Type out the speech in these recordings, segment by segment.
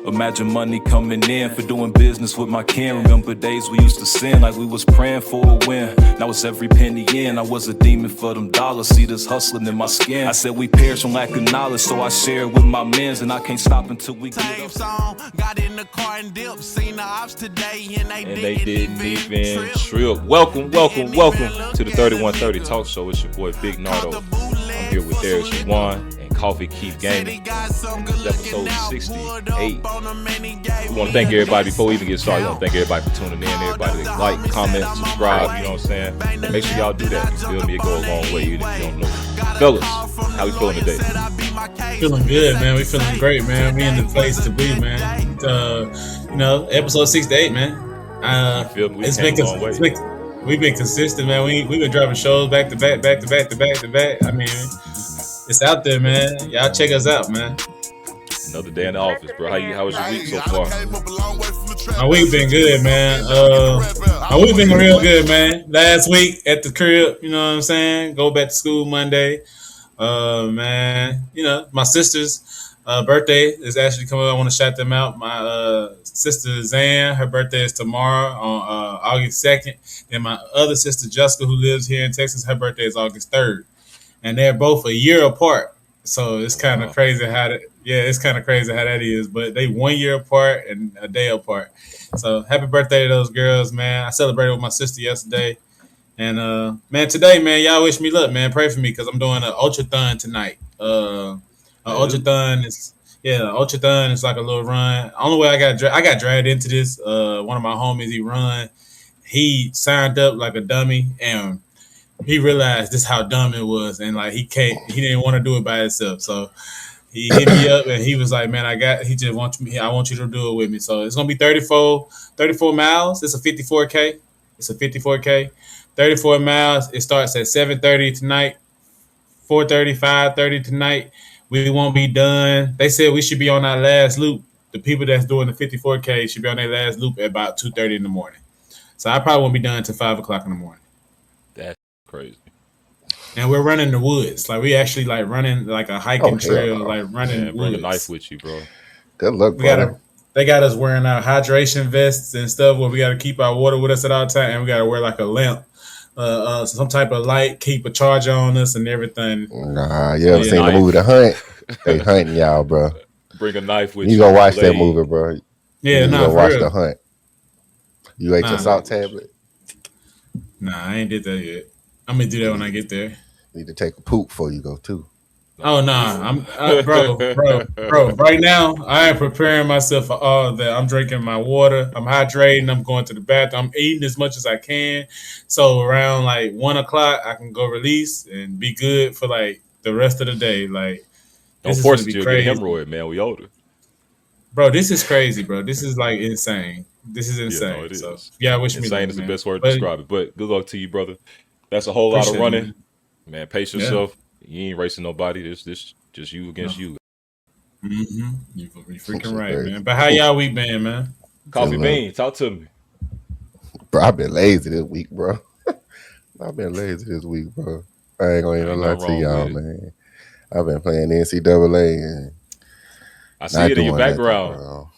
Imagine money coming in for doing business with my kin. Remember days we used to sin like we was praying for a win. Now it's every penny in. I was a demon for them dollars. See this hustling in my skin. I said we perish from lack of knowledge, so I share it with my mens, and I can't stop until we get up. Got in the car and dipped. Seen the ops today, and they didn't even trip. Welcome to the 3130 Talk Show. It's your boy Big Nardo. I'm here with Darius and Coffee Keep Gaming. This is episode 68. We want to thank everybody before we even get started. We want to thank everybody for tuning in. Everybody that like, comment, subscribe. You know what I'm saying? Make sure y'all do that. You feel me? It go a long way, even if you don't know. Fellas, how we feeling today? Feeling good, man. We feeling great, man. We in the place to be, man. Episode 68, man. It's been a long way. We've been consistent, man. We've been dropping shows back to back. I mean, it's out there, man. Y'all check us out, man. Another day in the office, bro. How was your week so far? My week been good, man. My week been real good, man. Last week at the crib, you know what I'm saying? Go back to school Monday. Man, my sister's birthday is actually coming up. I want to shout them out. My sister Zan, her birthday is tomorrow on August 2nd. And my other sister Jessica, who lives here in Texas, her birthday is August 3rd. And they're both a year apart. So it's kind of crazy how that is. But they 1 year apart and a day apart. So happy birthday to those girls, man. I celebrated with my sister yesterday. And man, today, man, y'all wish me luck, man. Pray for me because I'm doing an ultrathon tonight. Ultrathon is like a little run. Only way I got dragged into this. One of my homies, he signed up like a dummy, and he realized this how dumb it was, and like he didn't want to do it by himself. So he hit me up, and he was like, man, I want you to do it with me. So it's gonna be 34 miles. It's a 54K. 34 miles. It starts at 7:30 tonight, 4:30, 5:30 tonight. We won't be done. They said we should be on our last loop. The people that's doing the 54K should be on their last loop at about 2:30 in the morning. So I probably won't be done until 5 o'clock in the morning. That's crazy. And we're running the woods. Like we actually like running like a hiking trail, like running woods. Bring a knife with you, bro. Good luck, bro. They got us wearing our hydration vests and stuff where we got to keep our water with us at all time, and we got to wear like a lamp, some type of light, keep a charger on us and everything. Nah, you ever seen the movie The Hunt? They hunting y'all, bro. Bring a knife with you. You go watch that movie, bro. Yeah, you go watch The Hunt. You ate your salt tablet? Nah, I ain't did that yet. I'm gonna do that when I get there. Need to take a poop before you go too. Oh nah, bro. Right now, I am preparing myself for all of that. I'm drinking my water. I'm hydrating. I'm going to the bathroom. I'm eating as much as I can. So around like 1 o'clock, I can go release and be good for like the rest of the day. Like, don't force it. You'll get hemorrhoid, man. We older, bro. This is crazy, bro. This is like insane. This is insane. Yeah, it so, is. Yeah, I wish insane me luck, is the man. best word to describe it. But good luck to you, brother. That's a whole lot of running, man. Pace yourself. Yeah. You ain't racing nobody. This just you against you. Mm-hmm. You freaking right, man. But how y'all week been, man? Coffee Bean, talk to me. Bro, I've been lazy this week, bro. I ain't gonna even lie to y'all, man. I've been playing NCAA and I see it in your background.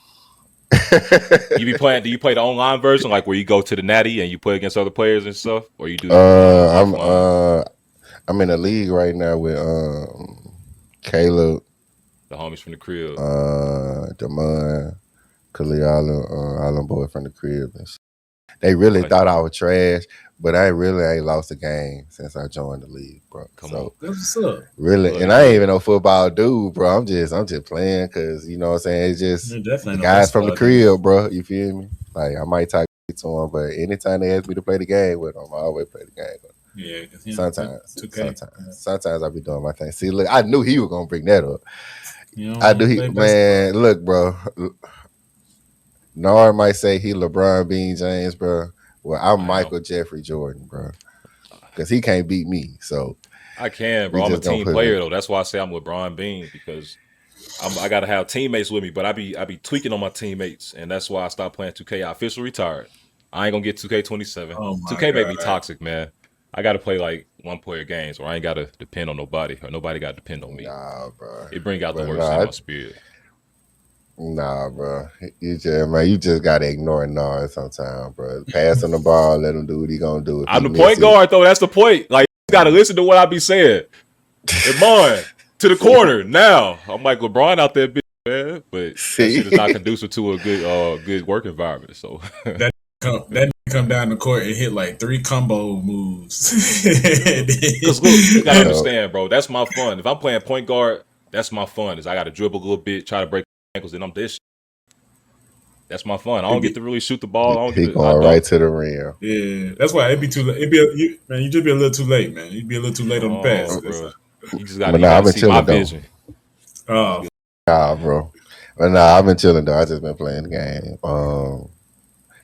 You be playing? Do you play the online version, like where you go to the natty and you play against other players and stuff, or you do? I'm in a league right now with Caleb, the homies from the crib, Damon, Khalil, Island boy from the crib. They really thought I was trash, but I really ain't lost a game since I joined the league, bro. Come on, what's up? Really, and I ain't even no football dude, bro. I'm just playing because you know what I'm saying. It's just the guys from the crib, bro. You feel me? Like I might talk to them, but anytime they ask me to play the game with them, I always play the game with them. Yeah, sometimes I be doing my thing. See, look, I knew he was gonna bring that up. Look, bro. Nard might say he LeBron Bean James, bro. Well, I'm Michael Jeffrey Jordan, bro, because he can't beat me. So I can, bro. I'm a team player though. That's why I say I'm with Brian Bean because I gotta have teammates with me. But I be tweaking on my teammates, and that's why I stopped playing 2K. I officially retired. I ain't gonna get 2K27. 2K make me toxic, man. I got to play like one-player games where I ain't got to depend on nobody or nobody got to depend on me. Nah, bro. It bring out the worst in my spirit. Nah, bro. You just gotta ignore Nard sometimes, bro. Passing the ball, let him do what he gonna do. If I'm he the miss point it, guard, though. That's the point. Like, you got to listen to what I be saying. And mine to the corner now. I'm like LeBron out there, man. But that shit is not conducive to a good work environment. So that come down the court and hit like 3 combo moves. Because look, you gotta understand, bro. That's my fun. If I'm playing point guard, that's my fun. Is I gotta dribble a little bit, try to break ankles, and I'm this. That's my fun. I don't get to really shoot the ball. He going right to the rim. Yeah, that's why it'd be too late. You just be a little too late, man. You'd be a little too late on the pass. Bro. You just gotta see my vision. Oh, nah, bro. But nah, I've been chilling though. I just been playing the game.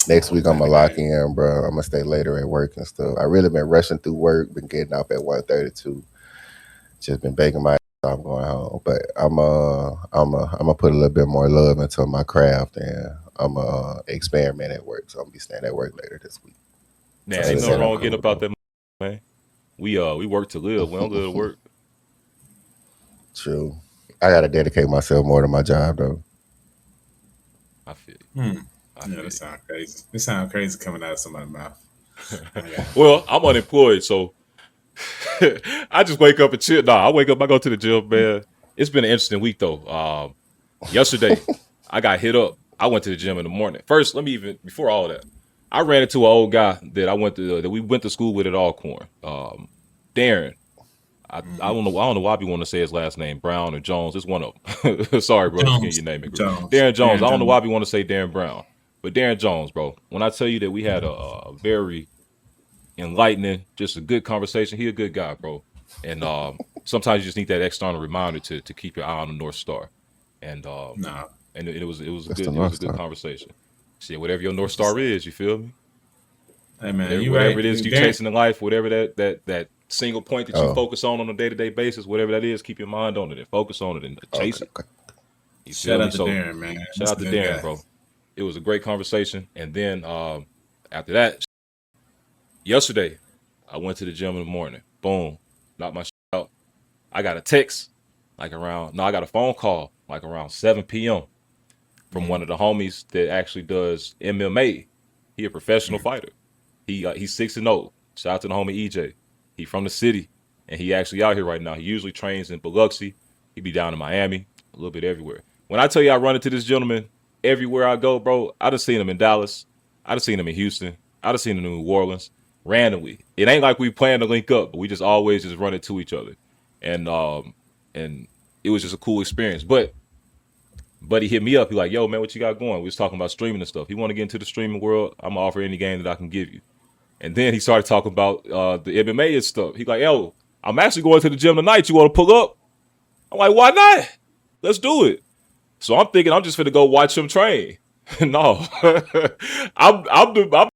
Next week I'm gonna lock in, bro. I'm gonna stay later at work and stuff. I really been rushing through work. Been getting off at 1:32. Just been baking my. I'm going home, but I'm gonna put a little bit more love into my craft, and I'm experiment at work. So I'm gonna be staying at work later this week. Man, ain't nothing wrong with getting up out there, man. We work to live. We don't live to work. True. I gotta dedicate myself more to my job though. I feel you. Yeah, that sounds crazy. It sounds crazy coming out of somebody's mouth. Well, I'm unemployed, so I just wake up and chill. Nah, I wake up, I go to the gym, man. It's been an interesting week though. Yesterday, I got hit up. I went to the gym in the morning. First, before all that, I ran into an old guy that we went to school with at Alcorn. Darren. I don't know why we want to say his last name, Brown or Jones. It's one of them. Sorry, bro. Just getting your name. Darren Jones. I don't know why we want to say Darren Brown. But Darren Jones, bro, when I tell you that we had a very enlightening, just a good conversation, he a good guy, bro. And sometimes you just need that external reminder to keep your eye on the North Star. And and it was a good conversation. See, whatever your North Star is, you feel me? Hey man, whatever it is you chasing in life, whatever that single point that you focus on a day-to-day basis, whatever that is, keep your mind on it and focus on it and chase it. You shout out to Darren, man. Shout out to Darren, bro. It was a great conversation. And then after that, yesterday, I went to the gym in the morning. Boom. Knocked my shit out. I got a text I got a phone call like around 7 p.m. from one of the homies that actually does MMA. He a professional fighter. He's 6-0. Shout out to the homie EJ. He from the city, and he actually out here right now. He usually trains in Biloxi. He be down in Miami, a little bit everywhere. When I tell you I run into this gentleman everywhere I go, bro, I done seen him in Dallas. I done seen him in Houston. I done seen him in New Orleans. Randomly. It ain't like we plan to link up, but we just always just run into each other. And it was just a cool experience. But he hit me up. He like, yo, man, what you got going? We was talking about streaming and stuff. He want to get into the streaming world. I'm going to offer any game that I can give you. And then he started talking about the MMA and stuff. He like, yo, I'm actually going to the gym tonight. You want to pull up? I'm like, why not? Let's do it. So I'm thinking I'm just going to go watch him train. No. I'm the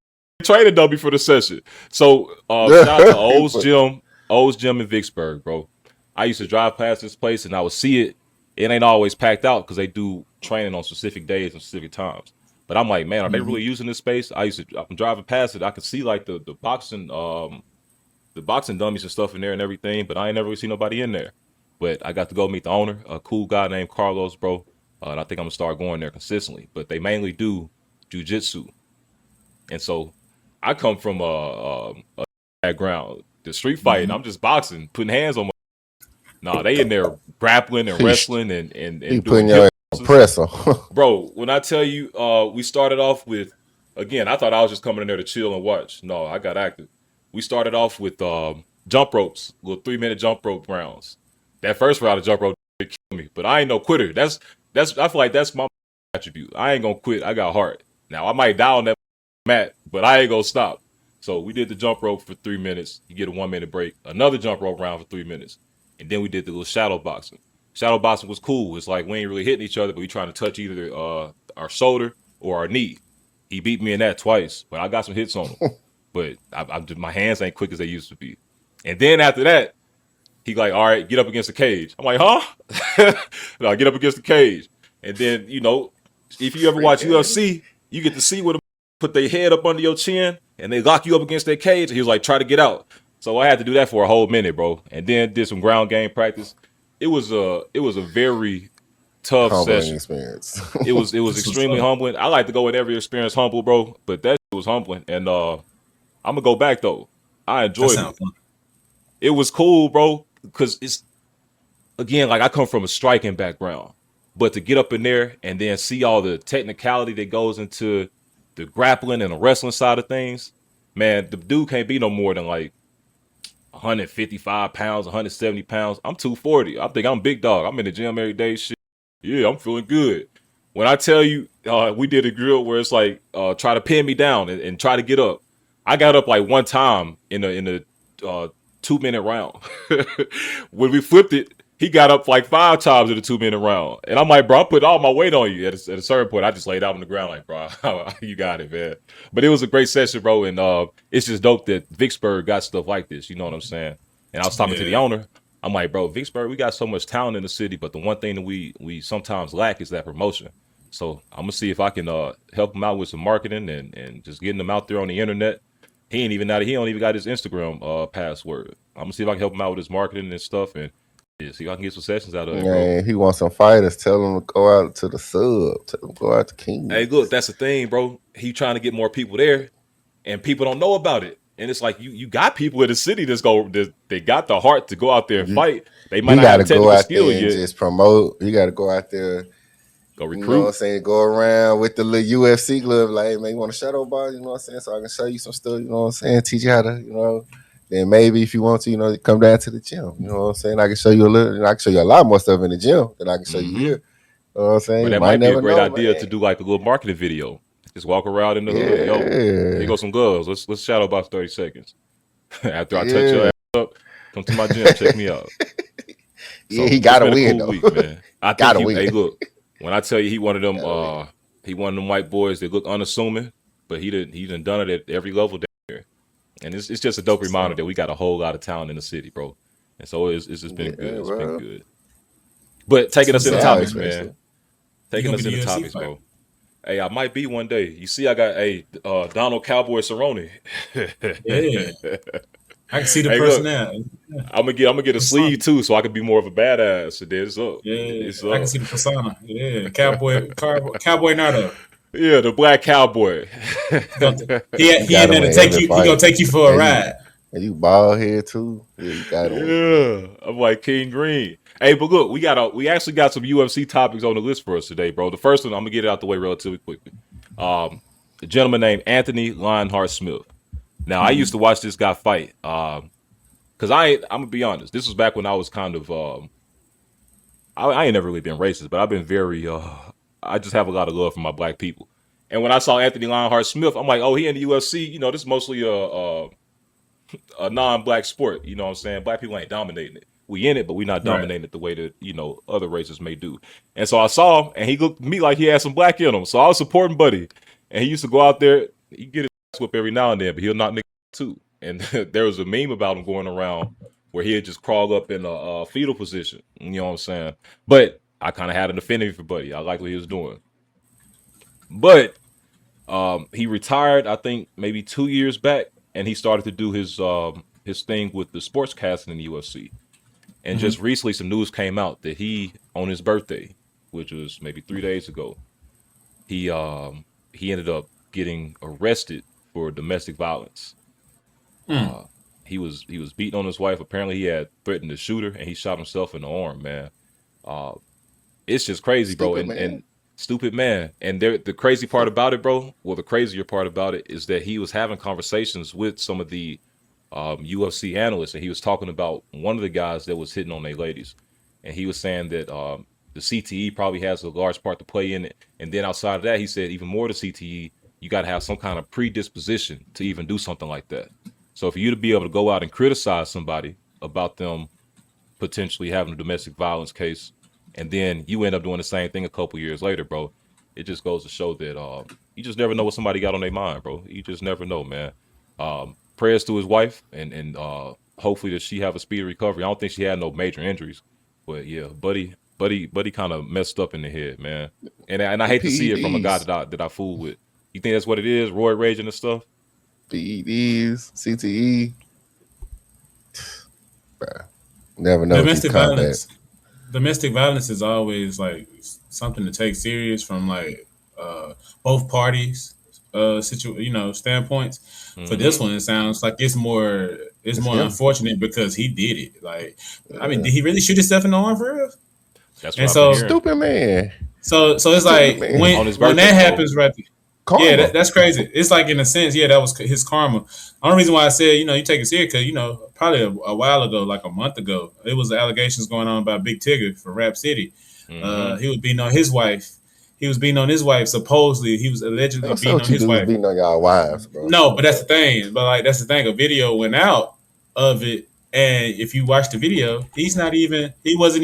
training dummy for the session. So shout out to O's Gym in Vicksburg, bro. I used to drive past this place and I would see it. It ain't always packed out because they do training on specific days and specific times. But I'm like, man, are they really using this space? I'm driving past it. I could see like the boxing dummies and stuff in there and everything, but I ain't never really seen nobody in there. But I got to go meet the owner, a cool guy named Carlos, bro. And I think I'm gonna start going there consistently. But they mainly do jiu-jitsu. And so I come from a background. The street fighting, I'm just boxing, putting hands on my. Nah, they in there grappling and wrestling and putting your presser. Bro, when I tell you, we started off with, again, I thought I was just coming in there to chill and watch. No, I got active. We started off with jump ropes, little 3-minute jump rope rounds. That first round of jump rope killed me, but I ain't no quitter. I feel like that's my attribute. I ain't gonna quit. I got heart. Now I might die on that mat, but I ain't gonna stop. So we did the jump rope for 3 minutes. You get a 1-minute break. Another jump rope round for 3 minutes. And then we did the little shadow boxing. Shadow boxing was cool. It's like we ain't really hitting each other, but we trying to touch either our shoulder or our knee. He beat me in that twice, but I got some hits on him. But my hands ain't quick as they used to be. And then after that, he like, all right, get up against the cage. I'm like, huh? No, get up against the cage. And then, if you ever watch UFC, you get to see where them put their head up under your chin and they lock you up against that cage. And he was like, try to get out. So I had to do that for a whole minute, bro. And then did some ground game practice. It was a very tough humbling session. experience. It was extremely humbling. I like to go in every experience humble, bro, but that was humbling. And I'm gonna go back though. I enjoyed it. Fun. It was cool, bro, because it's again like I come from a striking background, but to get up in there and then see all the technicality that goes into the grappling and the wrestling side of things, man, the dude can't be no more than like 155 pounds, 170 pounds. I'm 240. I think I'm big dog. I'm in the gym every day. Shit. Yeah, I'm feeling good. When I tell you, we did a drill where it's like try to pin me down and try to get up. I got up like one time in a 2-minute round. When we flipped it, he got up like 5 times in a 2-minute round. And I'm like, bro, I'm putting all my weight on you. At a certain point, I just laid out on the ground like, bro, you got it, man. But it was a great session, bro. And it's just dope that Vicksburg got stuff like this. You know what I'm saying? And I was talking to the owner. I'm like, bro, Vicksburg, we got so much talent in the city, but the one thing that we sometimes lack is that promotion. So I'm going to see if I can help him out with some marketing and just getting them out there on the internet. He don't even got his Instagram password. I'm going to see if I can help him out with his marketing and stuff and see if I can get some sessions out of it, bro. He wants some fighters. Tell him to go out to the sub. Tell him to go out to King. Hey, look, that's the thing, bro. He trying to get more people there, and people don't know about it. And it's like you got people in the city they got the heart to go out there and fight. They might not have technical skill yet. Just promote. You got to go out there. Go recruit. You know what I'm saying? Go around with the little UFC glove. Like, hey, man, you want a shadow box? You know what I'm saying? So I can show you some stuff. You know what I'm saying? Teach you how to, Then maybe if you want to, come down to the gym. You know what I'm saying? I can show you a little. I can show you a lot more stuff in the gym than I can show you here. You know what I'm saying? But that might be a great idea to do like a little marketing video. Just walk around in the hood. Yo, here go some gloves. Let's shadow box 30 seconds. After I touch your ass up, come to my gym. Check me out. So he got to win, though. Week, man. I think hey, look. When I tell you he one of them white boys that look unassuming, but he done it at every level down here. And it's just a dope reminder that we got a whole lot of talent in the city, bro. And so it's just been good. It's been good. But taking us into topics, man. Taking us into topics, bro. Hey, I might be one day. You see, I got Donald Cowboy Cerrone. Yeah. I can see the personality. I'm gonna get a sleeve too, so I can be more of a badass. And then it's up. Yeah, it's up. I can see the persona. Yeah, Cowboy Nardo. Yeah, the black cowboy. he ain't there to take you. He gonna take you for a ride. And you bald head too. Yeah, you got it. Yeah, I'm like King Green. Hey, but look, we actually got some UFC topics on the list for us today, bro. The first one, I'm gonna get it out the way relatively quickly. A gentleman named Anthony Lionheart Smith. Now, I used to watch this guy fight because I'm gonna be honest. This was back when I was kind of I ain't never really been racist, but I've been very I just have a lot of love for my black people. And when I saw Anthony Lionheart Smith, I'm like, oh, he in the UFC. This is mostly a non-black sport. You know what I'm saying? Black people ain't dominating it. We in it, but we not dominating it the way that other races may do. And so I saw him, and he looked at me like he had some black in him. So I was supporting Buddy, and he used to go out there. He get his whip every now and then, but he'll knock niggas too. And there was a meme about him going around where he'd just crawl up in a fetal position. You know what I'm saying? But I kind of had an affinity for Buddy. I like what he was doing. But he retired, I think, maybe 2 years back, and he started to do his thing with the sportscasting in the UFC. And just recently, some news came out that he, on his birthday, which was maybe 3 days ago, he ended up getting arrested for domestic violence. He was beating on his wife. Apparently, he had threatened to shoot her, and he shot himself in the arm. Man, it's just crazy, bro. And stupid man. And the crazy part about it, bro. Well, the crazier part about it is that he was having conversations with some of the UFC analysts, and he was talking about one of the guys that was hitting on their ladies, and he was saying that the CTE probably has a large part to play in it. And then outside of that, he said even more to CTE, you got to have some kind of predisposition to even do something like that. So for you to be able to go out and criticize somebody about them potentially having a domestic violence case, and then you end up doing the same thing a couple years later, bro, it just goes to show that you just never know what somebody got on their mind, bro. You just never know, man. Prayers to his wife, and hopefully that she have a speedy recovery. I don't think she had no major injuries, but yeah, Buddy kind of messed up in the head, man. And I hate to see it from a guy that I fool with. You think that's what it is? Roid raging and stuff? PEDs, CTE. Never know. Domestic domestic violence is always like something to take serious from like both parties standpoints. For this one, it sounds like it's more unfortunate because he did it. Like, I mean, did he really shoot himself in the arm for real? That's what I'm hearing. Stupid man. So it's like when that happens, right? Karma. Yeah, that's crazy. It's like in a sense, that was his karma. Only reason why I said, you take it serious because, probably a while ago, like a month ago, it was allegations going on about Big Tigger for Rap City. Mm-hmm. He was beating on his wife. He was beating on his wife. Supposedly, he was allegedly beating on his wife. Beating on y'all wives, bro. No, but that's the thing. But like that's the thing. A video went out of it, and if you watch the video, he wasn't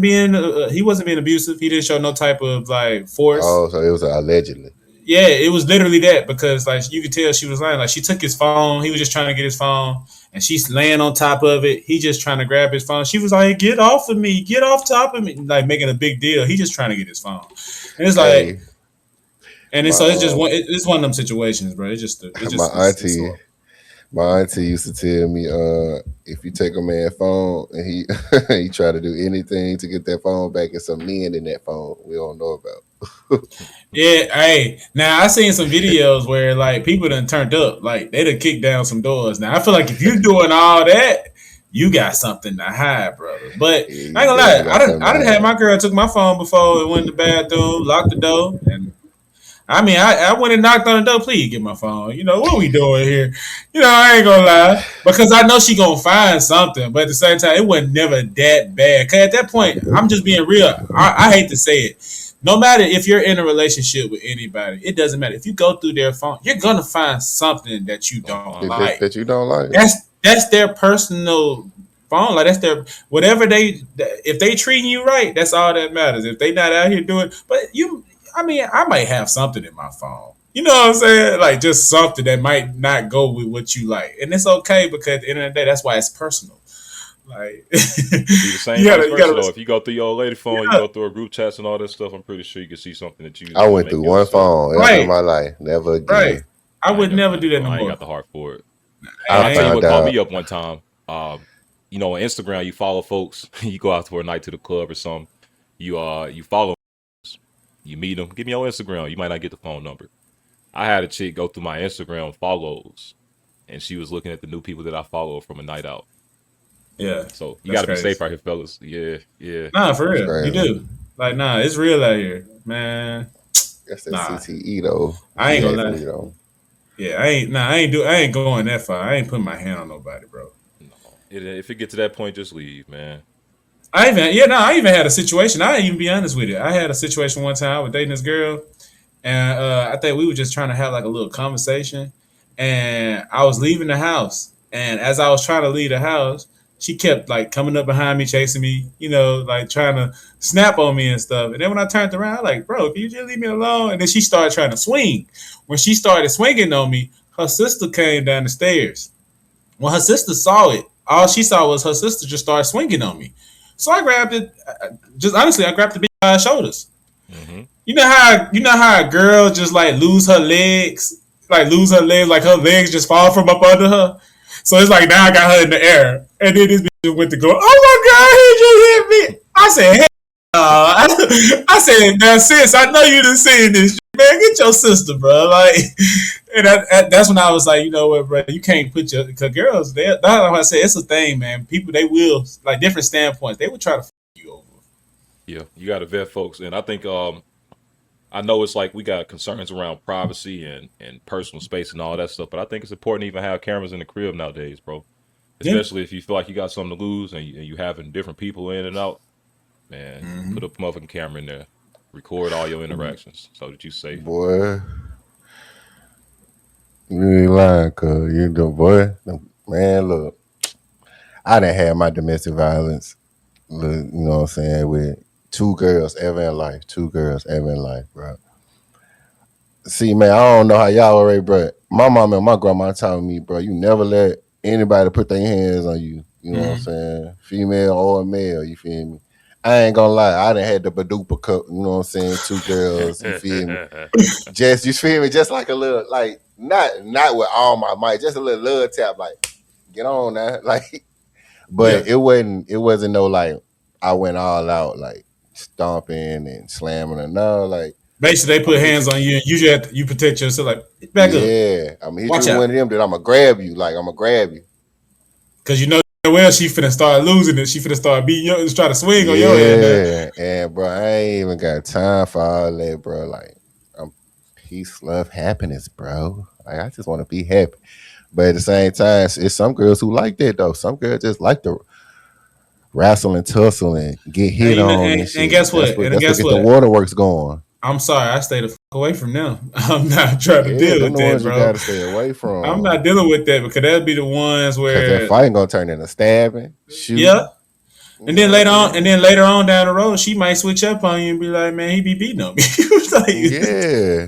being abusive. He didn't show no type of like force. Oh, so it was allegedly. Yeah, it was literally that because like you could tell she was lying. Like she took his phone. He was just trying to get his phone, and she's laying on top of it. He just trying to grab his phone. She was like, "Get off of me! Get off top of me!" Like making a big deal. He just trying to get his phone, and it's like, so it's just it's one of them situations, bro. It's just my auntie used to tell me, if you take a man's phone and he he try to do anything to get that phone back, it's some men in that phone we don't know about. Yeah, hey. Now I seen some videos where like people done turned up, like they done kicked down some doors. Now I feel like if you're doing all that, you got something to hide, brother. But I ain't gonna lie, I done had my girl took my phone before and went to the bathroom, locked the door, and I mean, I went and knocked on the door. Please get my phone. What we doing here? I ain't gonna lie because I know she gonna find something, but at the same time, it wasn't never that bad. Cause at that point, I'm just being real. I hate to say it. No matter if you're in a relationship with anybody, it doesn't matter. If you go through their phone, you're gonna find something that you don't like. That you don't like. That's their personal phone. Like that's their whatever if they treating you right, that's all that matters. If they not out here doing, but you. I mean, I might have something in my phone. You know what I'm saying? Like just something that might not go with what you like, and it's okay because at the end of the day, that's why it's personal. Like be the same though. If you go through your old lady phone, you go through her group chats and all that stuff. I'm pretty sure you can see something that you. I went through one phone ever in my life, never again. Right. I would never do that no more. I ain't got the heart for it. I tell you what called me up one time. On Instagram, you follow folks. You go out for a night to the club or something. You follow. You meet them, give me your Instagram. You might not get the phone number. I had a chick go through my Instagram follows, and she was looking at the new people that I follow from a night out. Yeah. So you got to be safe out here, fellas. Yeah. Nah, for real. You do. Like, nah, it's real out here, man. That's that CTE, though. I ain't gonna lie. Yeah, I ain't going that far. I ain't putting my hand on nobody, bro. No. If it gets to that point, just leave, man. I even had a situation. I ain't even be honest with it. I had a situation one time with dating this girl, and I think we were just trying to have like a little conversation. And I was leaving the house, and as I was trying to leave the house, she kept like coming up behind me, chasing me, like trying to snap on me and stuff. And then when I turned around, I'm like, bro, can you just leave me alone? And then she started trying to swing. When she started swinging on me, her sister came down the stairs. When her sister saw it, all she saw was her sister just started swinging on me. So I grabbed it. I grabbed the big guy's shoulders. Mm-hmm. You know how a girl just like lose her legs, like her legs just fall from up under her. So it's like now I got her in the air, and then this bitch went to go. Oh my god, he just hit me! I said, hey, I said, now sis, I know you done seen this, man. Get your sister, bro. Like, and that's when I was like, you know what, bro? You can't put because girls, that's what I said. It's a thing, man. People, they will like different standpoints. They will try to fuck you over. Yeah, you got to vet folks, and I think I know it's like we got concerns around privacy and personal space and all that stuff, but I think it's important to even have cameras in the crib nowadays, bro. Especially if you feel like you got something to lose and you having different people in and out. Man, put a motherfucking camera in there. Record all your interactions so that you safe. Boy, you ain't lying, cuz you do, boy. Man, look, I done had my domestic violence, you know what I'm saying, with two girls ever in life, bro. See, man, I don't know how y'all already, bro. My mom and my grandma told me, bro, you never let anybody put their hands on you. You know what I'm saying? Female or male, you feel me? I ain't gonna lie, I done had the Badupa cup, you know what I'm saying? Two girls, you feel me? You feel me? Just like a little, like, not with all my might, just a little tap, like, get on now. Like, but it wasn't no, like, I went all out, like stomping and slamming, and no, like basically they put hands on you, and you just have to, you protect yourself. Like back up. Yeah, I'm gonna hit Watch you with out. one of them. Then I'm gonna grab you. Like I'm gonna grab you. Cause you know well she finna start losing it. She finna start beating you, try to swing on your head, man. Yeah, and bro, I ain't even got time for all that, bro. Like I'm peace, love, happiness, bro. Like I just want to be happy. But at the same time, it's some girls who like that though. Some girls just like to wrestle and tussle and get hit on and shit. And guess what? That's what gets the waterworks going. I'm sorry, I stay the fuck away from them. I'm not trying to deal them with the that, ones bro. You gotta stay away from. I'm not dealing with that because that'd be the ones where that fighting gonna turn into stabbing, shooting. Yeah. And then later on down the road, she might switch up on you and be like, "Man, he be beating on me." Like, yeah.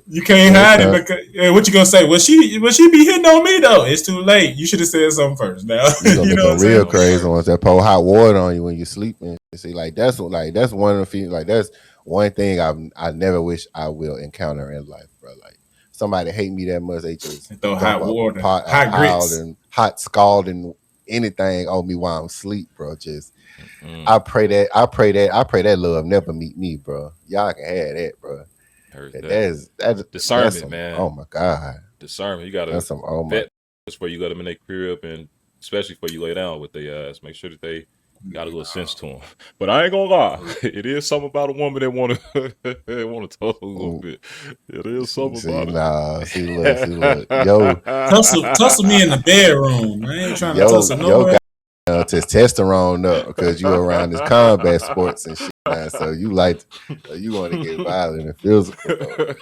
You can't hide it because what you gonna say? Will she be hitting on me though? It's too late. You should have said something first. Now you know what real crazy ones that pour hot water on you when you're sleeping. See, that's one of the feelings. Like that's one thing I never wish I will encounter in life, bro. Like somebody hate me that much, they just throw hot water, hot grits, and hot scalding anything on me while I'm asleep, bro. Just I pray that love never meet me, bro. Y'all can have that, bro. That's discernment, man. Oh my god, discernment. You gotta vet where you let them in their crib, and especially before you lay down with their ass, make sure that they got a little sense to them. But I ain't gonna lie, it is something about a woman that want to tussle a little bit. It is something about it. Nah, see, look, yo, tussle me in the bedroom. I ain't trying to tussle nowhere. Testosterone up because you around this combat sports and shit, man. So you want to get violent and physical. Though.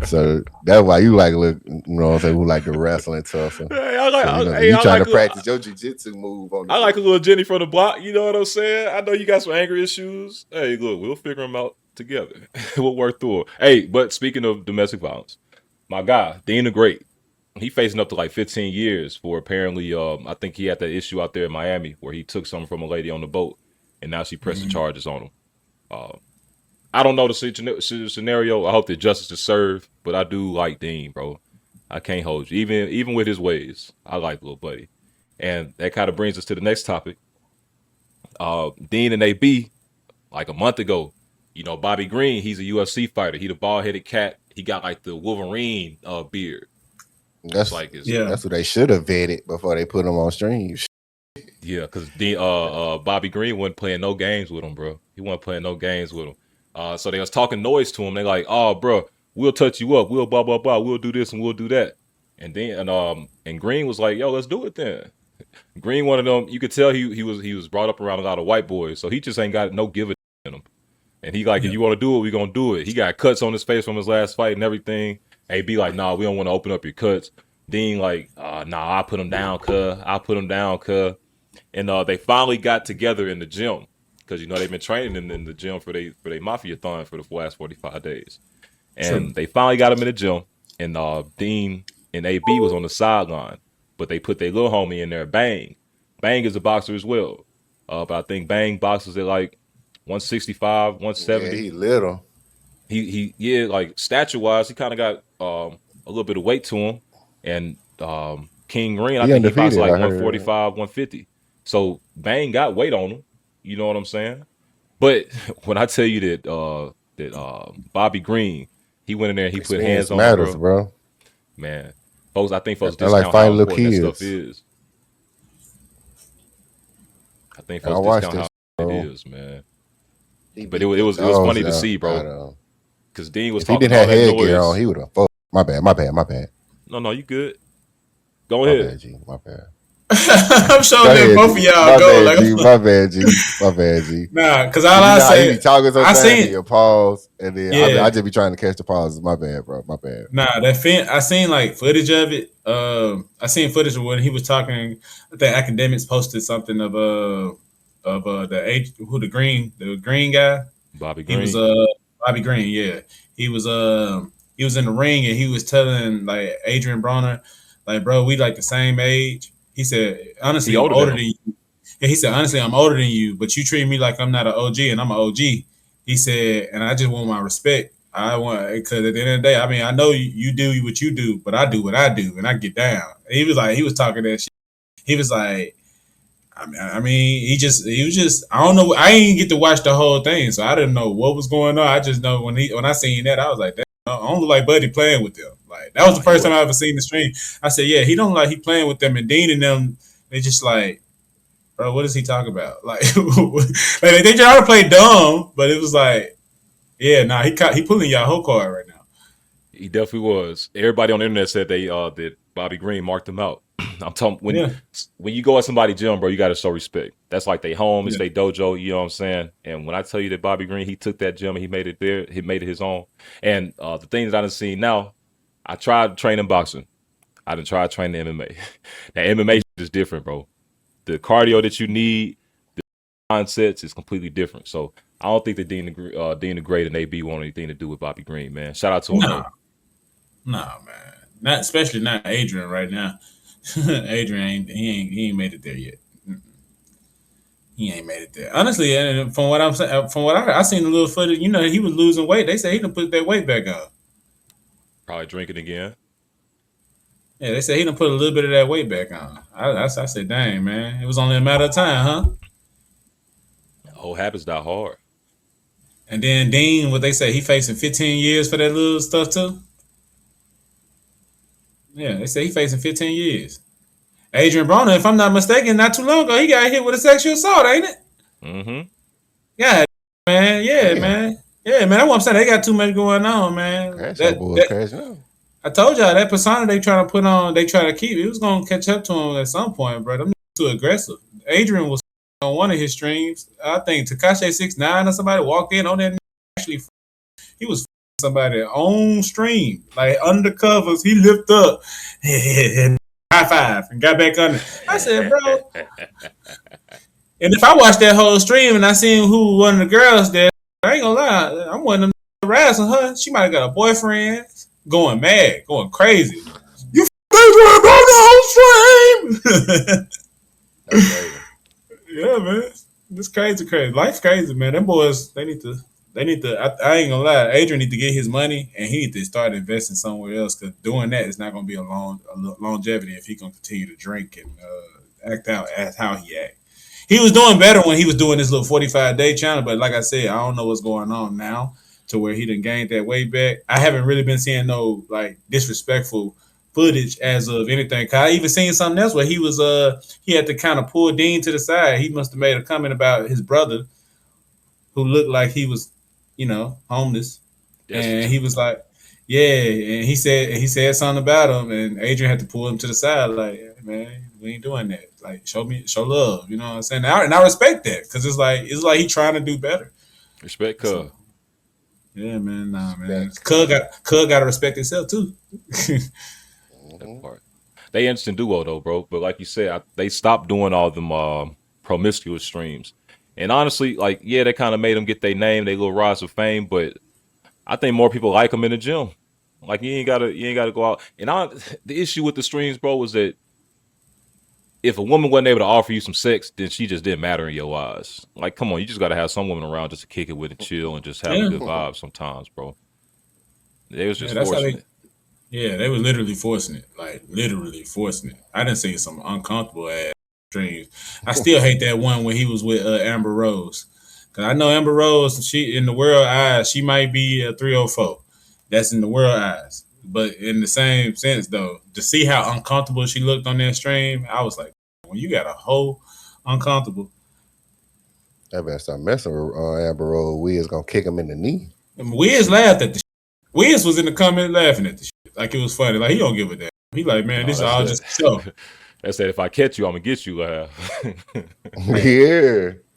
So that's why you like look, you know what I'm saying? Who like to wrestle and tussle? Hey, you trying to practice your jiu-jitsu move on. I like a little Jenny from the block. You know what I'm saying? I know you got some anger issues. Hey, look, we'll figure them out together. We'll work through it. Hey, but speaking of domestic violence, my guy Dean the Great. He facing up to like 15 years for apparently, I think he had that issue out there in Miami where he took something from a lady on the boat and now she pressing charges on him. I don't know the scenario. I hope that justice is served, but I do like Dean, bro. I can't hold you. Even with his ways, I like little buddy. And that kind of brings us to the next topic. Dean and AB, like a month ago, you know, Bobby Green, he's a UFC fighter. He the bald-headed cat. He got like the Wolverine beard. That's what they should have vetted before they put him on stream. Yeah, because Bobby Green wasn't playing no games with him, bro. He wasn't playing no games with him. So they was talking noise to him. They like, oh, bro, we'll touch you up. We'll blah, blah, blah. We'll do this and we'll do that. And then and Green was like, yo, let's do it then. Green, one of them, you could tell he was brought up around a lot of white boys. So he just ain't got no give a in him. And he like, if you want to do it, we going to do it. He got cuts on his face from his last fight and everything. AB like, nah, we don't want to open up your cuts. Dean like, nah, I'll put him down, cuh. And they finally got together in the gym because, you know, they've been training in the gym for they mafia-thon for the last 45 days. And they finally got him in the gym. And Dean and AB was on the sideline. But they put their little homie in there, Bang. Bang is a boxer as well. But I think Bang boxes at like 165, 170. Yeah, he little. He like stature-wise, he kind of got a little bit of weight to him. And King Green, I think he boxed like 145, 150. So Bang got weight on him. You know what I'm saying? But when I tell you that Bobby Green, he went in there and he put hands on him, bro. Man, folks, I think folks discount like how important that stuff is. I think folks discount how it is, man. But it was funny to see, bro. Because Dean was talking about that noise. If he didn't have headgear on, he would have fucked. My bad. No, you good. Go ahead. My bad. I'm showing that both of y'all go. My bad, G. Nah, because all I say, I seen your pause, and then I just be trying to catch the pauses. My bad, bro. My bad. Nah, I seen like footage of it. I seen footage of when he was talking. I think Academics posted something of the green guy. Bobby Green. He was Bobby Green. Yeah, he was in the ring and he was telling like Adrien Broner, like, bro, we like the same age. He said, honestly, I'm older than you. Yeah, he said, honestly, I'm older than you, but you treat me like I'm not an OG and I'm an OG. He said, and I just want my respect. Because at the end of the day, I mean, I know you do what you do, but I do what I do and I get down. And he was talking that shit. He was like, I mean, he was just. I don't know. I didn't get to watch the whole thing, so I didn't know what was going on. I just know when I seen that, I was like, I don't look like Buddy playing with them. Like that was the first time I ever seen the stream. I said, yeah, he don't like he playing with them, and Dean and them, they just like, bro, what does he talk about? Like, like they try to play dumb, but it was like, yeah, nah, he pulling y'all whole card right now. He definitely was. Everybody on the internet said that Bobby Green marked him out. I'm talking when you go at somebody's gym, bro, you got to show respect. That's like they home, it's their dojo. You know what I'm saying? And when I tell you that Bobby Green, he took that gym and he made it there, he made it his own. And the things I done seen now, I tried training boxing. I done tried training MMA. Now MMA is different, bro. The cardio that you need, the mindsets is completely different. So I don't think that Dean the Great and AB want anything to do with Bobby Green, man. Shout out to him. Nah, man. Not especially not Adrien right now. Adrien ain't made it there yet. He ain't made it there. Honestly, and from what I'm saying, from what I seen a little footage, you know, he was losing weight. They say he done put that weight back on. Probably drinking again. Yeah, they said he done put a little bit of that weight back on. I said, dang, man. It was only a matter of time, huh? Old habits die hard. And then Dean, what they say, he facing 15 years for that little stuff too? Yeah, they say he facing 15 years. Adrien Broner, if I'm not mistaken, not too long ago, he got hit with a sexual assault, ain't it? Mm-hmm. Yeah, man. Yeah, man. Yeah, man. That's what I'm saying. They got too much going on, man. I told y'all that persona they trying to put on, they try to keep. It was gonna catch up to him at some point, bro. Them too aggressive. Adrien was on one of his streams. I think Tekashi 6ix9ine or somebody walked in on that. Actually, he was somebody on stream, like undercovers. He lift up and high five and got back under. I said, bro. And if I watched that whole stream and I seen who one of the girls there, I ain't gonna lie, I'm one of them harassing her. She might have got a boyfriend, going mad, going crazy. You on the whole stream. Yeah, man, it's crazy. Life's crazy, man. Them boys, they need to. I ain't gonna lie. Adrien need to get his money and he need to start investing somewhere else because doing that is not gonna be a longevity if he gonna continue to drink and act out as how he act. He was doing better when he was doing this little 45-day challenge, but like I said, I don't know what's going on now to where he done gained that weight back. I haven't really been seeing no like disrespectful footage as of anything. Cause I even seen something else where he was he had to kind of pull Dean to the side. He must have made a comment about his brother who looked like he was, you know, homeless. And he was like, yeah, and he said something about him, and Adrien had to pull him to the side, like, yeah, man, we ain't doing that. Like, show love, you know what I'm saying? And I respect that because it's like he trying to do better. Respect Cub. So, yeah, man, nah, man. Cub got to respect himself too. That part. They interesting duo though, bro. But like you said, they stopped doing all them promiscuous streams. And honestly, like, yeah, they kind of made them get their name, they little rise of fame, but I think more people like them in the gym. Like you ain't gotta go out. And the issue with the streams, bro, was that if a woman wasn't able to offer you some sex, then she just didn't matter in your eyes. Like, come on, you just gotta have some woman around just to kick it with and chill and just have a good vibe sometimes, bro. They was just forcing it. Yeah, they were literally forcing it. Like literally forcing it. I didn't see some uncomfortable ass streams. I still hate that one when he was with Amber Rose. Cause I know Amber Rose, she in the world eyes, she might be a 304. That's in the world eyes. But in the same sense, though, to see how uncomfortable she looked on that stream, I was like, when you got a whole uncomfortable. I better start messing with Amber Rose. Wiz gonna kick him in the knee. And Wiz laughed at the shit. Wiz was in the comment laughing at the shit. Like it was funny. Like he don't give a damn. He like, man, this is all just show. That said, if I catch you, I'm gonna get you. Yeah.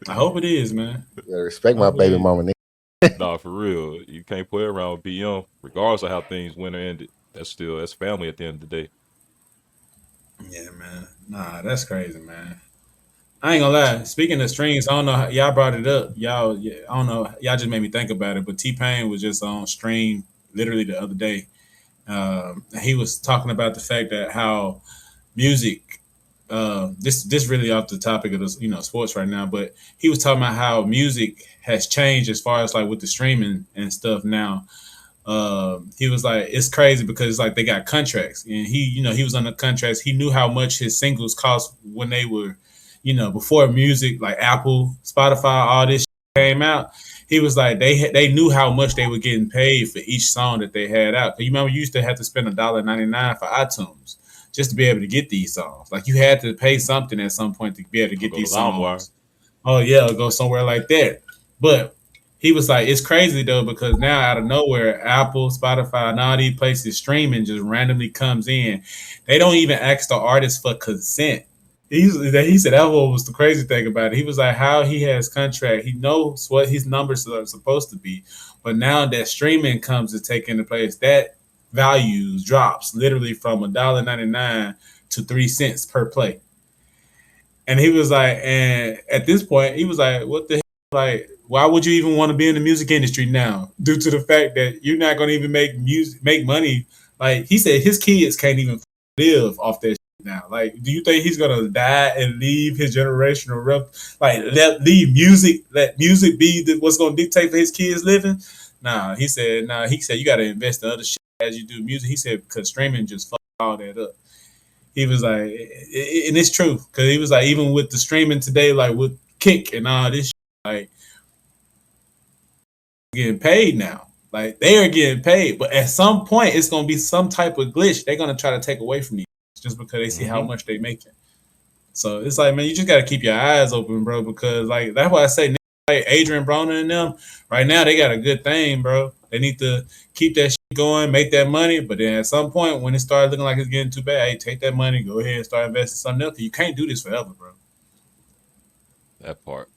I hope it is, man. You gotta respect my baby mama. Nah, for real. You can't play around with BM, regardless of how things went or ended. That's family at the end of the day. Yeah, man. Nah, that's crazy, man. I ain't gonna lie. Speaking of streams, I don't know how y'all brought it up. I don't know. Y'all just made me think about it. But T-Pain was just on stream literally the other day. He was talking about the fact that how music. This really off the topic of this, sports right now. But he was talking about how music has changed as far as like with the streaming and stuff now. He was like, it's crazy because it's like they got contracts, and he was under contracts. He knew how much his singles cost when they were, before music like Apple, Spotify, all this came out, he was like they knew how much they were getting paid for each song that they had out. You remember you used to have to spend $1.99 for iTunes just to be able to get these songs. Like you had to pay something at some point to be able to get these songs. Oh yeah, go somewhere like that. But he was like, it's crazy though, because now out of nowhere, Apple, Spotify, and all these places streaming just randomly comes in. They don't even ask the artist for consent. He said that was the crazy thing about it. He was like, how he has contract, he knows what his numbers are supposed to be, but now that streaming comes to take into place, that value drops literally from $1.99 to 3 cents per play. And he was like, and at this point, he was like, what the hell? Like, why would you even want to be in the music industry now? Due to the fact that you're not going to even make money. Like he said, his kids can't even live off that shit now. Like, do you think he's going to die and leave his generational let music be what's going to dictate for his kids living? Nah, he said, you got to invest in other shit as you do music. He said, because streaming just fucked all that up. He was like, and it's true, because he was like, even with the streaming today, like with Kick and all this shit, like getting paid now. Like they are getting paid, but at some point it's gonna be some type of glitch. They're gonna try to take away from these just because they see how much they making. So it's like, man, you just gotta keep your eyes open, bro, because like that's why I say like Adrien, Broner, and them right now they got a good thing, bro. They need to keep that shit going, make that money, but then at some point when it starts looking like it's getting too bad, hey, take that money, go ahead and start investing in something else. You can't do this forever, bro. That part.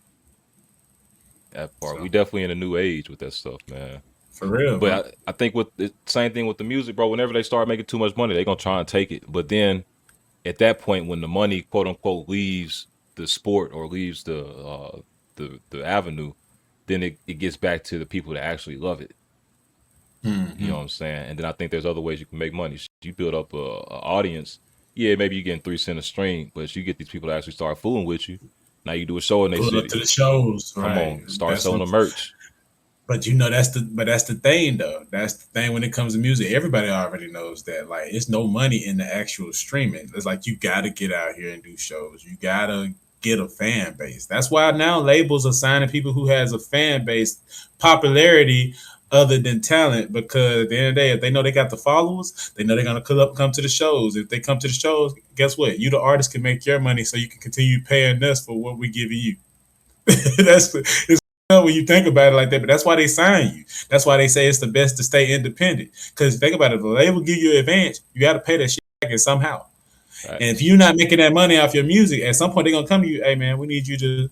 So, we definitely in a new age with that stuff, man. For real. But I think with the same thing with the music, bro, whenever they start making too much money, they're going to try and take it. But then at that point, when the money, quote unquote, leaves the sport or leaves the avenue, then it gets back to the people that actually love it. Mm-hmm. You know what I'm saying? And then I think there's other ways you can make money. You build up a audience. Yeah, maybe you're getting 3 cents a stream, but you get these people to actually start fooling with you. Now you do a show in their city. Up to the shows, Come on, start selling the merch. But that's the thing though. That's the thing when it comes to music. Everybody already knows that. Like, it's no money in the actual streaming. It's like you gotta get out here and do shows. You gotta get a fan base. That's why now labels are signing people who has a fan base, popularity other than talent, because at the end of the day, if they know they got the followers, they know they're gonna come to the shows. If they come to the shows, guess what? You the artist can make your money so you can continue paying us for what we're giving you. It's when you think about it like that, but that's why they sign you. That's why they say it's the best to stay independent. Because think about it, if the label give you an advance, you got to pay that shit back somehow. Right. And if you're not making that money off your music, at some point they're gonna come to you, hey man, we need you to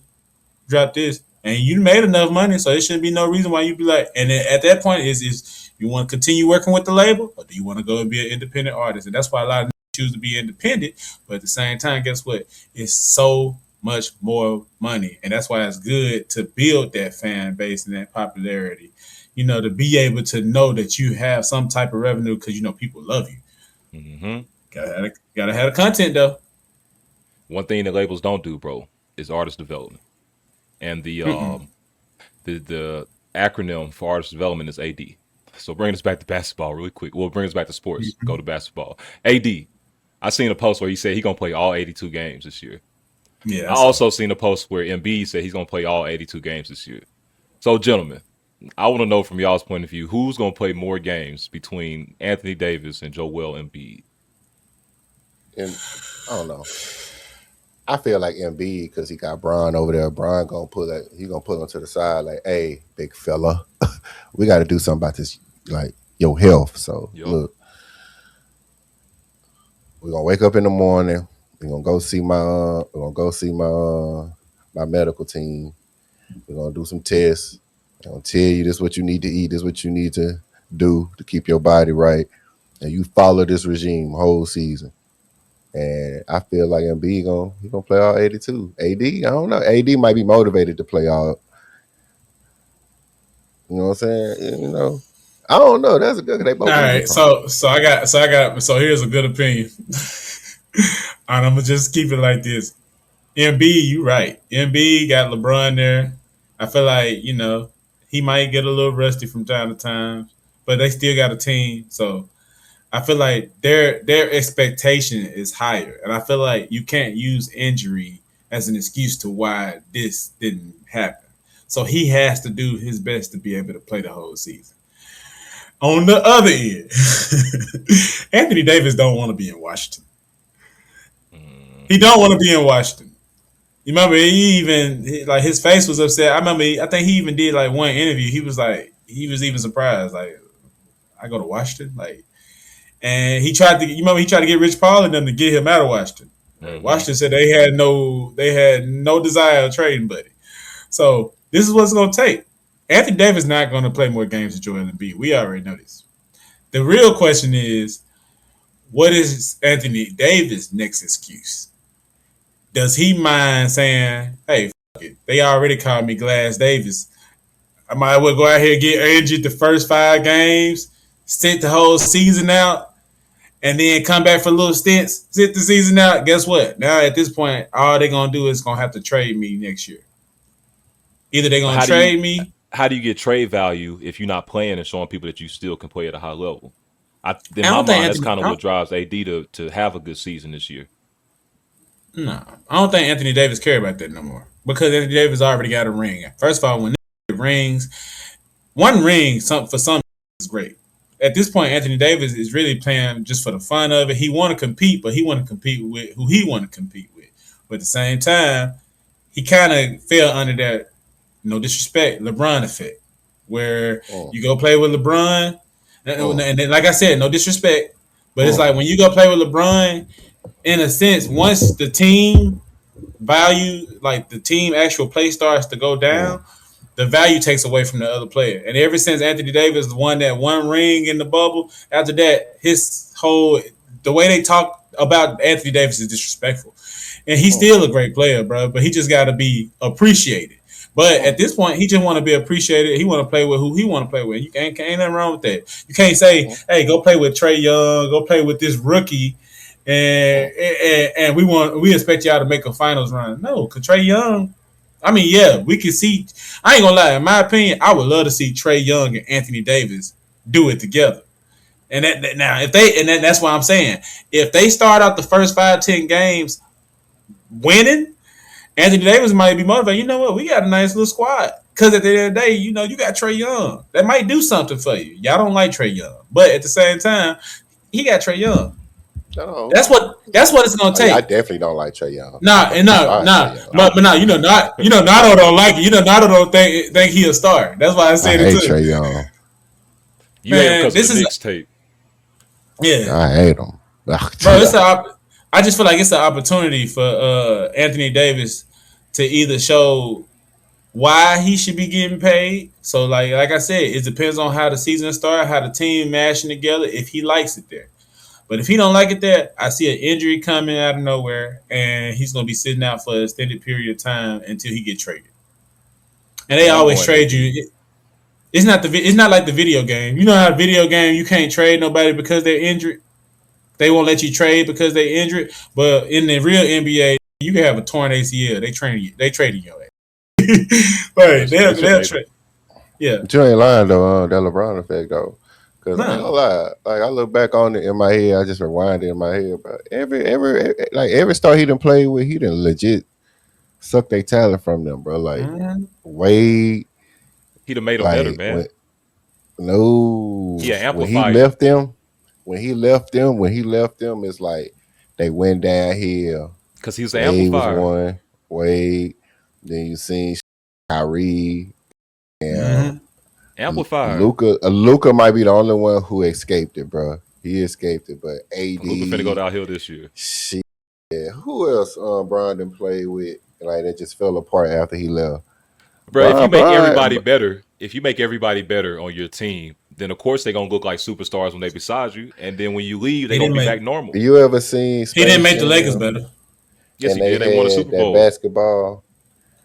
drop this. And you made enough money, so there shouldn't be no reason why you'd be like. And then at that point, is you want to continue working with the label, or do you want to go and be an independent artist? And that's why a lot of choose to be independent. But at the same time, guess what? It's so much more money, and that's why it's good to build that fan base and that popularity. To be able to know that you have some type of revenue because people love you. Mm-hmm. Gotta have the content though. One thing that labels don't do, bro, is artist development. And the acronym for artist development is AD. So bring us back to basketball really quick. Well, bring us back to sports. Mm-hmm. Go to basketball. AD. I seen a post where he said he's gonna play all 82 games this year. Yeah. I also seen a post where Embiid said he's gonna play all 82 games this year. So, gentlemen, I want to know from y'all's point of view, who's gonna play more games between Anthony Davis and Joel Embiid? And I don't know. I feel like Embiid, because he got Bron over there. Bron gonna pull him to the side like, hey, big fella, we got to do something about this, like your health. So look, we're gonna wake up in the morning. We're gonna go see my my medical team. We're gonna do some tests. I'm gonna tell you this is what you need to eat. This is what you need to do to keep your body right, and you follow this regime whole season. And I feel like Embiid he gonna play all 82. AD, I don't know. AD might be motivated to play all. You know what I'm saying? I don't know. That's a good. They both. All right. So here's a good opinion. And I'm gonna just keep it like this. Embiid, you right. Embiid got LeBron there. I feel like he might get a little rusty from time to time, but they still got a team. So I feel like their expectation is higher, and I feel like you can't use injury as an excuse to why this didn't happen. So he has to do his best to be able to play the whole season. On the other end, Anthony Davis don't want to be in Washington. He don't want to be in Washington. You remember his face was upset. I think he even did like one interview. He was even surprised. Like, I go to Washington? Like, and he tried to get Rich Paul and them to get him out of Washington. Mm-hmm. Washington said they had no desire of trading Buddy. So this is what it's gonna take. Anthony Davis not gonna play more games with Joel Embiid. We already know this. The real question is, what is Anthony Davis' next excuse? Does he mind saying, hey, fuck it. They already called me Glass Davis. I might as well go out here and get injured the first 5 games, sit the whole season out, and then come back for little stints, sit the season out. Guess what? Now at this point, all they're going to do is going to have to trade me next year. Either they're going to trade me. How do you get trade value if you're not playing and showing people that you still can play at a high level? In my mind, that's kind of what drives AD to have a good season this year. No, I don't think Anthony Davis cares about that no more because Anthony Davis already got a ring. First of all, when rings, one ring for some is great. At this point, Anthony Davis is really playing just for the fun of it. He want to compete, but he want to compete with who he want to compete with. But at the same time, he kind of fell under that, no disrespect, LeBron effect, where you go play with LeBron, and then, like I said, no disrespect, but it's like when you go play with LeBron, in a sense, once the team value, like the team actual play starts to go down, the value takes away from the other player. And ever since Anthony Davis won that one ring in the bubble, after that, the way they talk about Anthony Davis is disrespectful. And he's still a great player, bro, but he just got to be appreciated. But at this point, he just want to be appreciated. He want to play with who he want to play with. You ain't nothing wrong with that. You can't say, hey, go play with Trae Young, go play with this rookie, and we expect y'all to make a finals run. No, because Trae Young, we can see. I ain't gonna lie. In my opinion, I would love to see Trae Young and Anthony Davis do it together. And that's why I'm saying, if they start out the first 5-10 games winning, Anthony Davis might be motivated. You know what? We got a nice little squad. Because at the end of the day, you got Trae Young. That might do something for you. Y'all don't like Trae Young, but at the same time, he got Trae Young. No. That's what it's gonna take. I definitely don't like Trae Young. Nah. But Nardo don't like it. Nardo don't think he'll start. That's why I said it too. Trae Young. You hate him because of the mixtape. Yeah, I hate him. Bro, I just feel like it's an opportunity for Anthony Davis to either show why he should be getting paid. So like I said, it depends on how the season starts, how the team mashing together, if he likes it there. But if he don't like it there, I see an injury coming out of nowhere, and he's going to be sitting out for an extended period of time until he get traded. And they always trade you. It's not like the video game. You know how video game you can't trade nobody because they're injured. They won't let you trade because they're injured. But in the real NBA, you can have a torn ACL. They trading your ass. Right? They'll trade. Yeah. But you ain't lying though. That LeBron effect though. Because I ain't gonna lie, like I look back on it in my head, I just rewind it in my head. But every star he done played with, he done legit suck their talent from them, bro. Like Wade, he done made them better, man. Amplifier. When he left them, it's like they went downhill. Because he was the amplifier. Was one, Wade. Then you seen Kyrie and. Amplifier. Luka might be the only one who escaped it, bro. He escaped it, but AD. Luka finna go downhill this year. Shit. Yeah. Who else Brandon played with? Like that just fell apart after he left. Bro, if you make everybody better on your team, then of course they're gonna look like superstars when they beside you, and then when you leave, they're gonna be back normal. You ever seen? He didn't make the Lakers better. Yes, he did. They won a Super Bowl. Basketball.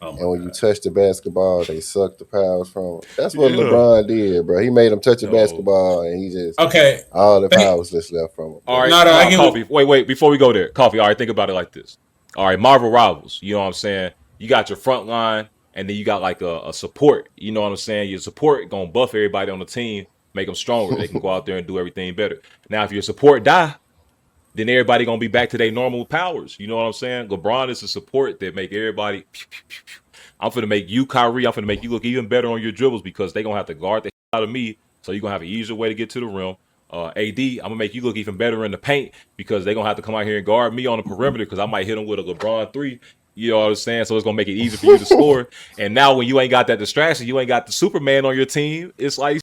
And when you touch the basketball, they suck the powers from it. That's what LeBron did, bro. He made them touch the basketball, and he just all the powers just left from him. All right, Coffee. Wait. Before we go there, Coffee. All right, think about it like this. All right, Marvel Rivals. You know what I'm saying? You got your front line, and then you got like a support. You know what I'm saying? Your support gonna buff everybody on the team, make them stronger. They can go out there and do everything better. Now, if your support die, then everybody gonna be back to their normal powers. You know what I'm saying? LeBron is the support that make everybody. I'm finna make you, Kyrie. I'm finna make you look even better on your dribbles because they gonna have to guard the hell out of me. So you're gonna have an easier way to get to the rim. AD, I'm gonna make you look even better in the paint because they're gonna have to come out here and guard me on the perimeter because I might hit them with a LeBron 3. You know what I'm saying? So it's gonna make it easier for you to score. And now when you ain't got that distraction, you ain't got the Superman on your team. It's like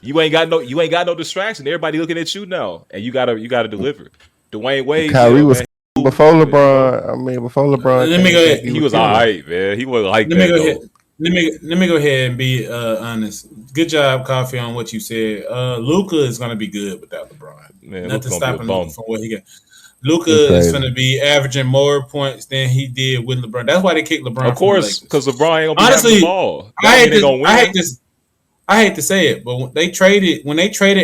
you ain't got no distraction. Everybody looking at you now, and you gotta deliver. Dwayne Wade, Kyrie was man, before LeBron. I mean, before LeBron. Let me go ahead. He was all right, man. He wasn't like Let that. me go ahead. Let me go ahead and be honest. Good job, Coffee, on what you said. Luka is going to be good without LeBron. Man, nothing stopping him from what he got. Luka is going to be averaging more points than he did with LeBron. That's why they kicked LeBron. Of course, because LeBron ain't gonna be honestly, having the ball. I hate to say it, but when they traded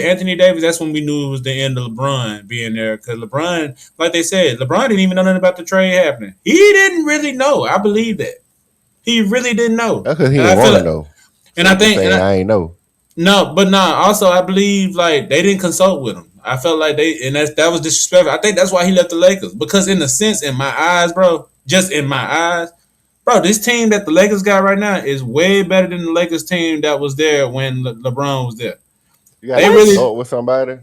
Anthony Davis, that's when we knew it was the end of LeBron being there. Because LeBron, like they said, LeBron didn't even know nothing about the trade happening. He didn't really know. I believe that. He really didn't know. That's because he didn't want to know. And I think I ain't know. No, but also I believe like they didn't consult with him. I felt like that was disrespectful. I think that's why he left the Lakers. Because in a sense, in my eyes, bro, just in my eyes, bro, this team that the Lakers got right now is way better than the Lakers team that was there when LeBron was there. You got to consult with somebody.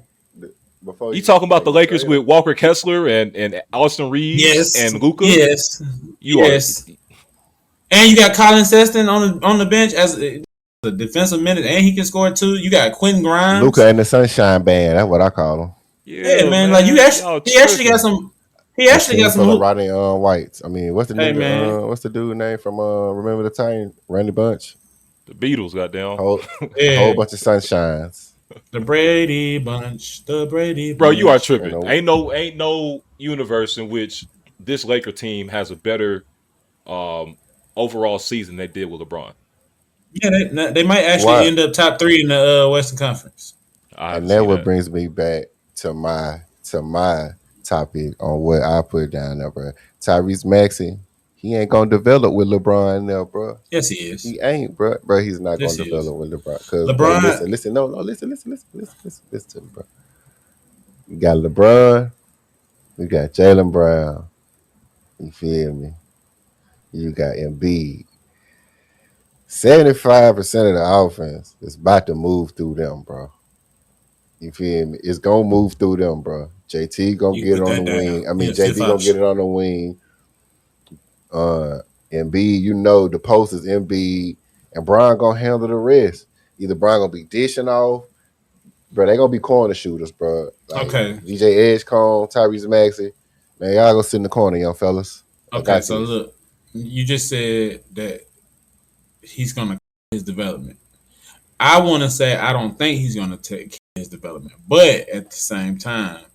Before you talking about the Lakers with Walker Kessler and Austin Reeves and Luka? Yes. And you got Colin Sexton on the bench as a defensive minute, and he can score too. You got Quentin Grimes, Luka and the Sunshine Band. That's what I call him. Yeah, man. Like he actually got some. He actually got some. Rodney Whites. I mean, what's the nigga? What's the dude name from Remember the Time? Randy Bunch. The Beatles got down. A whole bunch of sunshines. The Brady Bunch. Bro, you are tripping. Ain't no universe in which this Laker team has a better overall season they did with LeBron. Yeah, they might actually end up top 3 in the Western Conference. And that what brings me back to my topic on what I put down there, bro. Tyrese Maxey, he ain't gonna develop with LeBron now, bro. Yes, he is. He ain't, bro. Bro, he's not gonna develop with LeBron. Because listen, listen to me, bro. You got LeBron, you got Jaylen Brown. You feel me? You got Embiid. 75% of the offense is about to move through them, bro. You feel me? It's gonna move through them, bro. JT gonna get it on the wing. I mean, JT gonna get it on the wing. Embiid, you know, the post is Embiid, and Brian gonna handle the rest. Either Brian gonna be dishing off, bro. They gonna be corner shooters, bro. Like DJ Edgecombe, Tyrese Maxey, man, y'all go sit in the corner, young fellas. Okay, so look, you just said that he's gonna his development. I want to say I don't think he's gonna take his development, but at the same time,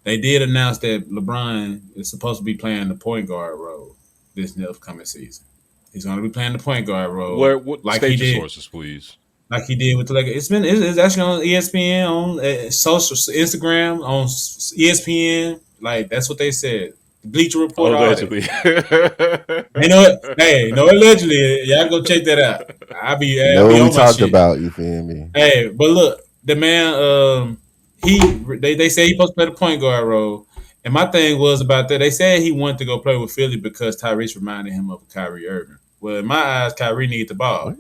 they did announce that LeBron is supposed to be playing the point guard role this upcoming season. He's going to be playing the point guard role. What state your sources, please? Like he did with the Lakers. It's actually on ESPN, on social Instagram, on ESPN. Like that's what they said. The Bleacher Report. Allegedly. You know what? Hey, no, allegedly. Y'all go check that out. I'll be we talked about. You feel me? Hey, but look, the man. They say he's supposed to play the point guard role. And my thing was about that. They said he wanted to go play with Philly because Tyrese reminded him of Kyrie Irving. Well, in my eyes, Kyrie needed the ball.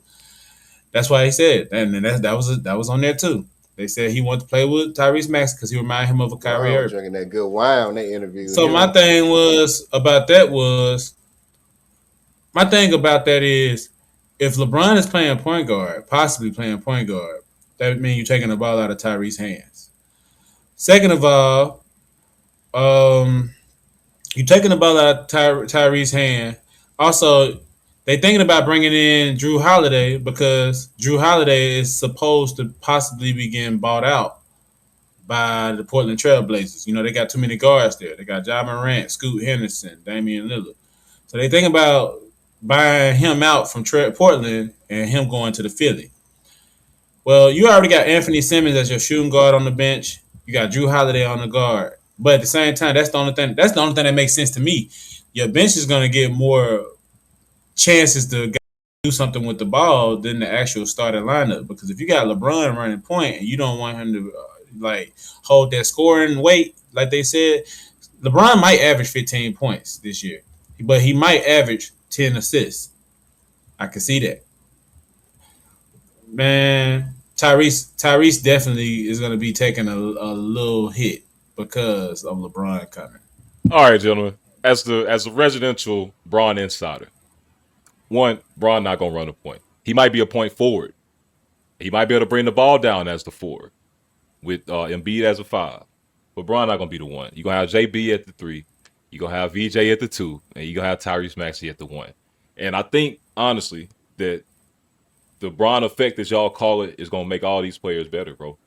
That's why he said, and that was on there too. They said he wanted to play with Tyrese Maxey because he reminded him of a Kyrie Irving. Drinking that good wine on that interview. So my thing about that is if LeBron is playing point guard, possibly playing point guard, that means you're taking the ball out of Tyrese's hands. Second of all, you're taking the ball out of Tyrese's hand. Also, they thinking about bringing in Drew Holiday because Drew Holiday is supposed to possibly be getting bought out by the Portland Trail Blazers. You know, they got too many guards there. They got Ja Morant, Scoot Henderson, Damian Lillard. So they think about buying him out from Portland and him going to the Philly. Well, you already got Anthony Simmons as your shooting guard on the bench. You got Drew Holiday on the guard. But at the same time, that's the only thing that makes sense to me. Your bench is going to get more chances to do something with the ball than the actual starting lineup. Because if you got LeBron running point and you don't want him to like hold that scoring weight, like they said, LeBron might average 15 points this year, but he might average 10 assists. I can see that. Man, Tyrese definitely is going to be taking a little hit because of LeBron coming. All right, gentlemen. As a residential Bron insider, one, Bron not gonna run a point. He might be a point forward. He might be able to bring the ball down as the 4 with Embiid as a 5. But Bron not gonna be the 1. You're gonna have JB at the 3. You're gonna have VJ at the 2, and you're gonna have Tyrese Maxey at the 1. And I think honestly that the Bron effect, as y'all call it, is gonna make all these players better, bro.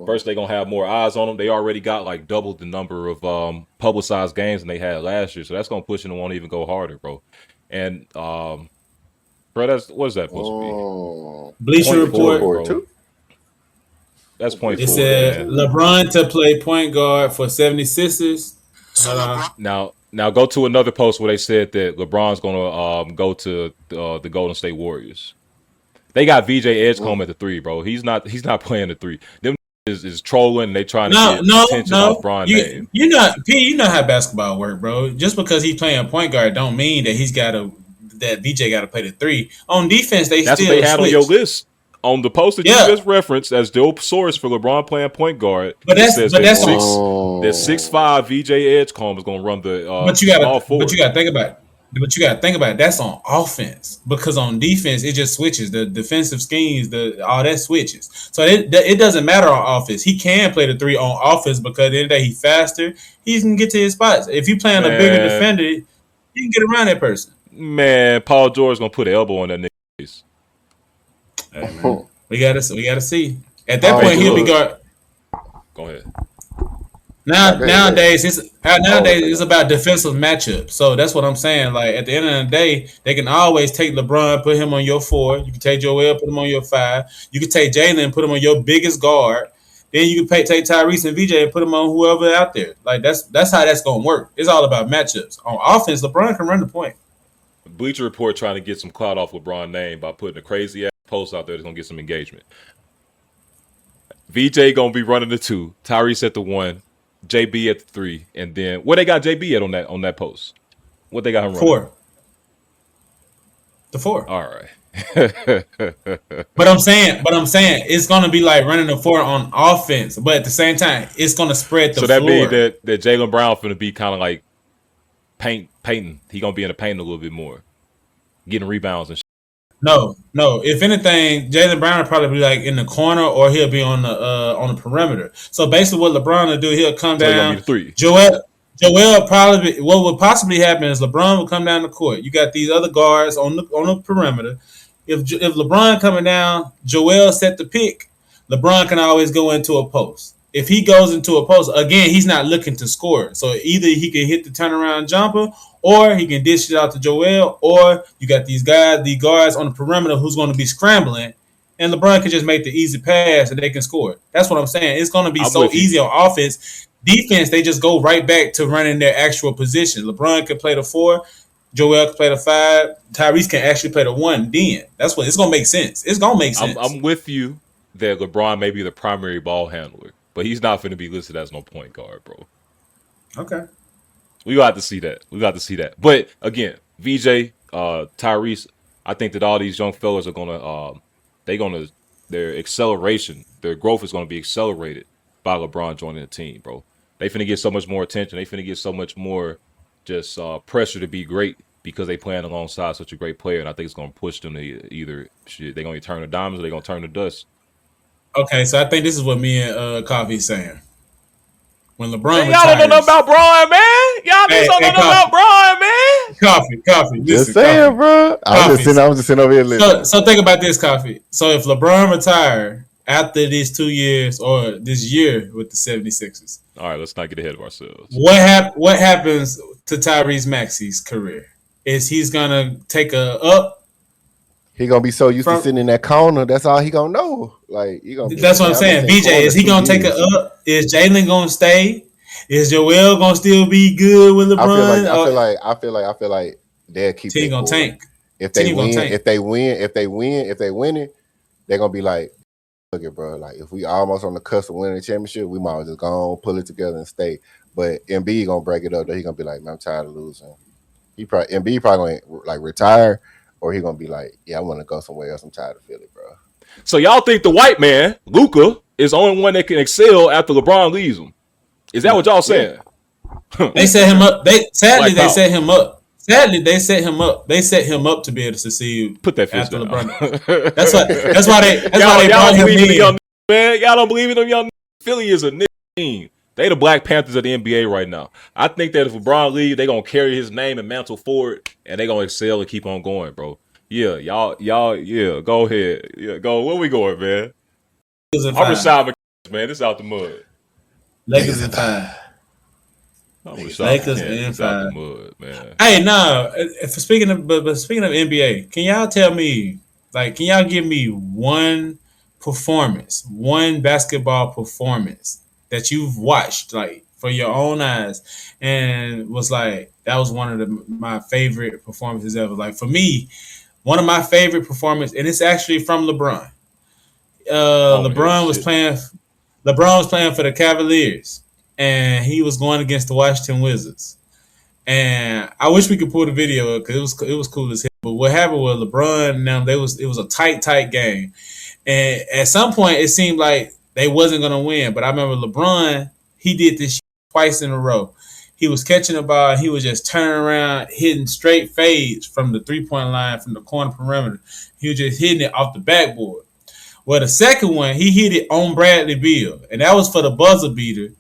First, they're going to have more eyes on them. They already got like double the number of publicized games than they had last year. So that's going to push them to want to even go harder, bro. And, bro, what's that supposed to be? Bleacher Report. Bro. That's point it 4. It said man. LeBron to play point guard for 76ers. Now go to another post where they said that LeBron's going to go to the Golden State Warriors. They got VJ Edgecombe at the 3, bro. He's not playing the 3. Them is trolling. They trying to get attention off Bron name. You know how basketball work, bro. Just because he's playing a point guard don't mean that that VJ got to play the 3. On defense, that's still what they had switch. on your list. On the post that you just referenced as the source for LeBron playing point guard, that 6'5" VJ Edgecombe is going to run the all forward. But you got to think about it. But you got to think about it. That's on offense, because on defense it just switches. The defensive schemes, all that switches. So it doesn't matter on offense. He can play the 3 on offense because at the end of the day he's faster. He can get to his spots. If you playing a bigger defender, you can get around that person. Man, Paul George's gonna put an elbow on that nigga face. Hey, we gotta see. At that point, he'll be guard. Go ahead. Nowadays it's about defensive matchup. So that's what I'm saying. Like at the end of the day, they can always take LeBron, put him on your 4. You can take Joel, put him on your 5. You can take Jalen, put him on your biggest guard. Then you can take Tyrese and VJ and put them on whoever out there. Like that's how that's gonna work. It's all about matchups. On offense, LeBron can run the point. Bleacher Report trying to get some clout off LeBron's name by putting a crazy ass post out there that's gonna get some engagement. VJ gonna be running the 2, Tyrese at the 1. JB at the 3, and then what they got JB at on that post? What they got him running? 4. The 4. All right. But I'm saying it's gonna be like running the 4 on offense, but at the same time, it's gonna spread the floor. So that means that Jaylen Brown finna be kind of like painting. He gonna be in the paint a little bit more, getting rebounds and shit. No. If anything, Jaylen Brown will probably be like in the corner, or he'll be on the perimeter. So basically, what LeBron will do, he'll come down. Joel probably. What would possibly happen is LeBron will come down the court. You got these other guards on the perimeter. If LeBron coming down, Joel set the pick. LeBron can always go into a post. If he goes into a post, again, he's not looking to score. So either he can hit the turnaround jumper, or he can dish it out to Joel, or you got these guards on the perimeter who's going to be scrambling, and LeBron can just make the easy pass and they can score. That's what I'm saying. It's going to be so easy on offense. Defense, they just go right back to running their actual position. LeBron can play the 4, Joel can play the 5, Tyrese can actually play the 1. Then that's what it's going to make sense. It's going to make sense. I'm with you that LeBron may be the primary ball handler, but he's not going to be listed as no point guard, bro. Okay. We got to see that. But again, VJ, Tyrese, I think that all these young fellas are gonna, their acceleration, their growth is gonna be accelerated by LeBron joining the team, bro. They finna get so much more attention. They finna get so much more just pressure to be great because they playing alongside such a great player, and I think it's gonna push them to either they're gonna turn to diamonds or they're gonna turn to dust. Okay, so I think this is what me and Coffee's saying. When LeBron y'all don't know nothing about Bron, man. Y'all don't know nothing about Bron, man. Coffee. Just saying, bro. I'm just sitting over here listening. So think about this, Coffee. So if LeBron retired after these 2 years or this year with the 76ers. All right, let's not get ahead of ourselves. What happens to Tyrese Maxey's career? Is he's going to take a up? He gonna be so used to sitting in that corner. That's all he gonna know. Like that's what I'm saying. BJ, is he gonna take it up? Is Jalen gonna stay? Is Joel gonna still be good with LeBron? I feel like they'll keep. Team gonna tank. If they win it, they're gonna be like look at bro, like if we almost on the cusp of winning the championship, we might as well just go on, pull it together and stay. But MB gonna break it up. Though he gonna be like, man, I'm tired of losing. MB probably gonna like retire, or he gonna be like, yeah, I want to go somewhere else. I'm tired of Philly, bro. So y'all think the white man, Luka, is the only one that can excel after LeBron leaves him? Is that what y'all saying? They set him up. They set him up. Sadly, they set him up. They set him up to be able to succeed. Put that fist after down. LeBron. That's why they y'all brought him believe in in. young man. Y'all don't believe in them young. Philly is a nigga team. They the Black Panthers of the NBA right now. I think that if LeBron leaves, they gonna carry his name and mantle forward, and they gonna excel and keep on going, bro. Yeah, y'all, yeah. Go ahead, yeah, go. Where we going, man? I'm Rashad McCants, man. This out the mud. Lakers in 5. Lakers in 5. Out the mud, man. Hey, no. Speaking of NBA, can y'all tell me, like, can y'all give me one basketball performance that you've watched, like, for your own eyes, and was like, that was one of my favorite performances ever? Like, for me, one of my favorite performances, and it's actually from LeBron. LeBron was playing for the Cavaliers, and he was going against the Washington Wizards. And I wish we could pull the video up because it was cool as hell. But what happened was LeBron and them, it was a tight game. And at some point, it seemed like they wasn't going to win. But I remember LeBron, he did this twice in a row. He was catching the ball, and he was just turning around, hitting straight fades from the three-point line, from the corner perimeter. He was just hitting it off the backboard. Well, the second one, he hit it on Bradley Beal. And that was for the buzzer beater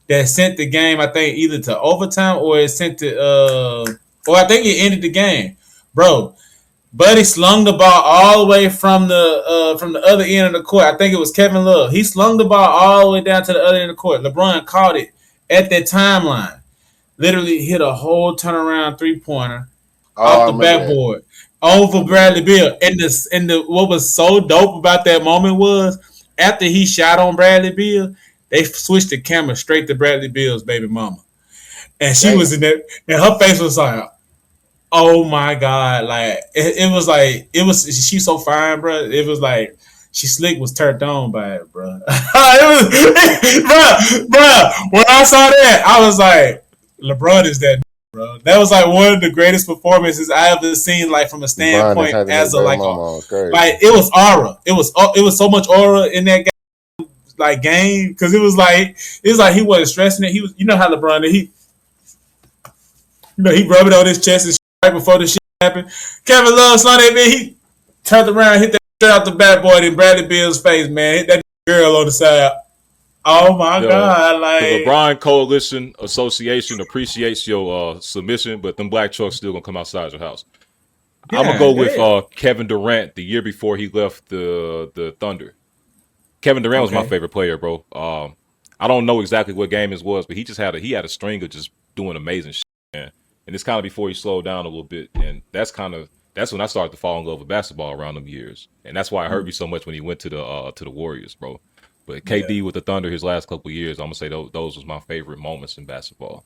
that sent the game, I think, either to overtime or it sent it, or I think it ended the game. Bro, Buddy slung the ball all the way from the other end of the court. I think it was Kevin Love. He slung the ball all the way down to the other end of the court. LeBron caught it at that timeline. Literally hit a whole turnaround three-pointer off the backboard over Bradley Beal. And what was so dope about that moment was after he shot on Bradley Beal, they switched the camera straight to Bradley Beal's baby mama. And she was in there, and her face was like, oh my God. Like, she's so fine, bro. It was like, she slick was turned on by it, bro. Bro, when I saw that, I was like, LeBron is that, bro. That was like one of the greatest performances I ever seen, like from a standpoint as a like it was aura. It was so much aura in that game because it was like he wasn't stressing it. He was, you know how LeBron he rubbed it on his chest and right before the shit happened. Kevin Love saw that, man. He turned around, hit that straight out the backboard in Bradley Beal's face, man. Hit that girl on the side. Oh my God! Like the LeBron Coalition Association appreciates your submission, but them black trucks still gonna come outside your house. Yeah, I'm gonna go with Kevin Durant the year before he left the Thunder. Kevin Durant was my favorite player, bro. I don't know exactly what game it was, but he had a string of just doing amazing shit, man. And it's kind of before he slowed down a little bit, and that's when I started to fall in love with basketball around them years, and that's why it hurt me so much when he went to the Warriors, bro. But KD with the Thunder his last couple of years, I'm gonna say those was my favorite moments in basketball.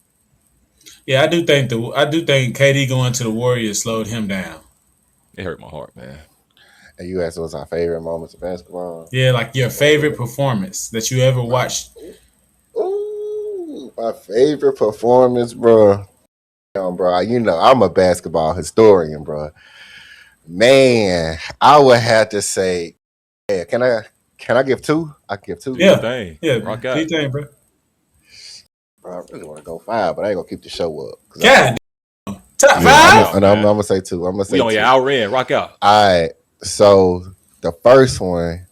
Yeah, I do think KD going to the Warriors slowed him down. It hurt my heart, man. And you asked what's our favorite moments of basketball? Yeah, like your favorite performance that you ever watched. Ooh, my favorite performance, bro. Bro, you know I'm a basketball historian, bro. Man, I would have to say, yeah, can I give two? I give two. Yeah, rock out. Thing, bro. Bro, I really want to go 5, but I ain't gonna keep the show up. God, top 5. I'm gonna say 2. We on your hour in. Rock out. All right. So the first one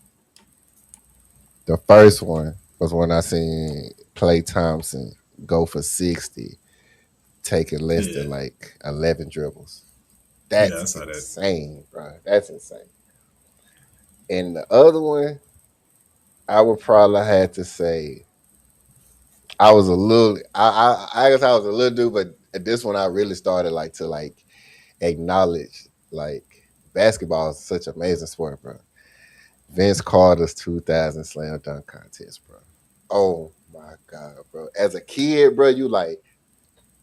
was when I seen Klay Thompson go for 60, taking less than like 11 dribbles. That's insane, bro. That's insane. And the other one, I would probably have to say, I guess I was a little dude, but this one I really started to acknowledge basketball is such an amazing sport, bro. Vince Carter's 2000 slam dunk contest, bro. Oh my God, bro. As a kid, bro, you like,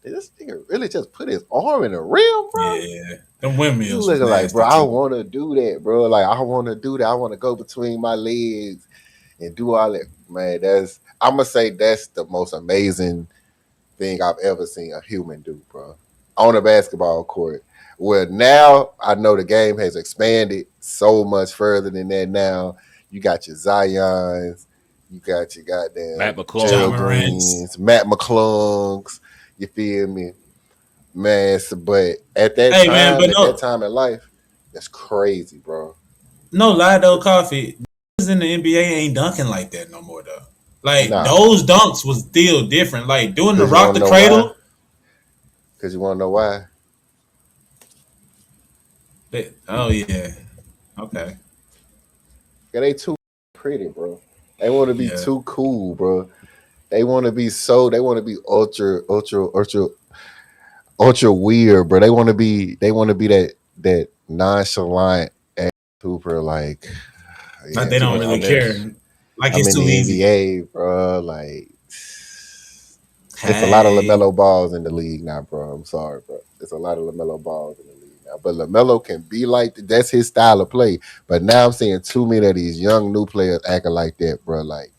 did this nigga really just put his arm in the rim, bro? Yeah. Them windmills. You looking like, bro, I want to do that, bro. Like, I want to do that. I want to go between my legs and do all that, man. I'm gonna say that's the most amazing thing I've ever seen a human do, bro, on a basketball court. Well, now I know the game has expanded so much further than that. Now you got your Zions, you got your Matt goddamn McClung. Gerald Greens, Matt McClungs. You feel me, man? But at that time in life, that's crazy, bro. No lie though, Coffee. In the NBA ain't dunking like that no more though. Like Nah. those dunks was still different. Like doing the 'Cause rock the cradle. Because you want to know why? Oh yeah. Okay. Yeah, they too pretty, bro. They want to be too cool, bro. They want to be ultra weird, bro. They want to be that nonchalant ass hooper, like they don't really care. Like it's too easy. NBA, bro. Like it's a lot of LaMelo balls in the league now, bro. I'm sorry, bro. It's a lot of LaMelo balls in the league now. But LaMelo can be like that. That's his style of play. But now I'm seeing too many of these young new players acting like that, bro. Like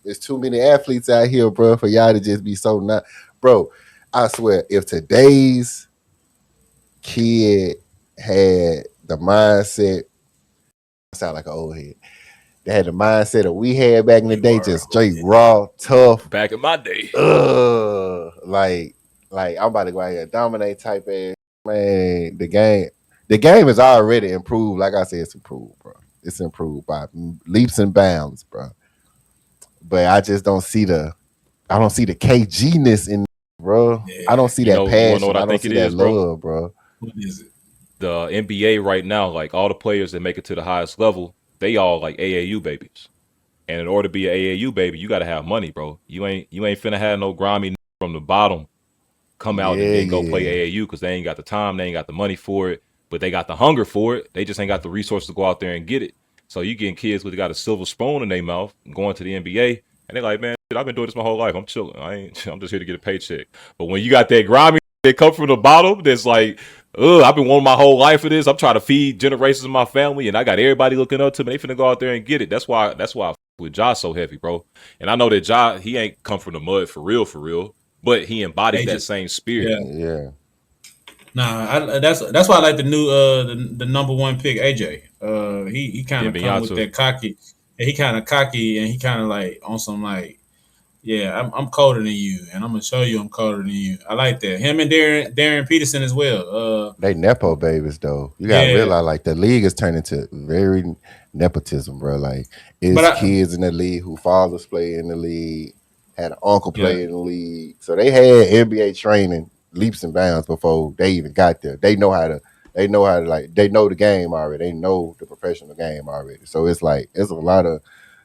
there's too many athletes out here, bro, for y'all to just be so not, bro. I swear, if today's kid had the mindset, I sound like an old head. They had the mindset that we had back in the day, just straight raw, tough. Back in my day. Like I'm about to go out here and dominate type ass. Man, the game is already improved. Like I said, it's improved, bro. It's improved by leaps and bounds, bro. But I just don't see the KG-ness in, bro. Yeah. I don't see that passion. I don't see that love, bro. What is it? The NBA right now, like all the players that make it to the highest level, they all like AAU babies. And in order to be an AAU baby, you got to have money, bro. You ain't finna have no grimy from the bottom come out and then go play AAU because they ain't got the time, they ain't got the money for it, but they got the hunger for it. They just ain't got the resources to go out there and get it. So you getting kids with got a silver spoon in their mouth going to the NBA, and they're like, man, I've been doing this my whole life. I'm chilling. I'm just here to get a paycheck. But when you got that grimy that come from the bottom, that's like, I've been wanting my whole life for this. I'm trying to feed generations of my family, and I got everybody looking up to me. They finna go out there and get it. That's why I with Ja so heavy, bro. And I know that Ja, he ain't come from the mud for real, but he embodied that same spirit. Yeah. Nah, that's why I like the new the number one pick, AJ. He kind of come with that cocky. He kind of cocky, and he kind of like on some like, yeah, I'm colder than you, and I'm gonna show you I'm colder than you. I like that. Him and Darren Peterson as well. They nepo babies though. You gotta realize like the league is turning to very nepotism, bro. Like it's kids in the league who fathers play in the league, had an uncle play in the league, so they had NBA training leaps and bounds before they even got there. They know how to they know the game already. They know the professional game already. So it's like it's a lot of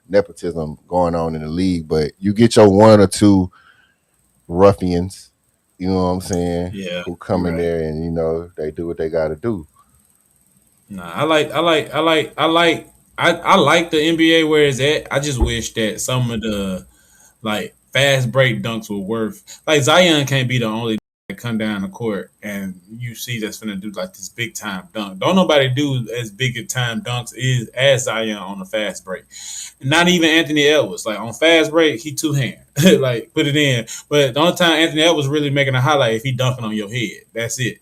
nepotism going on in the league, but you get your one or two ruffians, you know what I'm saying? Yeah, who come in there and they do what they got to do. Nah, I like the NBA where it's at. I just wish that some of the like fast break dunks were worth. Like Zion can't be the only that come down the court and you see that's gonna do like this big time dunk. Don't nobody do as big a time dunks as Zion on the fast break. Not even Anthony Edwards. Like on fast break, he two hand. Like put it in. But the only time Anthony Edwards really making a highlight if he dunking on your head. That's it.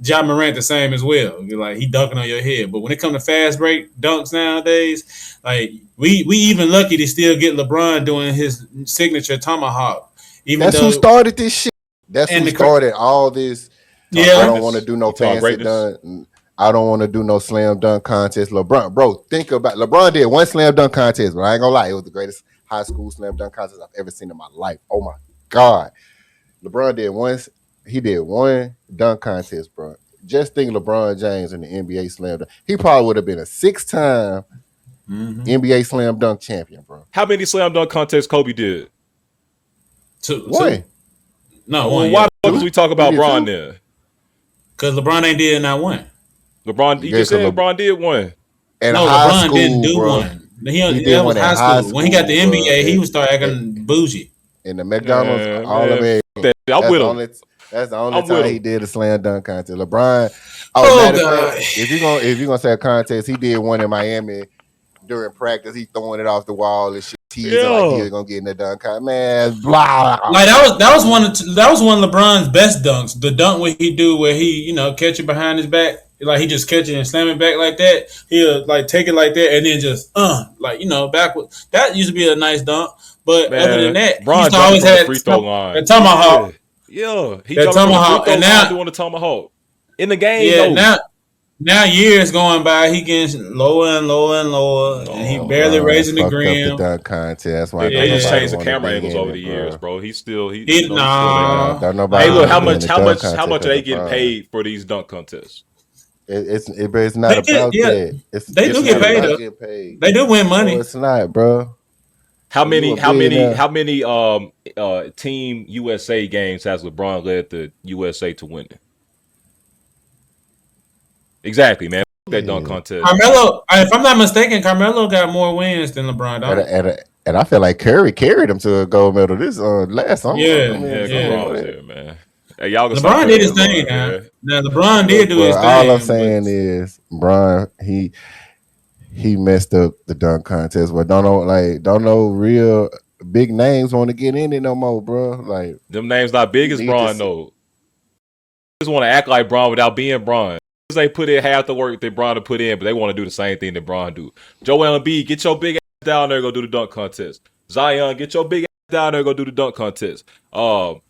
Ja Morant the same as well. Like he dunking on your head. But when it comes to fast break dunks nowadays, like we even lucky to still get LeBron doing his signature tomahawk. That's who started this shit. That's who started all this. Yeah, I don't want to do no fancy dunk. I don't want to do no slam dunk contest. LeBron, bro, think about LeBron did one slam dunk contest, but I ain't gonna lie, it was the greatest high school slam dunk contest I've ever seen in my life. Oh my God. LeBron did one dunk contest, bro. Just think LeBron James in the NBA slam dunk. He probably would have been a 6-time NBA slam dunk champion, bro. How many slam dunk contests Kobe did? One. No, why the fuck we talk about LeBron then? Because LeBron ain't did not one. LeBron, you just said LeBron did one. No, LeBron didn't do one. He did one in high school. When he got the NBA, he was start acting bougie. In the McDonald's, all of it. That's the only time he did a slam dunk contest. LeBron. God. If you're gonna say a contest, he did one in Miami during practice. He throwing it off the wall and shit. teasing like he was gonna get in the dunk contest. Man, blah. Like that was one of LeBron's best dunks. The dunk where he catch it behind his back, like he just catch it and slam it back like that. He'll like take it like that and then just backwards. That used to be a nice dunk. But other than that, Bron he used to always had free throw line. The tomahawk. Yeah, he jumped on the free throw and now doing the tomahawk in the game. Yeah, now years going by, he getting lower and lower and lower, and he barely raising the grim. Up the dunk contest. They just changed the camera angles over the years, bro. He's still Hey, look, how much are they getting paid for these dunk contests? It's not about that. They do get paid. They do win money. No, it's not, bro. How many Team USA games has LeBron led the USA to winning? Exactly, man. That dunk contest. Carmelo, if I'm not mistaken, Carmelo got more wins than LeBron. And I feel like Curry carried him to a gold medal this last summer. LeBron was there, man. Hey, y'all LeBron did his thing. Now LeBron did do his thing. All I'm saying is, LeBron, he messed up the dunk contest, but don't know real big names want to get in it no more, bro. Like them names not big as Bron though. Just want to act like Bron without being Bron. They put in half the work that Bron to put in, but they want to do the same thing that Bron do. Joel Embiid, get your big ass down there and go do the dunk contest. Zion, get your big ass down there and go do the dunk contest. All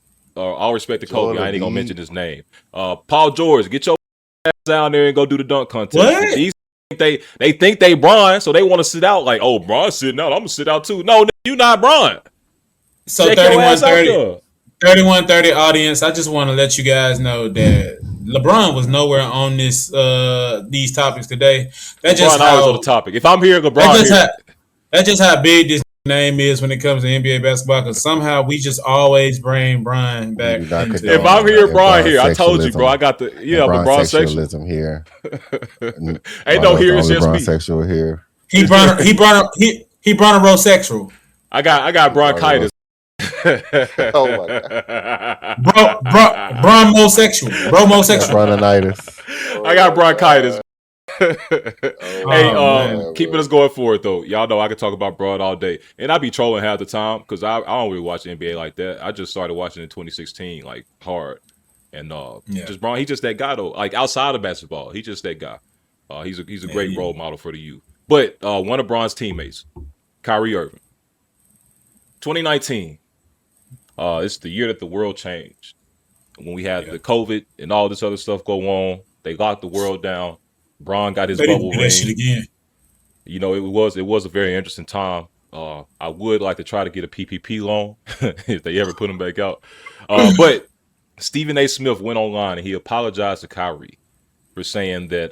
respect to Kobe, I ain't even gonna mention his name. Paul George, get your ass down there and go do the dunk contest. What? These they think they Bron, so they want to sit out like, oh, Bron's sitting out, I'm gonna sit out too. No, you not Bron. So 3130 audience, I just want to let you guys know that LeBron was nowhere on these topics today. That's just always on the topic. If I'm here, LeBron that's just how big this name is when it comes to NBA basketball. Because somehow we just always bring Bron back. If I'm here, Bron here. I told you, bro. I got the LeBron sexualism here. Ain't no here. It's just me. Sexual here. He brought a rosexual. I got bronchitis. Oh my god, bromosexual. Brononitis. I got bronchitis. Keeping us going forward though. Y'all know I could talk about Bron all day, and I be trolling half the time because I don't really watch the NBA like that. I just started watching in 2016, like hard, and just Bron. He's just that guy though. Like outside of basketball, he's just that guy. He's a great role model for the youth. But one of Bron's teammates, Kyrie Irving, 2019. It's the year that the world changed. When we had the COVID and all this other stuff go on, they locked the world down. Bron got his bubble ring. Shit again. You know, it was a very interesting time. I would like to try to get a PPP loan if they ever put them back out. But Stephen A. Smith went online and he apologized to Kyrie for saying that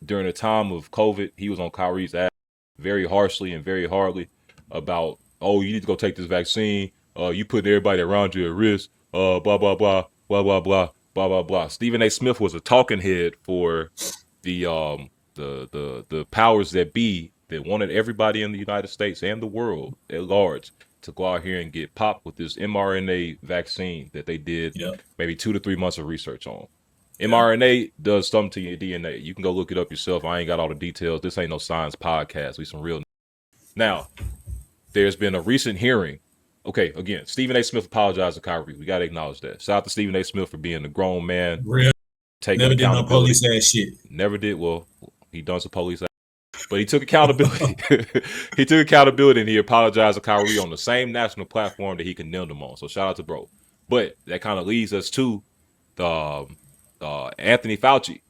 during the time of COVID, he was on Kyrie's ass very harshly and very hardly about, oh, you need to go take this vaccine. You putting everybody around you at risk. Blah blah blah blah blah blah blah blah blah. Stephen A. Smith was a talking head for the powers that be that wanted everybody in the United States and the world at large to go out here and get popped with this mRNA vaccine that they did maybe 2 to 3 months of research on. mRNA does something to your DNA. You can go look it up yourself. I ain't got all the details. This ain't no science podcast. We some real. Now, there's been a recent hearing. Okay, again, Stephen A. Smith apologized to Kyrie. We got to acknowledge that. Shout out to Stephen A. Smith for being a grown man. Real. Never did no police ass shit. Never did. Well, he done some police ass. But he took accountability. He took accountability and he apologized to Kyrie on the same national platform that he condemned him on. So shout out to bro. But that kind of leads us to the Anthony Fauci.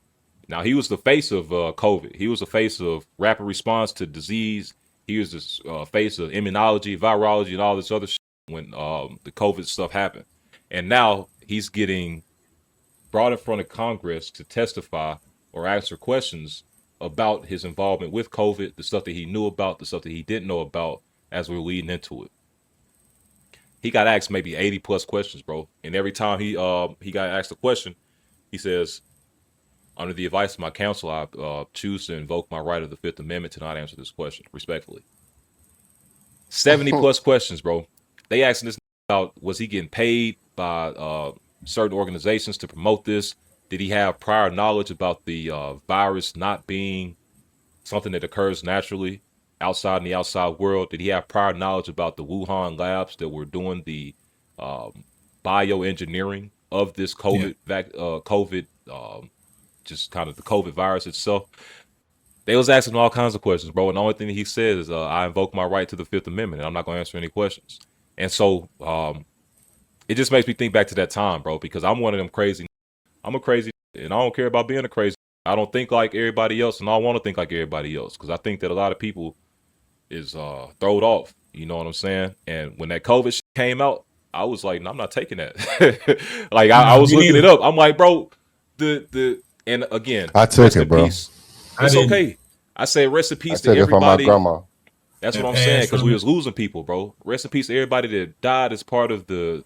Now, he was the face of COVID. He was the face of rapid response to disease. He was the face of immunology, virology, and all this other shit when the COVID stuff happened. And now he's getting brought in front of Congress to testify or answer questions about his involvement with COVID, the stuff that he knew about, the stuff that he didn't know about as we were leading into it. He got asked maybe 80 plus questions, bro. And every time he got asked a question, he says, under the advice of my counsel, I choose to invoke my right of the Fifth Amendment to not answer this question, respectfully. 70 plus questions, bro. They asking this about, was he getting paid by certain organizations to promote this? Did he have prior knowledge about the virus not being something that occurs naturally? outside in the outside world? Did he have prior knowledge about the Wuhan labs that were doing the bioengineering of this COVID, just kind of the COVID virus itself? They was asking all kinds of questions, bro. And the only thing that he said is, I invoke my right to the Fifth Amendment, and I'm not going to answer any questions. And so it just makes me think back to that time, bro, because I'm one of them crazy. I'm a crazy, and I don't care about being a crazy. I don't think like everybody else, and I don't want to think like everybody else, because I think that a lot of people is thrown off. You know what I'm saying? And when that COVID shit came out, I was like, no, I'm not taking that. Like I was looking it up. I'm like, bro, and again, I took it, bro. Peace. It's okay. I say rest in peace to everybody. From my grandma. That's what I'm saying, because we was losing people, bro. Rest in peace to everybody that died as part of the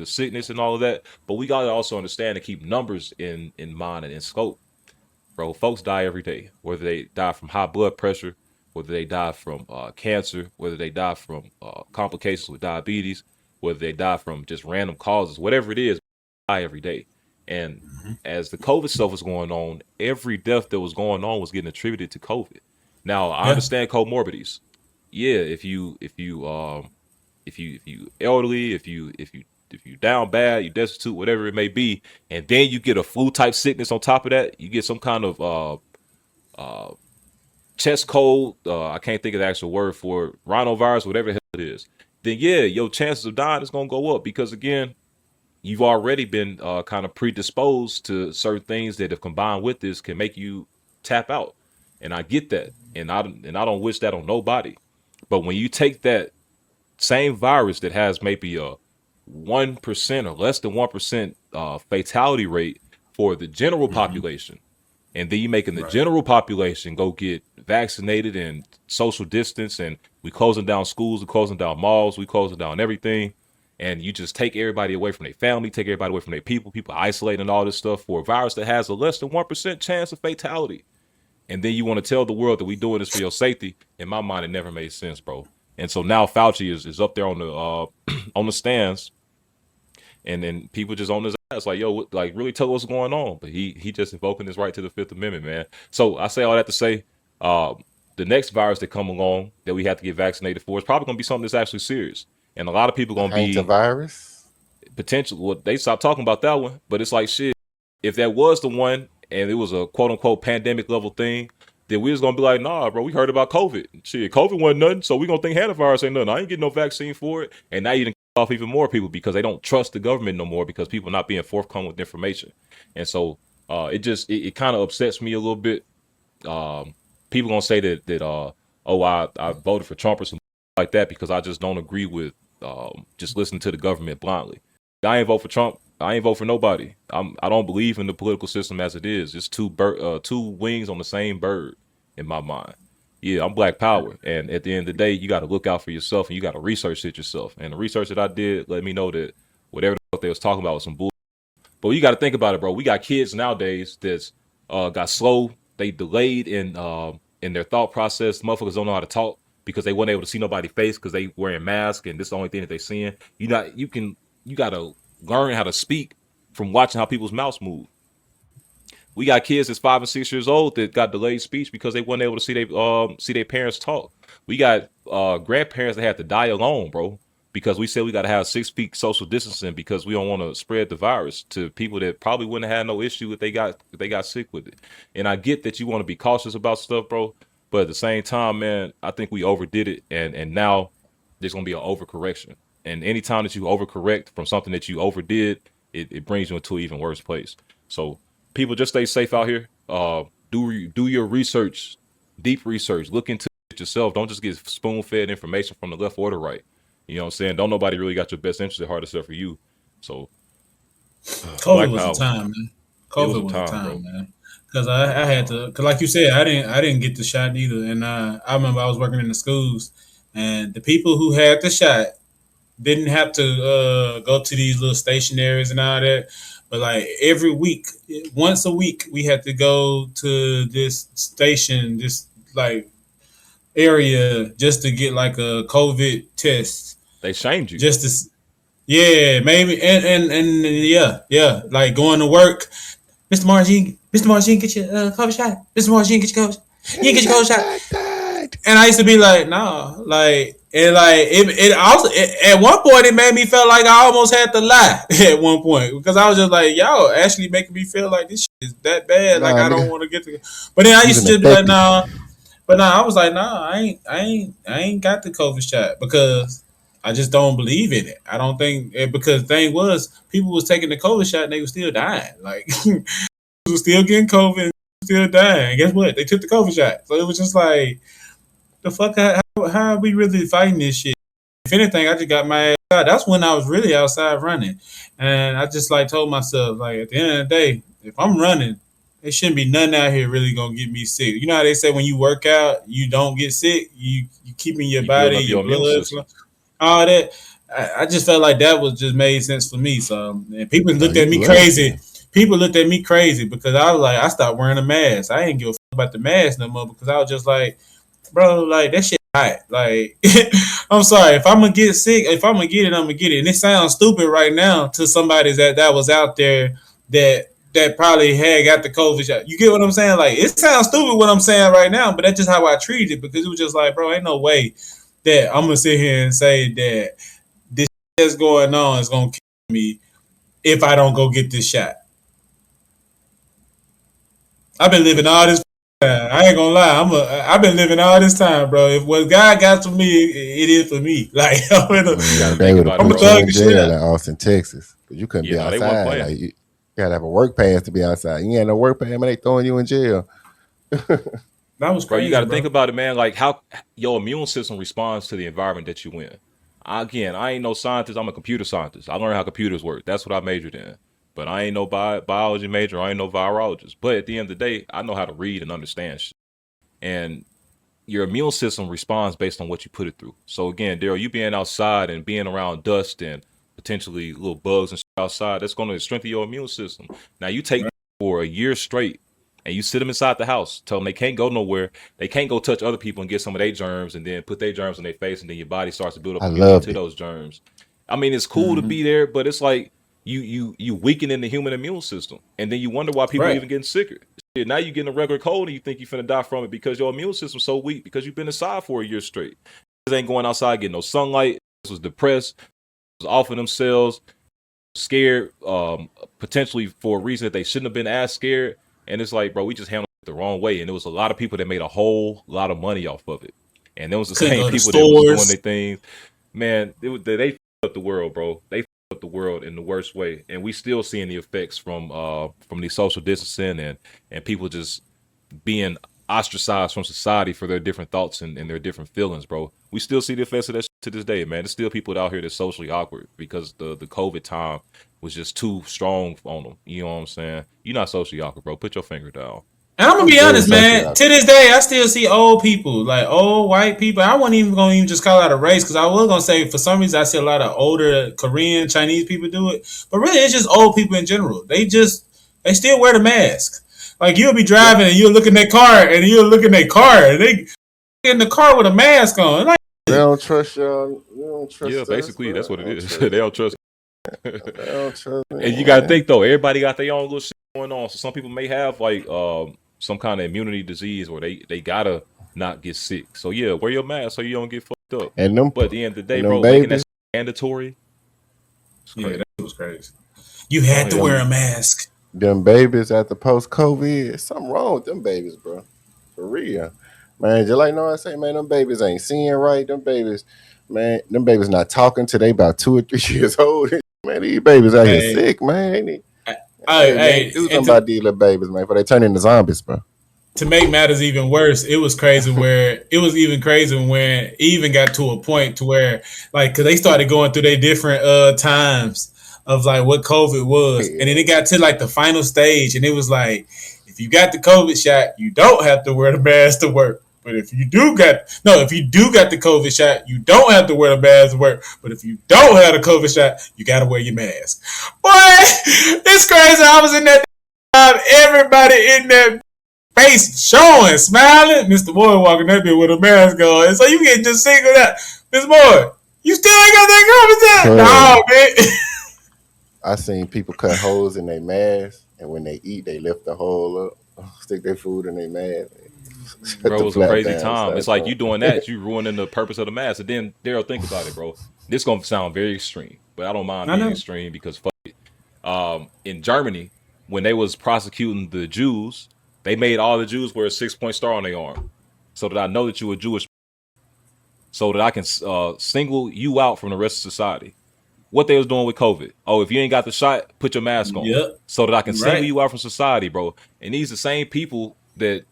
sickness and all of that. But we gotta also understand to keep numbers in mind and in scope, bro. Folks die every day, whether they die from high blood pressure, whether they die from cancer, whether they die from complications with diabetes, whether they die from just random causes, whatever it is, die every day. And as the COVID stuff was going on, every death that was going on was getting attributed to COVID. Now I understand comorbidities. Yeah, if you elderly, if you down bad, you destitute, whatever it may be, and then you get a flu type sickness on top of that, you get some kind of chest cold, I can't think of the actual word for it, rhinovirus, whatever the hell it is, then yeah, your chances of dying is gonna go up, because again, you've already been kind of predisposed to certain things that, if combined with this, can make you tap out. And I get that, and I don't wish that on nobody. But when you take that same virus that has maybe a 1% or less than 1% fatality rate for the general population, and then you making the general population go get vaccinated and social distance, and we closing down schools, we closing down malls, we closing down everything, and you just take everybody away from their family, take everybody away from their people isolating and all this stuff for a virus that has a less than 1% chance of fatality. And then you want to tell the world that we doing this for your safety. In my mind, it never made sense, bro. And so now Fauci is up there on the on the stands, and then people just on his ass like, yo, like really tell us what's going on. But he just invoking his right to the Fifth Amendment, man. So I say all that to say, the next virus that come along that we have to get vaccinated for is probably gonna be something that's actually serious. And a lot of people gonna be virus potential. Well, they stopped talking about that one, but it's like shit. If that was the one, and it was a quote unquote pandemic level thing, then we was gonna be like, nah, bro, we heard about COVID. Shit, COVID wasn't nothing, so we gonna think hantavirus ain't nothing. I ain't getting no vaccine for it. And now you done kick off even more people because they don't trust the government no more, because people not being forthcoming with information. And so it kind of upsets me a little bit. People gonna say that I voted for Trump or something like that because I just don't agree with just listening to the government blindly. I ain't vote for Trump. I ain't vote for nobody. I don't believe in the political system as it is. It's two wings on the same bird in my mind. Yeah, I'm Black Power, and at the end of the day, you got to look out for yourself, and you got to research it yourself. And the research that I did let me know that whatever the fuck they was talking about was some bull. But you got to think about it, bro. We got kids nowadays that's got slow. They delayed in their thought process. Motherfuckers don't know how to talk because they weren't able to see nobody's face because they wearing masks, and this is the only thing that they seeing. You got to learn how to speak from watching how people's mouths move. We got kids that's 5 and 6 years old that got delayed speech because they weren't able to see their parents talk. We got grandparents that had to die alone, bro, because we said we got to have 6 feet social distancing because we don't want to spread the virus to people that probably wouldn't have had no issue if they got sick with it. And I get that you want to be cautious about stuff, bro, but at the same time, man, I think we overdid it, and now there's gonna be an overcorrection. And anytime that you overcorrect from something that you overdid, it brings you into an even worse place. So people, just stay safe out here. Do your research, deep research. Look into it yourself. Don't just get spoon-fed information from the left or the right. You know what I'm saying? Don't nobody really got your best interest at heart except for you. So COVID was a time, man. COVID was a time, man. Because I had to, because like you said, I didn't get the shot either. And I remember I was working in the schools, and the people who had the shot didn't have to go to these little stationaries and all that. But like every week, once a week, we had to go to this station, this like area, just to get like a COVID test. They shamed you. Just to, yeah, maybe, and yeah, like going to work. Mr. Margin, get your COVID shot. Mr. Margin, get your COVID. You get your COVID shot. And I used to be like, no, like, and like it also at one point it made me feel like I almost had to lie at one point because I was just like, y'all actually making me feel like this shit is that bad. Like Nah, I don't nigga, want to get to. But then I you used was to just be like, infected. nah. But nah, I was like, nah, I ain't got the COVID shot because I just don't believe in it. I don't think because the thing was people was taking the COVID shot and they were still dying. Like was still getting COVID and still dying. And guess what? They took the COVID shot. So it was just like the fuck how are we really fighting this shit? If anything, I just got my ass out. That's when I was really outside running. And I just like told myself, like at the end of the day, if I'm running, there shouldn't be nothing out here really gonna get me sick. You know how they say when you work out, you don't get sick, you keeping your You build body, up your your immune blood system. flow, all that. I just felt like that was just made sense for me. So and people No, looked you at me blessed, crazy. man. People looked at me crazy because I was like, I stopped wearing a mask. I didn't give a fuck about the mask no more because I was just like, bro, like that shit hot. Like, I'm sorry if I'm gonna get sick. If I'm gonna get it, I'm gonna get it. And it sounds stupid right now to somebody that was out there that probably had got the COVID shot. You get what I'm saying? Like, it sounds stupid what I'm saying right now, but that's just how I treated it because it was just like, bro, ain't no way that I'm gonna sit here and say that this that's going on is gonna kill me if I don't go get this shot. I've been living all this time. I ain't gonna lie. I've been living all this time, bro. If what God got for me, it is for me. Like You got Man, to they think would have about it, I'm gonna put you bro. thug in the shit jail out. in Austin, Texas, because you couldn't Yeah, be no, they wasn't outside. playing. Like you gotta have a work pass to be outside. You ain't no work pass, man. They throwing you in jail. That was Bro, you got crazy, to think bro. about it, man. Like how your immune system responds to the environment that you in. Again, I ain't no scientist. I'm a computer scientist. I learned how computers work. That's what I majored in. But I ain't no biology major. I ain't no virologist. But at the end of the day, I know how to read and understand shit. And your immune system responds based on what you put it through. So again, Daryl, you being outside and being around dust and potentially little bugs and shit outside, that's going to strengthen your immune system. Now you take Right. for a year straight and you sit them inside the house, tell them they can't go nowhere, they can't go touch other people and get some of their germs, and then put their germs in their face, and then your body starts to build up I immunity loved to it. those germs. I mean, it's cool to Mm-hmm. be there, but it's like you weakening the human immune system, and then you wonder why people Right. even getting sicker. Shit, now you getting a regular cold and you think you're finna die from it because your immune system's so weak because you've been inside for a year straight. This ain't going outside getting no sunlight. This was depressed, was off of themselves, scared, potentially for a reason that they shouldn't have been as scared. And it's like, bro, we just handled it the wrong way. And there was a lot of people that made a whole lot of money off of it. And there was the Couldn't same go to people that was doing stores. their things. Man, they fucked up the world, bro. They fucked up the world in the worst way. And we still seeing the effects from the social distancing and people just being ostracized from society for their different thoughts and their different feelings, bro. We still see the effects of that shit to this day, man. There's still people out here that's socially awkward because the COVID time was just too strong on them. You know what I'm saying? You're not socially awkward, bro. Put your finger down. And I'm gonna I'm be very honest, socially man. To awkward. this day, I still see old people, like old white people. I wasn't even gonna even just call out a race because I was gonna say for some reason I see a lot of older Korean, Chinese people do it, but really it's just old people in general. They still wear the mask. Like you'll be Yeah. driving and you'll look in their car and you'll look in their car and they in the car with a mask on. Like, They don't trust y'all. They don't Yeah, trust us, basically that's bro. what They it don't is. trust. They don't trust. They don't trust me, And you got to man. think though, everybody got their own little shit going on. So some people may have like some kind of immunity disease, or they gotta not get sick. So yeah, wear your mask so you don't get fucked up. And them But at the end of the day, and them bro, making that babies, shit mandatory, it's yeah, crazy. that was crazy. You Go had to ahead. wear a them mask. them babies after post COVID, something wrong with them babies, bro. For real, man. Just like no, I say, man, them babies ain't seeing right. Them babies, man, them babies not talking till they about 2 or 3 years old. Man, these babies out here Hey, sick, man. They need, hey, man, hey, do and something about these little babies, man, before they turn into zombies, bro. to make matters even worse, it was crazy where it was even crazy when it even got to a point to where like because they started going through their different times of like what COVID was, and then Yeah. it got to like the final stage, and it was like if you got the COVID shot, you don't have to wear the mask to work. But if you do got the COVID shot, you don't have to wear the mask to work. But if you don't have the COVID shot, you got to wear your mask. Boy, it's crazy. I was in that everybody in that face showing, smiling. Mr. Boy walking that bit with a mask on. So you can just single that. Mr. Boy, you still ain't got that COVID? Cause No, man. I seen people cut holes in their mask, and when they eat, they lift the hole up, stick their food in their mask. Bro, it was a Flat crazy down, time. start It's like you going. doing that, you ruining the purpose of the mass. And then Daryl, think about it, bro. This gonna sound very extreme, but I don't mind I being know. extreme because fuck it. In Germany, when they was prosecuting the Jews, they made all the Jews wear a 6-point star on their arm, so that I know that you were Jewish, so that I can single you out from the rest of society. What they was doing with COVID? Oh, if you ain't got the shot, put your mask on, Yep. so that I can single Right. you out from society, bro. And these the same people that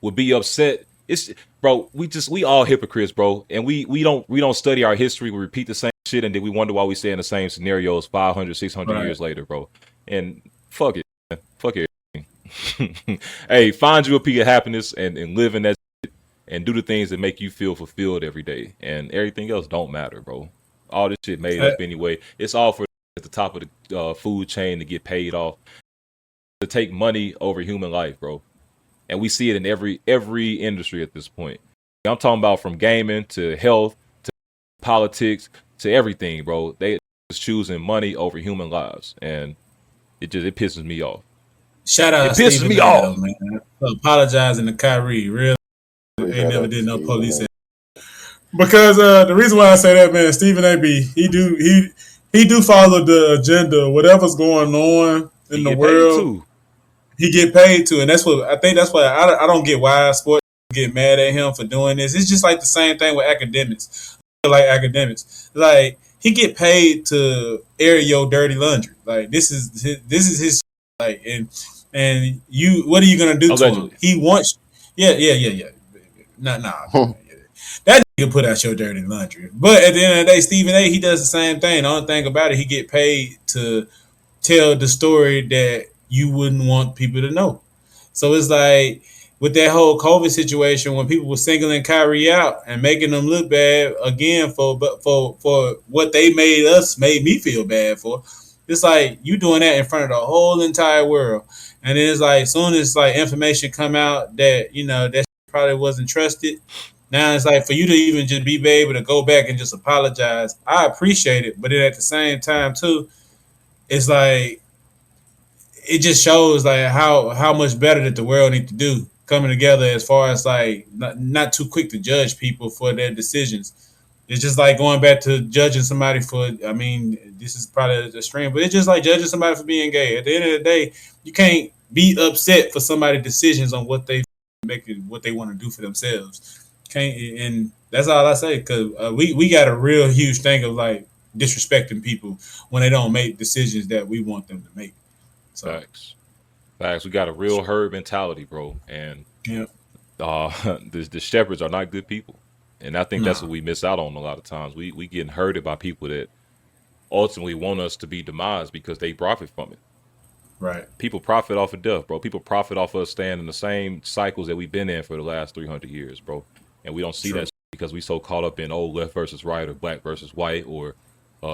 would be upset. It's bro, we all hypocrites, bro. And we don't study our history. We repeat the same shit and then we wonder why we stay in the same scenarios 500, 600 Right. years later, bro. And fuck it, man. Fuck it. Hey, find you a peak of happiness and live in that shit and do the things that make you feel fulfilled every day. And everything else don't matter, bro. All this shit made up anyway. It's all for at the top of the food chain to get paid off, to take money over human life, bro. And we see it in every industry at this point. I'm talking about from gaming to health to politics to everything, bro. They just choosing money over human lives, and it pisses me off. Shout out, it pisses Stephen me A, off, though, man. Apologizing to Kyrie. Really, ain't never did no police. Because the reason why I say that, man, Stephen A. He do follow the agenda. Whatever's going on in the world, he get paid to, and that's what I think. That's why I don't get why sports get mad at him for doing this. It's just like the same thing with academics. Like academics, like he get paid to air your dirty laundry. Like this is his like, and you, what are you gonna do to him? He wants, yeah. Nah. That nigga put out your dirty laundry. But at the end of the day, Stephen A, he does the same thing. The only thing about it, he get paid to tell the story that you wouldn't want people to know. So it's like with that whole COVID situation, when people were singling Kyrie out and making them look bad again for what they made me feel bad for. It's like you doing that in front of the whole entire world. And then it's like as soon as like information come out that, you know, that probably wasn't trusted. Now it's like for you to even just be able to go back and just apologize. I appreciate it, but then at the same time too, it's like it just shows like how much better that the world need to do coming together as far as like not too quick to judge people for their decisions. It's just like going back to judging somebody for, I mean, this is probably a extreme, but it's just like judging somebody for being gay. At the end of the day, you can't be upset for somebody's decisions on what they what they want to do for themselves. And that's all I say, because we got a real huge thing of like disrespecting people when they don't make decisions that we want them to make. So. Facts. We got a real herd mentality, bro, and the shepherds are not good people, and I think that's what we miss out on a lot of times. We getting herded by people that ultimately want us to be demised because they profit from it. Right. People profit off of death, bro. People profit off of us staying in the same cycles that we've been in for the last 300 years, bro. And we don't see that because we so caught up in left versus right or black versus white or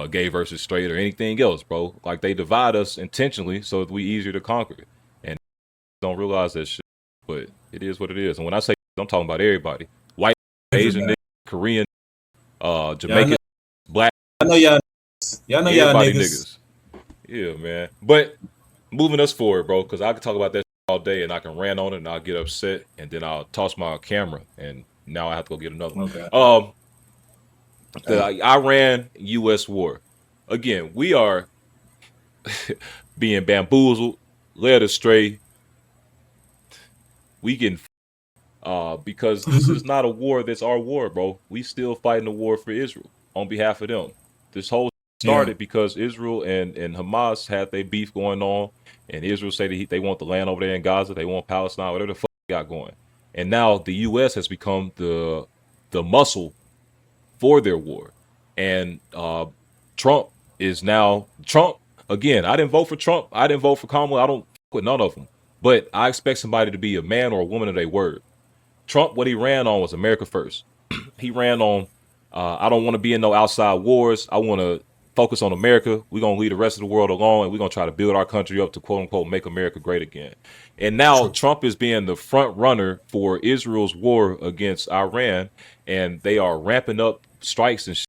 gay versus straight or anything else, bro. Like they divide us intentionally so that we easier to conquer. And don't realize that shit. But it is what it is. And when I say I'm talking about everybody. White, Asian, niggas, Korean, Jamaican, black. I know y'all niggas. Yeah, man. But moving us forward, bro, because I can talk about that all day and I can rant on it and I'll get upset and then I'll toss my camera and now I have to go get another one. Okay. The Iran-U.S. war. Again, we are being bamboozled, led astray. We getting because this is not a war that's our war, bro. We still fighting a war for Israel on behalf of them. This whole started because Israel and Hamas had their beef going on, and Israel said that they want the land over there in Gaza, they want Palestine, whatever the fuck they got going. And now the U.S. has become the muscle for their war. And Trump again. I didn't vote for Trump. I didn't vote for Kamala. I don't fuck with none of them. But I expect somebody to be a man or a woman of their word. Trump, what he ran on was America first. He ran on, I don't want to be in no outside wars. I want to focus on America. We're going to leave the rest of the world alone, and we're going to try to build our country up to, quote unquote, make America great again. And now Trump is being the front runner for Israel's war against Iran, and they are ramping up strikes and shit.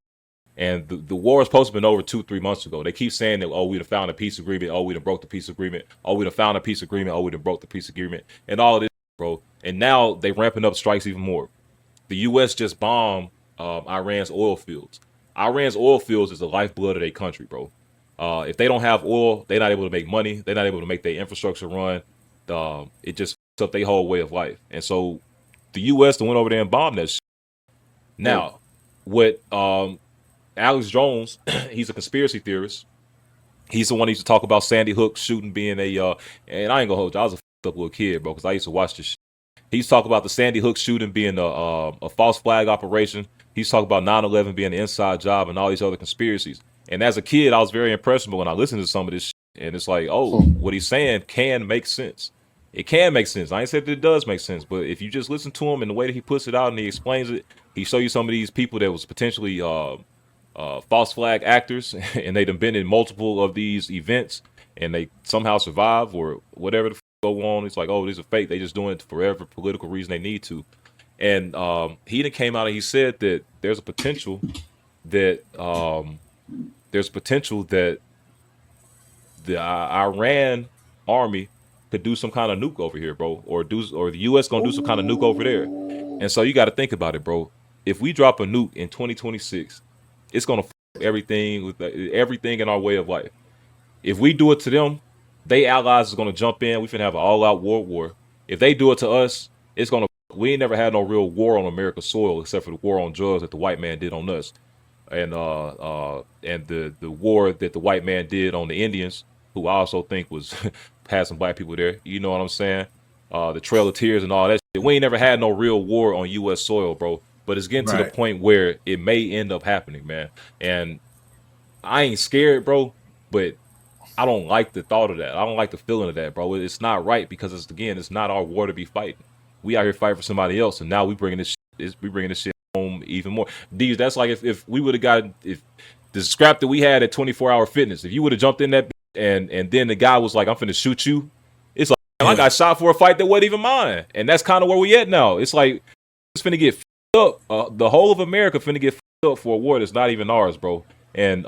And the war is supposed to have been over 2-3 months ago. They keep saying that, oh, we done found a peace agreement. Oh, we done broke the peace agreement. Oh, we done found a peace agreement. Oh, we done broke the peace agreement. And all of this bro. And now they ramping up strikes even more. The U.S. just bombed Iran's oil fields. Iran's oil fields is the lifeblood of their country, bro. If they don't have oil, they're not able to make money. They're not able to make their infrastructure run. It just fucks up their whole way of life. And so the U.S. went over there and bombed that shit. Now, what Alex Jones, he's a conspiracy theorist. He's the one who used to talk about Sandy Hook shooting being and I ain't gonna hold you, I was a fucked up little kid, bro, because I used to watch this shit. He's talking about the Sandy Hook shooting being a false flag operation. He's talking about 9/11 being an inside job and all these other conspiracies. And as a kid, I was very impressionable when I listened to some of this shit. And it's like, oh, what he's saying can make sense. It can make sense. I ain't said that it does make sense, but if you just listen to him and the way that he puts it out and he explains it, he show you some of these people that was potentially false flag actors, and they done been in multiple of these events, and they somehow survive or whatever the go on. It's like, oh, these are fake. They just doing it for whatever political reason they need to. And he then came out and he said that there's a potential that the Iran army could do some kind of nuke over here, bro, or the U.S. gonna do some kind of nuke over there. And so you got to think about it, bro. If we drop a nuke in 2026, it's gonna f everything with everything in our way of life. If we do it to them, they allies is gonna jump in. We finna have an all-out world war. If they do it to us, it's gonna. We ain't never had no real war on America's soil except for the war on drugs that the white man did on us, and the war that the white man did on the Indians, who I also think was had some black people there. You know what I'm saying? The Trail of Tears and all that shit. We ain't never had no real war on U.S. soil, bro. But it's getting to the point where it may end up happening, man. And I ain't scared, bro, but I don't like the thought of that. I don't like the feeling of that, bro. It's not right because it's not our war to be fighting. We out here fighting for somebody else, and now we bringing this shit home even more. These, that's like if we would have got if the scrap that we had at 24-hour fitness, if you would have jumped in that and then the guy was like, I'm finna shoot you. It's like, I got shot for a fight that wasn't even mine, and that's kind of where we at now. It's like it's finna get up. The whole of America finna get up for a war that's not even ours, bro. And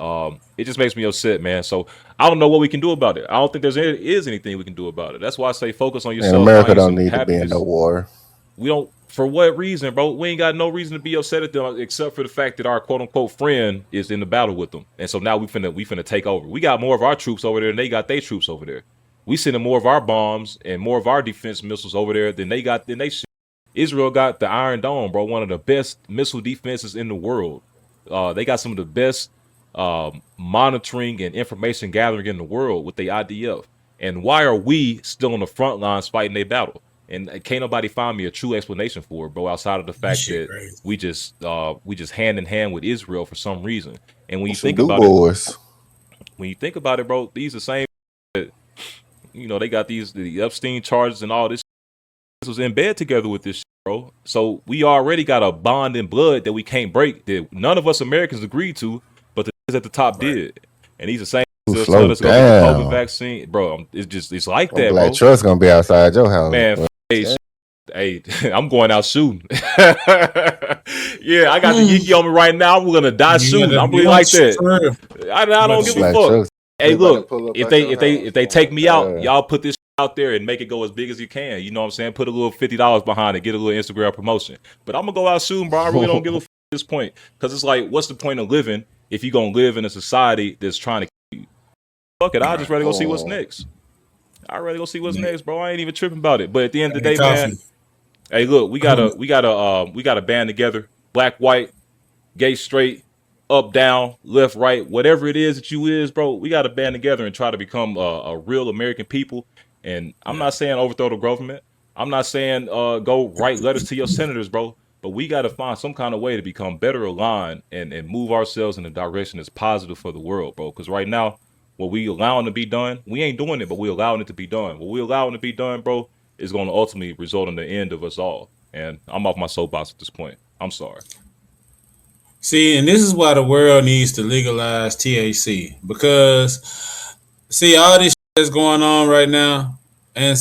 it just makes me upset, man. So I don't know what we can do about it. I don't think there is anything we can do about it. That's why I say focus on yourself. And America don't need to be in no war. We don't. For what reason, bro? We ain't got no reason to be upset at them except for the fact that our quote unquote friend is in the battle with them. And so now we finna take over. We got more of our troops over there than they got their troops over there. We sending more of our bombs and more of our defense missiles over there than they got. Israel got the Iron Dome, bro. One of the best missile defenses in the world. They got some of the best monitoring and information gathering in the world with the IDF. And why are we still on the front lines fighting their battle? And can't nobody find me a true explanation for it, bro, outside of the fact that we just hand in hand with Israel for some reason. And when you think about it, bro, these are the same that, they got the Epstein charges and all this. This was in bed together with this shit, bro. So we already got a bond in blood that we can't break, that none of us Americans agreed to, but the niggas at the top did. And these are the same us going to COVID vaccine, bro. It's like that, bro. Black truck's gonna be outside your house, man. Hey, I'm going out shooting. Yeah, I got the Yiki on me right now. We're gonna die soon. I'm really like that. I don't give a fuck. Hey, look, if they take me out, y'all put this out there and make it go as big as you can. You know what I'm saying? Put a little $50 behind it, get a little Instagram promotion. But I'm gonna go out soon, bro. I really don't give a fuck at this point, because it's like, what's the point of living if you gonna live in a society that's trying to kill you? Fuck it, I'll just rather go see what's next. I'd rather go see what's next, bro. I ain't even tripping about it. But at the end of the day, man, hey, look, we gotta band together. Black, white, gay, straight, up, down, left, right, whatever it is that you is, bro. We gotta band together and try to become a real American people. And I'm not saying overthrow the government. I'm not saying go write letters to your senators, bro. But we gotta find some kind of way to become better aligned and move ourselves in a direction that's positive for the world, bro. Because right now, what we allowing to be done, we ain't doing it, but we allowing it to be done. What we allowing to be done, bro, is going to ultimately result in the end of us all. And I'm off my soapbox at this point. I'm sorry. See, and this is why the world needs to legalize THC, because all this shit that's going on right now, and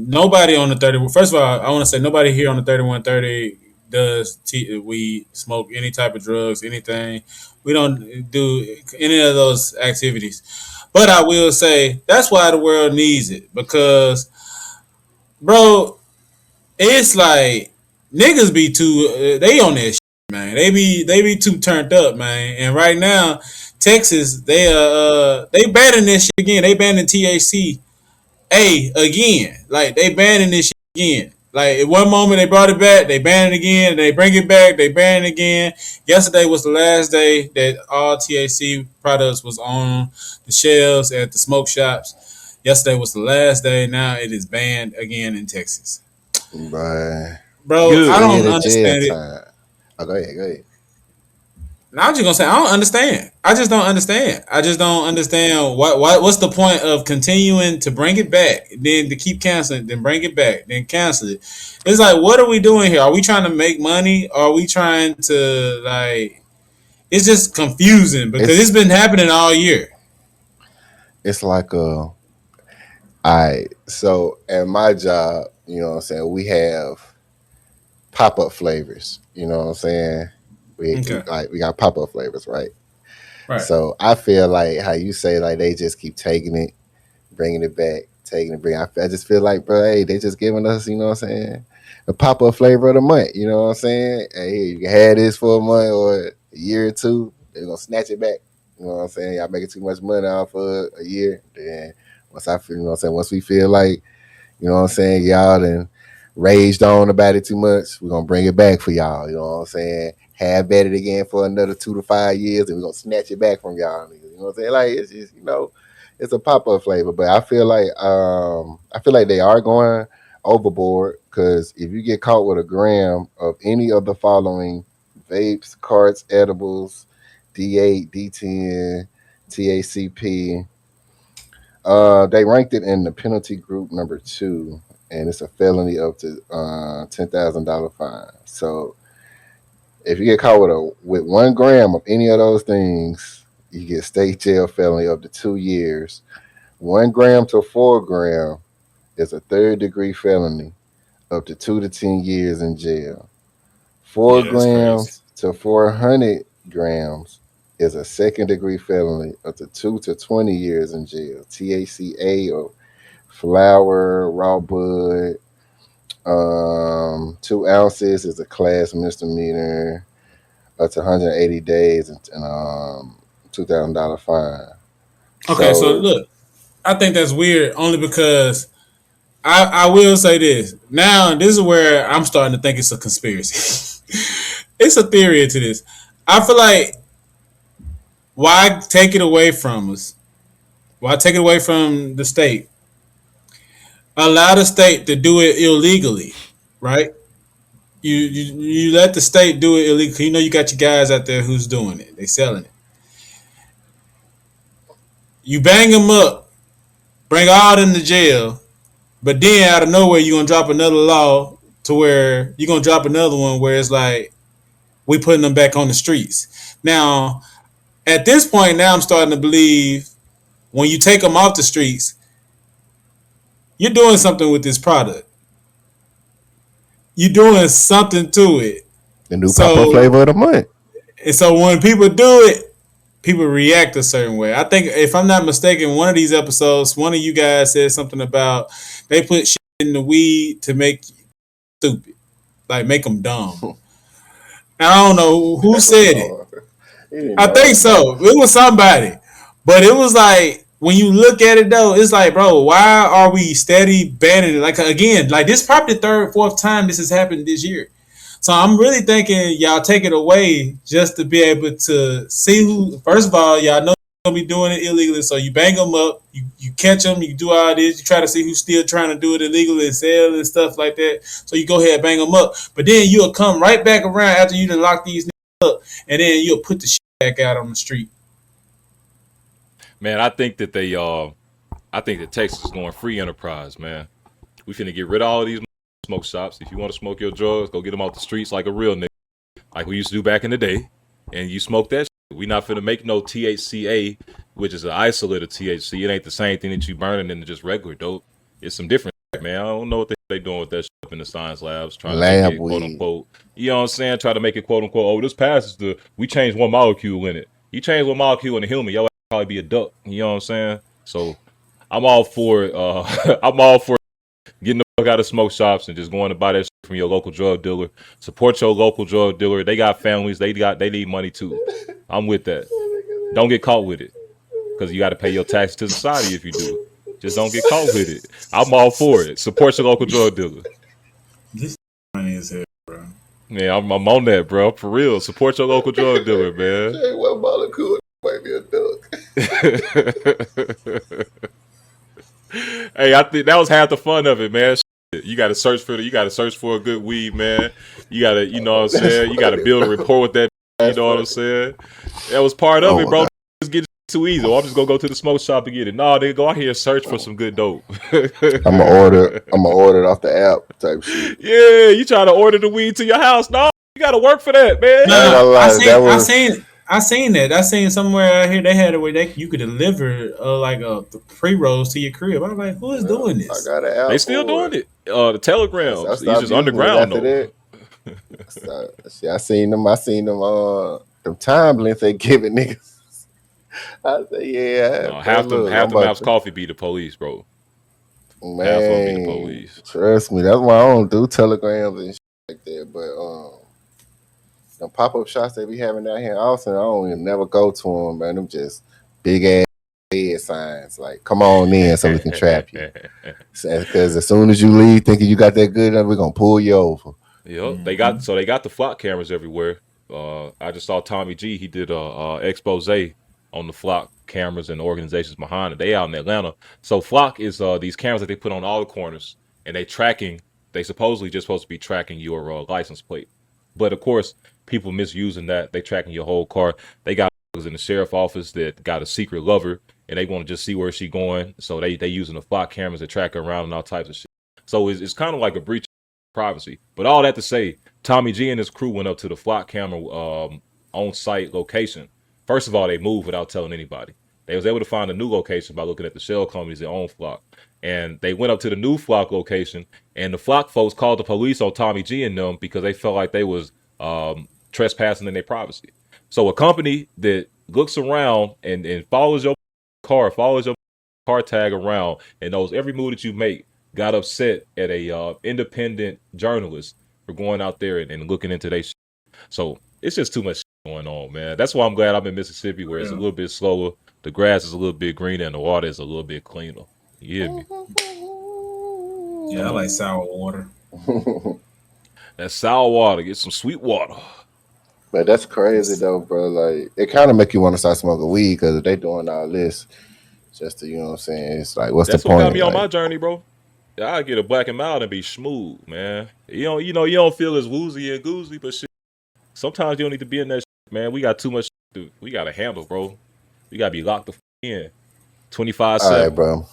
nobody on the 30. First of all, I want to say nobody here on the 3130 does we smoke any type of drugs, anything. We don't do any of those activities. But I will say that's why the world needs it, because bro, it's like niggas be too. They on that shit, man. They be too turned up, man. And right now, Texas, they banning this shit again. They banning THC again. Like they banning this shit again. Like at one moment they brought it back, they ban it again, they bring it back, they ban it again. Yesterday was the last day that all THC products was on the shelves at the smoke shops. Yesterday was the last day. Now it is banned again in Texas. But Bro, Good. I we don't hit a jail understand it. time. Oh, go ahead. Now I'm just gonna say I don't understand. I just don't understand. I just don't understand what's the point of continuing to bring it back, then to keep canceling, then bring it back, then cancel it. It's like, what are we doing here? Are we trying to make money? Or are we trying to like? It's just confusing because it's been happening all year. It's like so at my job, you know what I'm saying, we have pop-up flavors, you know what I'm saying? We got pop-up flavors, right? Right. So I feel like how you say, like, they just keep taking it, bringing it back, I just feel like, bro, hey, they just giving us, you know what I'm saying, a pop-up flavor of the month, you know what I'm saying? Hey, you can have this for a month or a year or two, they're gonna snatch it back. You know what I'm saying? Y'all making too much money off for a year. Then once I feel, you know what I'm saying, once we feel like, you know what I'm saying, y'all done raged on about it too much, we're gonna bring it back for y'all. You know what I'm saying? Have at it again for another 2 to 5 years, and we're gonna snatch it back from y'all. You know what I'm saying? Like, it's just, you know, it's a pop-up flavor. But I feel like they are going overboard, because if you get caught with a gram of any of the following: vapes, carts, edibles, D8, D10, THCP, they ranked it in the penalty group number 2, and it's a felony up to $10,000 fine. So if you get caught with 1 gram of any of those things, you get state jail felony up to 2 years. 1 gram to 4 gram is a 3rd-degree felony, up to 2 to 10 years in jail. 4 grams to 400 grams is a 2nd-degree felony, up to 2 to 20 years in jail. THCA or flower, raw bud, 2 ounces is a class misdemeanor, up to 180 days and $2,000 fine. Okay, so look, I think that's weird only because I will say this. Now, this is where I'm starting to think it's a conspiracy. It's a theory to this. I feel like, why take it away from us? Why take it away from the state? Allow the state to do it illegally, right? You let the state do it illegally. You know you got your guys out there who's doing it. They selling it. You bang them up, bring all them to jail, but then out of nowhere you're gonna drop another law to where you're gonna drop another one where it's like, we putting them back on the streets. Now, at this point, now I'm starting to believe when you take them off the streets, you're doing something with this product. You're doing something to it. The new pop-up flavor of the month. And so when people do it, people react a certain way. I think, if I'm not mistaken, one of these episodes, one of you guys said something about they put shit in the weed to make you stupid, like make them dumb. I don't know who said it. I think so. It was somebody. But it was like, when you look at it though, it's like, bro, why are we steady banning it? Like, again, like, this probably the 3rd, 4th time this has happened this year. So I'm really thinking y'all take it away just to be able to see who. First of all, y'all know you're gonna be doing it illegally, so you bang them up, you catch them, you do all this, you try to see who's still trying to do it illegally and sell and stuff like that. So you go ahead and bang them up, but then you'll come right back around after you done lock these niggas up, and then you'll put the shit back out on the street. Man, I think that Texas is going free enterprise, man. We finna get rid of all these smoke shops. If you want to smoke your drugs, go get them off the streets like a real nigga, like we used to do back in the day, and you smoke that shit. We not finna make no THCA, which is an isolate of THC. It ain't the same thing that you burning into just regular dope. It's some different shit, man. I don't know what they doing with that shit up in the science labs, trying to make it, quote unquote, you know what I'm saying, try to make it, quote unquote, oh, this passes we changed one molecule in it. You change one molecule in a human, your ass probably be a duck. You know what I'm saying? So I'm all for it. I'm all for Getting the fuck out of smoke shops and just going to buy that shit from your local drug dealer. Support your local drug dealer. They got families. They need money too. I'm with that. Don't get caught with it, because you got to pay your tax to society if you do. Just don't get caught with it. I'm all for it. Support your local drug dealer. This funny as hell, bro. Yeah, I'm on that, bro. For real. Support your local drug dealer, man. Hey, what molecule might be a duck? Hey, I think that was half the fun of it, man. You got to search for a good weed, man. You got to, you know what I'm saying? You got to build a rapport with that. You know what I'm saying? That was part of it, bro. Just get it too easy. I'm just gonna go to the smoke shop to get it. No, they go out here and search for some good dope. I'm gonna order it off the app type shit. Yeah, you try to order the weed to your house? No, you got to work for that, man. I seen that. I seen somewhere out here they had a way you could deliver the pre-rolls to your crib. I'm like, who is doing this? I got an app. They still doing it. The Telegram. It's just underground though. See, I seen them. Them time lengths they giving niggas. I say, yeah. Half the maps coffee be the police, bro. Man, half of them be the police. Trust me, that's why I don't do telegrams and shit like that. But the pop-up shops they be having down here in Austin, I don't even never go to them, man. Them just big ass head signs like, "Come on in, so we can trap you." Because as soon as you leave, thinking you got that good, we're gonna pull you over. Yep, they got the flock cameras everywhere. I just saw Tommy G. He did a expose on the flock cameras and the organizations behind it. They out in Atlanta. So flock is these cameras that they put on all the corners, and they supposedly just supposed to be tracking your license plate. But of course, people misusing that. They tracking your whole car. They got in the sheriff office that got a secret lover, and they want to just see where she going. So they using the flock cameras to track her around and all types of shit. So it's kind of like a breach of privacy. But all that to say, Tommy G and his crew went up to the flock camera on-site location. First of all, they moved without telling anybody. They was able to find a new location by looking at the shell companies that own flock. And they went up to the new flock location, and the flock folks called the police on Tommy G and them because they felt like they was trespassing in their privacy. So a company that looks around and follows your car tag around and knows every move that you make got upset at a independent journalist for going out there and looking into their shit. So it's just too much shit going on, man. That's why I'm glad I'm in Mississippi, where it's a little bit slower, the grass is a little bit greener, and the water is a little bit cleaner. You hear me? Yeah, I like sour water. That sour water, get some sweet water. But that's crazy though, bro. Like, it kind of make you want to start smoking weed, because if they doing all this just to, you know what I'm saying, it's like, what's the point? That's what got me on my journey, bro. I get a black and mild and be smooth, man. You don't feel as woozy and goozy, but shit, sometimes you don't need to be in that shit, man. We got too much shit we got to handle, bro. We got to be locked the in 24/7. All right, bro.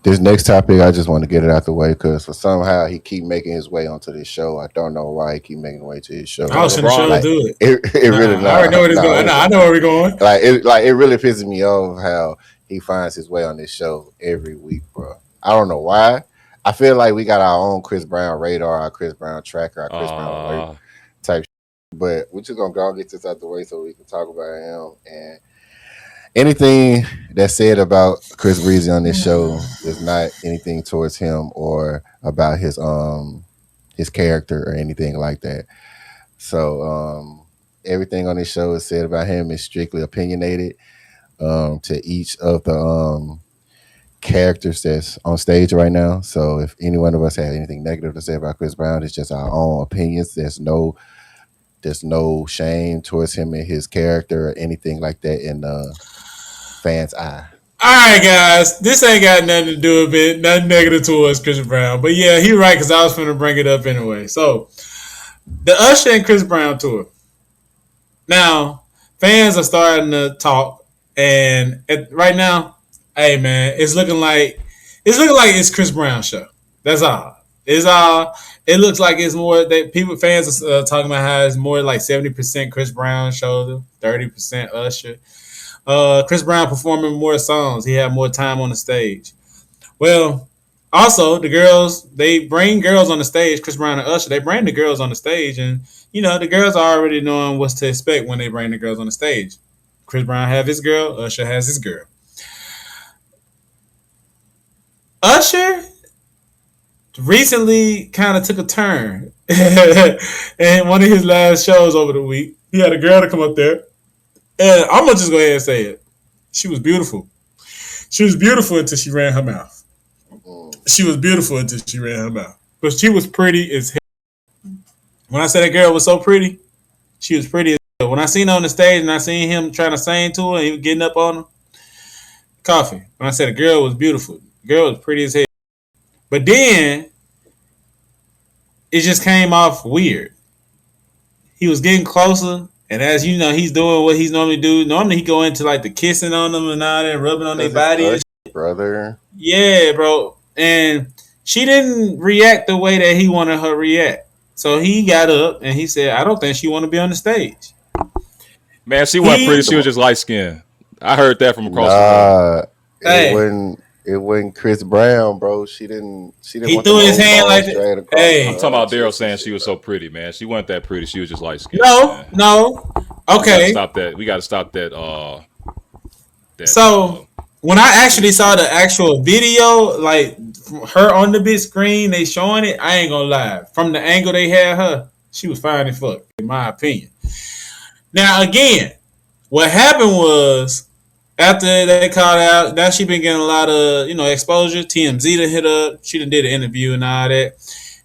This next topic, I just want to get it out the way, because for somehow he keep making his way onto this show. I don't know why he keep making his way to his show. I was in the show to do it. It really. I already know where it's going. I know where we're going. It really pisses me off how he finds his way on this show every week, bro. I don't know why. I feel like we got our own Chris Brown radar, our Chris Brown tracker, our Chris Brown alert type shit. But we're just going to go and get this out the way so we can talk about him. And anything that's said about Chris Breezy on this show is not anything towards him or about his character or anything like that. So everything on this show is said about him is strictly opinionated to each of the characters that's on stage right now. So if any one of us have anything negative to say about Chris Brown, it's just our own opinions. There's no shame towards him and his character or anything like that in the fans' eye. All right, guys, this ain't got nothing to do with it, nothing negative towards Chris Brown. But yeah, he right, because I was going to bring it up anyway. So the Usher and Chris Brown tour. Now, fans are starting to talk, and right now, hey man, it's looking like it's Chris Brown's show. That's all. It looks like it's more that fans are talking about how it's more like 70% Chris Brown show, 30% Usher. Chris Brown performing more songs. He had more time on the stage. Well, also the girls, they bring girls on the stage. Chris Brown and Usher, they bring the girls on the stage, and the girls are already knowing what to expect when they bring the girls on the stage. Chris Brown have his girl, Usher has his girl. Usher recently kind of took a turn. And one of his last shows over the week, he had a girl to come up there. And I'm going to just go ahead and say it. She was beautiful. She was beautiful until she ran her mouth. She was beautiful until she ran her mouth. But she was pretty as hell. When I said that girl was so pretty, she was pretty as hell. When I seen her on the stage and I seen him trying to sing to her and he was getting up on her, coffee. When I said the girl was beautiful, the girl was pretty as hell. But then it just came off weird. He was getting closer, and as you know, he's doing what he's normally do. Normally, he go into like the kissing on them and all that, rubbing on their body. And brother. Yeah, bro. And she didn't react the way that he wanted her to react. So he got up and he said, "I don't think she want to be on the stage." Man, she wasn't pretty. She was just light skinned. I heard that from across the room. It wasn't Chris Brown, bro. She didn't. He threw his hand like that. Hey, I'm talking about Daryl saying she was so pretty, man. She wasn't that pretty. She was just light skinned. No. Okay. We got to stop that. When I actually saw the actual video, like her on the big screen, they showing it. I ain't gonna lie. From the angle they had her, she was fine as fuck, in my opinion. Now again, what happened was after they called out, now she been getting a lot of exposure. TMZ to hit up. She done did an interview and all that,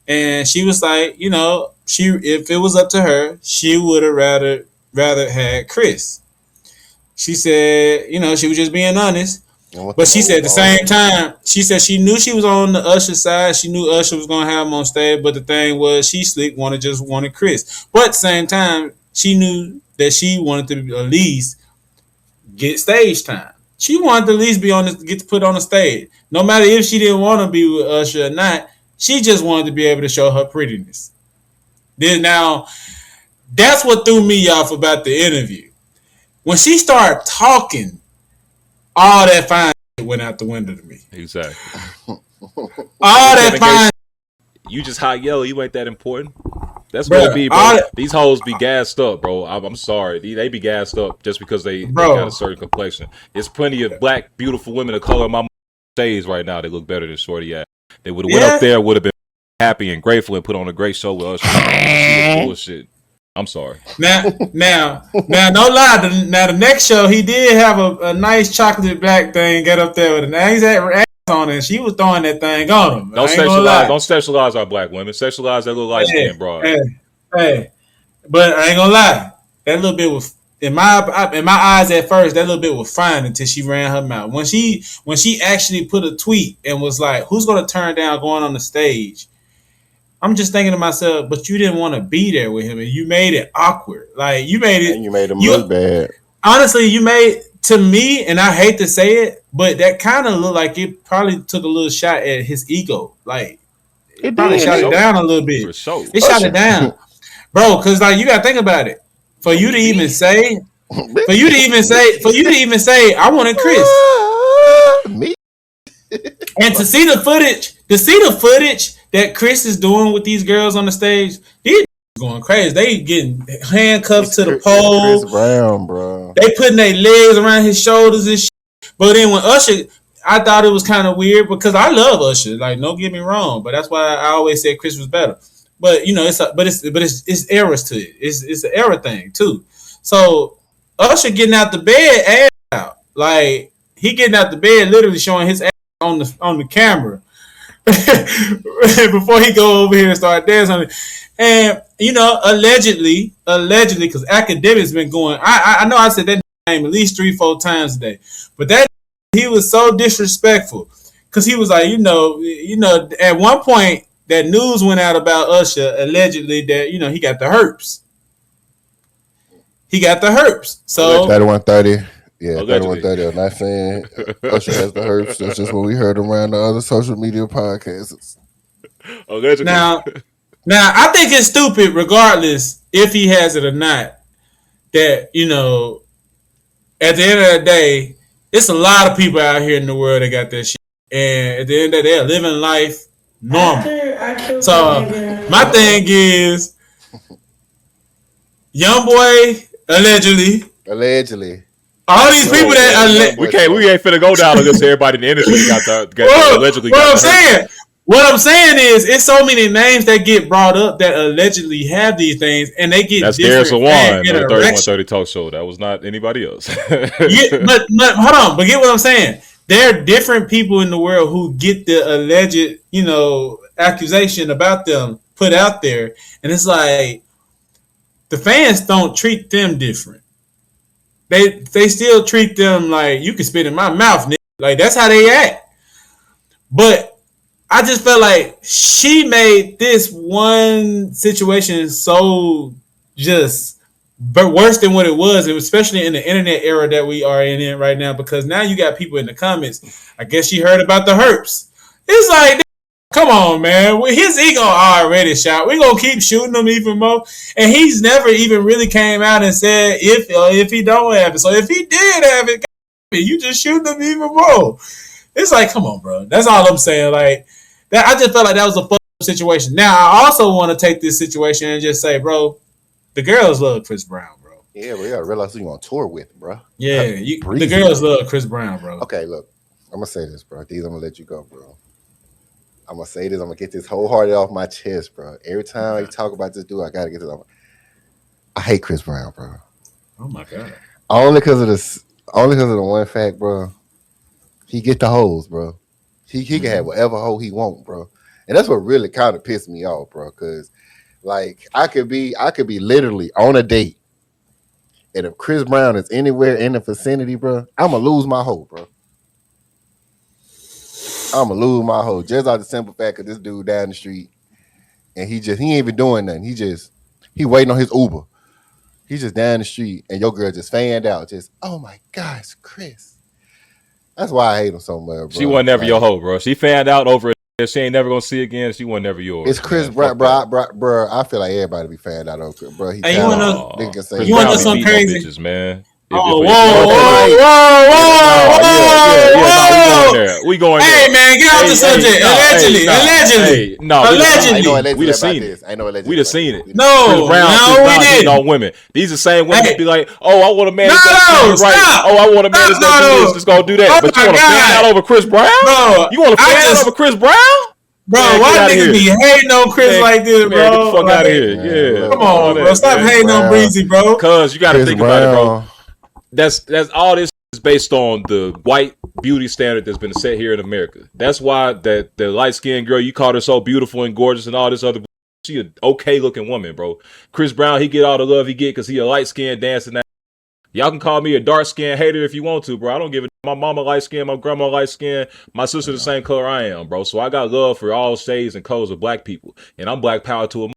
and she was like, if it was up to her, she would have rather had Chris. She said, she was just being honest. But she said at the same time, she said she knew she was on the Usher side. She knew Usher was going to have him on stage. But the thing was, she slick wanted Chris. But at the same time, she knew that she wanted to at least get stage time. She wanted to at least get put on the stage. No matter if she didn't want to be with Usher or not, she just wanted to be able to show her prettiness. Then now, that's what threw me off about the interview. When she started talking, all that fine shit went out the window to me. Exactly. All that fine. You just hot yellow. You ain't that important. That's what it be, bro. These hoes be gassed up, bro. I'm sorry. They be gassed up just because they got a certain complexion. There's plenty of black, beautiful women of color in my stage right now. They look better than Shorty at. They would have went up there, would have been happy and grateful, and put on a great show with us. She was bullshit. I'm sorry. Now, no lie. Now, the next show, he did have a nice chocolate black thing get up there with a nice ass on it. And she was throwing that thing on him. Don't sexualize our black women. Sexualize that little light skin broad. Hey, but I ain't gonna lie. That little bit was in my eyes at first. That little bit was fine until she ran her mouth. When she actually put a tweet and was like, "Who's gonna turn down going on the stage?" I'm just thinking to myself, but you didn't want to be there with him, and you made it awkward. Like you made him look bad. Honestly, you made to me, and I hate to say it, but that kind of looked like it probably took a little shot at his ego. Like it probably shot it down a little bit. It shot it down, bro. Because like you got to think about it. For you to even say, I wanted Chris. Me. And to see the footage that Chris is doing with these girls on the stage, these going crazy. They getting handcuffed to the pole. Chris Brown, bro. They putting their legs around his shoulders and shit. But then when Usher, I thought it was kind of weird because I love Usher. Like, don't get me wrong, but that's why I always said Chris was better. But it's eras to it. It's an era thing too. So Usher getting out the bed, ass out. Like he getting out the bed, literally showing his ass on the camera. Before he go over here and start dancing, and allegedly, because academics been going. I know I said that name at least 3-4 times today, but that he was so disrespectful because he was like, at one point that news went out about Usher allegedly that he got the herpes. He got the herpes. So 3130. Yeah, 3130. I'm not saying Usher has the herpes. That's just what we heard around the other social media podcasts. Now, I think it's stupid, regardless if he has it or not. That at the end of the day, it's a lot of people out here in the world that got that shit, and at the end of the day, they're living life normal. So my thing is, young boy allegedly. All these people that we ain't finna go down on this. Everybody in the industry got allegedly. What I'm saying, What I'm saying is, it's so many names that get brought up that allegedly have these things, and they get That's different Darius and Juan on the interactions. 3130 Talk Show. That was not anybody else. Yeah, but hold on. But get what I'm saying. There are different people in the world who get the alleged, accusation about them put out there, and it's like the fans don't treat them different. They still treat them like you can spit in my mouth, nigga. Like that's how they act. But I just felt like she made this one situation so just worse than what it was, especially in the internet era that we are in right now, because now you got people in the comments. I guess she heard about the herps. It's like, come on, man. His ego already shot. We're going to keep shooting him even more. And he's never even really came out and said if he don't have it. So if he did have it, you just shoot him even more. It's like, come on, bro. That's all I'm saying. Like, that. I just felt like that was a fucked up situation. Now, I also want to take this situation and just say, bro, the girls love Chris Brown, bro. Yeah, we gotta realize who you on tour with, bro. Yeah, the girls love Chris Brown, bro. Okay, look, I'm gonna say this, bro. I'm gonna let you go, bro. I'm gonna say this. I'm gonna get this wholehearted off my chest, bro. Every time you talk about this dude, I gotta get this off. I hate Chris Brown, bro. Oh my god. Only because of the one fact, bro. He get the hoes, bro. He can have whatever hoe he want, bro. And that's what really kind of pissed me off, bro. Because like I could be literally on a date, and if Chris Brown is anywhere in the vicinity, bro, I'm gonna lose my hoe, bro. I'm gonna lose my hoe just out of the simple fact of this dude down the street, and he ain't even doing nothing. He waiting on his Uber. He just down the street, and your girl just fanned out. Just, oh my gosh, Chris. That's why I hate him so much, bro. She wasn't never your hoe, bro. She fanned out over it. She ain't never gonna see again. She wasn't never yours. It's Chris Brown, bro. I feel like everybody be fanned out over it, bro. Hey, you want to know something crazy, bitches, man? Whoa! We going there. Hey, man, get off the subject. Allegedly. Allegedly. We done seen it. We done seen it. No, we didn't. On women. These are same women that be like, oh, I want a man that's gonna do right. Oh, I want a man that's gonna do this, that's gonna do that. But you want to fan out over Chris Brown? You want to fan out over Chris Brown? Bro, why niggas be hating on Chris like this, bro? Get the fuck out of here. Yeah. Come on, bro. Stop hating on Breezy, bro. Because you got to think about it, bro. That's all this is based on the white beauty standard that's been set here in America. That's why the light-skinned girl, you called her so beautiful and gorgeous and all this other, she an okay-looking woman, bro. Chris Brown, he get all the love he get because he a light-skinned dancing. Y'all can call me a dark-skinned hater if you want to, bro. I don't give a my mama light-skinned, my grandma light-skinned, my sister the same color I am, bro. So I got love for all shades and colors of black people, and I'm black power to them.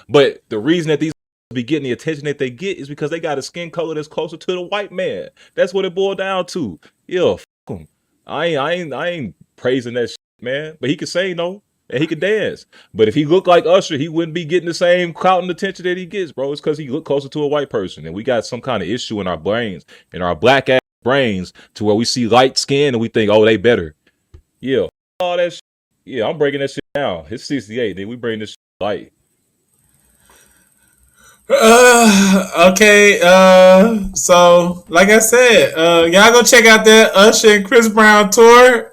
But the reason that these be getting the attention that they get is because they got a skin color that's closer to the white man. That's what it boiled down to. Yeah, fuck him. I ain't praising that shit, man. But he could sing though, and he could dance. But if he looked like Usher, he wouldn't be getting the same clout and attention that he gets, bro. It's because he looked closer to a white person, and we got some kind of issue in our brains, in our black ass brains, to where we see light skin and we think, oh, they better. Yeah, all that shit. Yeah, I'm breaking that shit down. It's 68, then we bring this shit light. Okay. So like I said, y'all go check out that Usher and Chris Brown tour.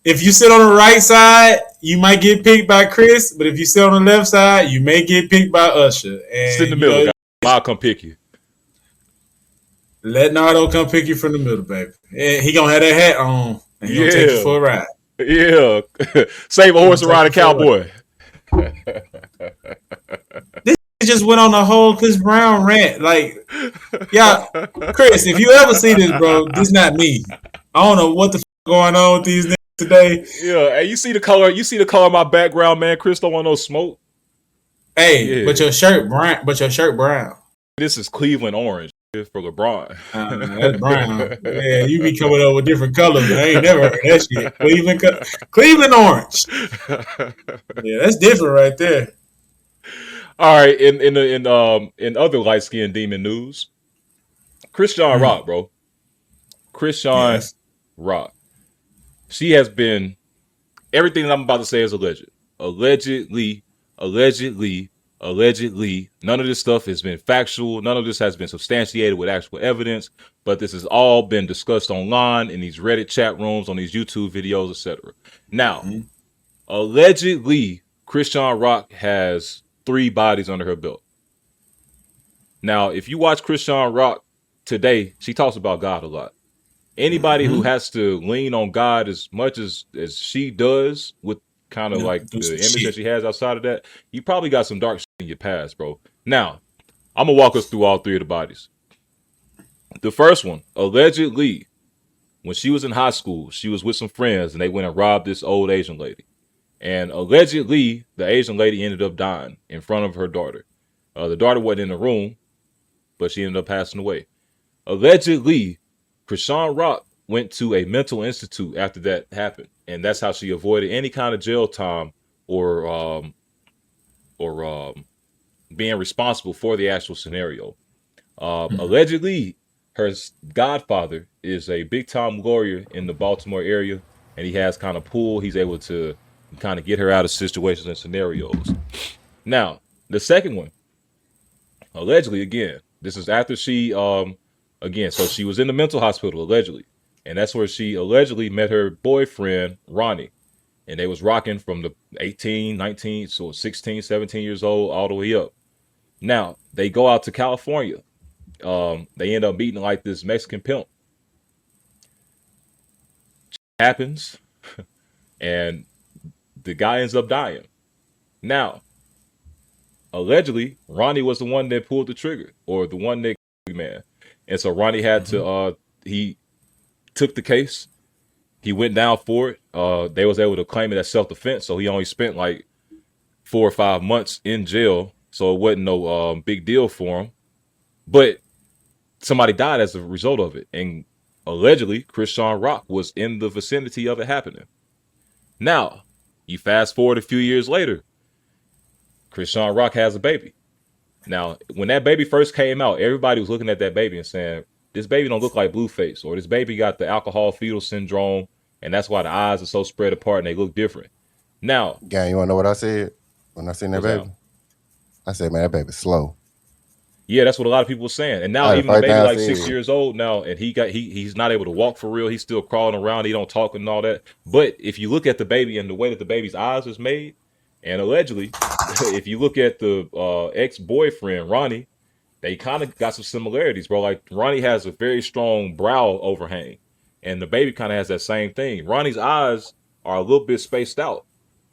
If you sit on the right side, you might get picked by Chris, but if you sit on the left side, you may get picked by Usher. And sit in the middle, guys. I'll come pick you. Let Nardo come pick you from the middle, baby. And he gonna have that hat on, and he gonna take you for a ride. Yeah, save a horse and ride a cowboy. This just went on a whole Chris Brown rant. Like, yeah, Chris, if you ever see this, bro, this not me. I don't know what the going on with these niggas today. Yeah, hey, you see the color of my background, man. Chris don't want no smoke. Hey, but your shirt brown. This is Cleveland orange for LeBron. That's brown. Yeah, you be coming up with different colors. I ain't never heard that shit. Cleveland orange. Yeah, that's different right there. All right, in other light skinned demon news, Chrisean Rock, bro. Chrisean Rock. She has been everything that I'm about to say is alleged. Allegedly Allegedly, none of this stuff has been factual. None of this has been substantiated with actual evidence, but this has all been discussed online in these Reddit chat rooms, on these YouTube videos, etc. Now, allegedly, Chrisean Rock has 3 bodies under her belt. Now, if you watch Chrisean Rock today, she talks about God a lot. Anybody who has to lean on God as much as she does, with kind of like the image that she has outside of that, you probably got some dark shit in your past, bro. Now, I'm gonna walk us through all 3 of the bodies. The first one, allegedly, when she was in high school, she was with some friends and they went and robbed this old Asian lady. And allegedly, the Asian lady ended up dying in front of her daughter. The daughter wasn't in the room, but she ended up passing away. Allegedly, Chrisean Rock went to a mental institute after that happened, and that's how she avoided any kind of jail time or being responsible for the actual scenario. Allegedly, her godfather is a big-time lawyer in the Baltimore area, and he has kind of pull. He's able to kind of get her out of situations and scenarios. Now, the second one, allegedly, again, this is after she, so she was in the mental hospital, allegedly. And that's where she allegedly met her boyfriend, Ronnie. And they was rocking from the 18, 19, so 16, 17 years old, all the way up. Now, they go out to California. They end up meeting like this Mexican pimp. Happens, and the guy ends up dying. Now, allegedly, Ronnie was the one that pulled the trigger, or the one that man. And so Ronnie had to, he took the case. He went down for it. They was able to claim it as self-defense, so he only spent like 4 or 5 months in jail. So it wasn't no big deal for him. But somebody died as a result of it. And allegedly, Chrisean Rock was in the vicinity of it happening. Now, you fast forward a few years later, Chrisean Rock has a baby. Now, when that baby first came out, everybody was looking at that baby and saying, this baby don't look like Blueface, or this baby got the alcohol fetal syndrome, and that's why the eyes are so spread apart and they look different. Now, gang, you want to know what I said when I seen that baby? I said, man, that baby's slow. Yeah, that's what a lot of people were saying. And now even the baby like 6 years old now, and he's not able to walk for real. He's still crawling around. He don't talk and all that. But if you look at the baby and the way that the baby's eyes is made, and allegedly, if you look at the ex-boyfriend, Ronnie, they kind of got some similarities, bro. Like, Ronnie has a very strong brow overhang, and the baby kind of has that same thing. Ronnie's eyes are a little bit spaced out.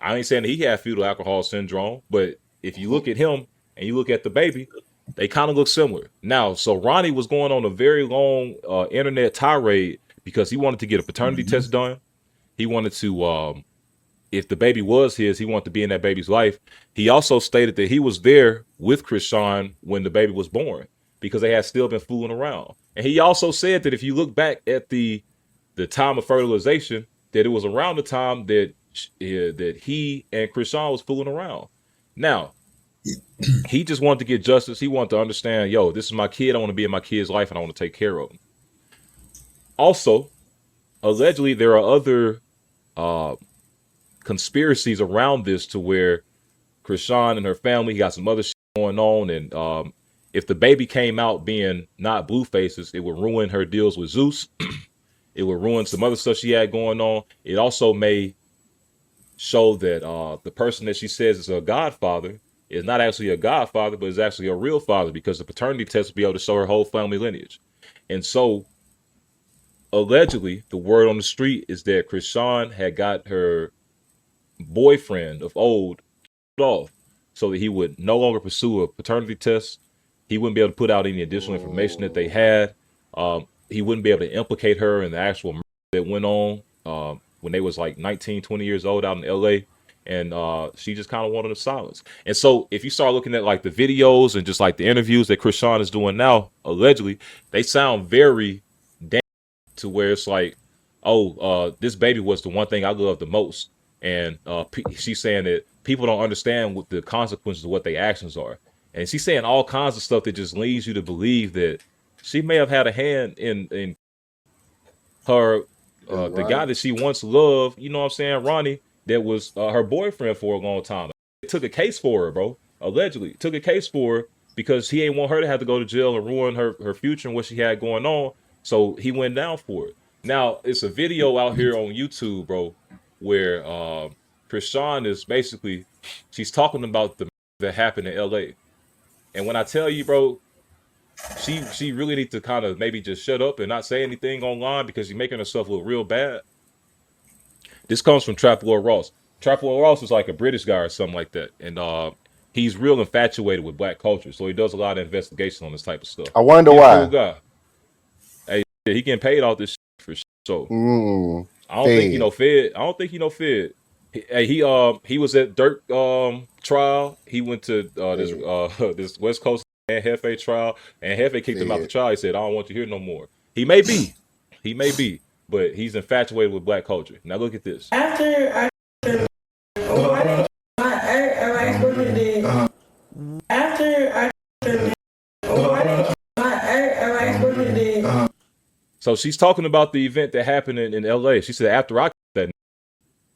I ain't saying that he had fetal alcohol syndrome, but if you look at him and you look at the baby, they kind of look similar. Now, so Ronnie was going on a very long internet tirade because he wanted to get a paternity test done. He wanted to, if the baby was his, he wanted to be in that baby's life. He also stated that he was there with Chrisean when the baby was born because they had still been fooling around. And he also said that if you look back at the time of fertilization, that it was around the time that he and Chrisean was fooling around. Now, he just wanted to get justice. He wanted to understand, yo, this is my kid. I want to be in my kid's life and I want to take care of him. Also, allegedly, there are other conspiracies around this to where Chrisean and her family got some other shit going on. And if the baby came out being not Blueface's, it would ruin her deals with Zeus. It would ruin some other stuff she had going on. It also may show that the person that she says is her godfather is not actually a godfather, but is actually a real father, because the paternity test will be able to show her whole family lineage. And so, allegedly, the word on the street is that Chrisean had got her boyfriend of old off so that he would no longer pursue a paternity test. He wouldn't be able to put out any additional information that they had. He wouldn't be able to implicate her in the actual murder that went on when they was like 19, 20 years old out in LA. And she just kind of wanted a silence. And so if you start looking at like the videos and just like the interviews that Chrisean is doing now, allegedly, they sound very damn to where it's like, oh, this baby was the one thing I loved the most. And she's saying that people don't understand what the consequences of what their actions are. And she's saying all kinds of stuff that just leads you to believe that she may have had a hand in her, the guy that she once loved, you know what I'm saying, Ronnie, that was her boyfriend for a long time. They took a case for her, bro. allegedly took a case for her because he ain't want her to have to go to jail and ruin her future and what she had going on. So he went down for it. Now it's a video out here on YouTube, bro, where Chrisean is basically, she's talking about the that happened in LA. And when I tell you, bro, she really needs to kind of maybe just shut up and not say anything online because she's making herself look real bad. This comes from Trap Lord Ross. Trap Lord Ross is like a British guy or something like that. And he's real infatuated with black culture. So he does a lot of investigation on this type of stuff. I wonder why. Cool guy. Hey, he getting paid off this shit for sure. So I don't think he no fed. I don't think he no fed. He was at Dirk trial. He went to this West Coast and Hefe trial, and Hefe kicked him out the trial. He said, "I don't want you here no more." He may be, but he's infatuated with black culture. Now look at this. So she's talking about the event that happened in LA. She said, after I that,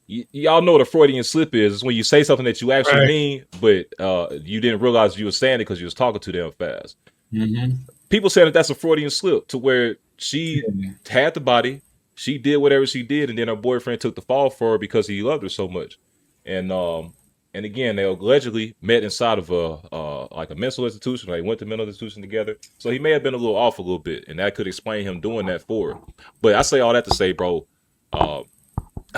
y'all know what a Freudian slip is. It's when you say something that you actually mean, but you didn't realize you were saying it because you was talking too damn fast. People saying that that's a Freudian slip, to where she had the body, she did whatever she did, and then her boyfriend took the fall for her because he loved her so much. And again, they allegedly met inside of a mental institution. They went to mental institution together. So he may have been a little off a little bit, and that could explain him doing that for her. But I say all that to say, bro, I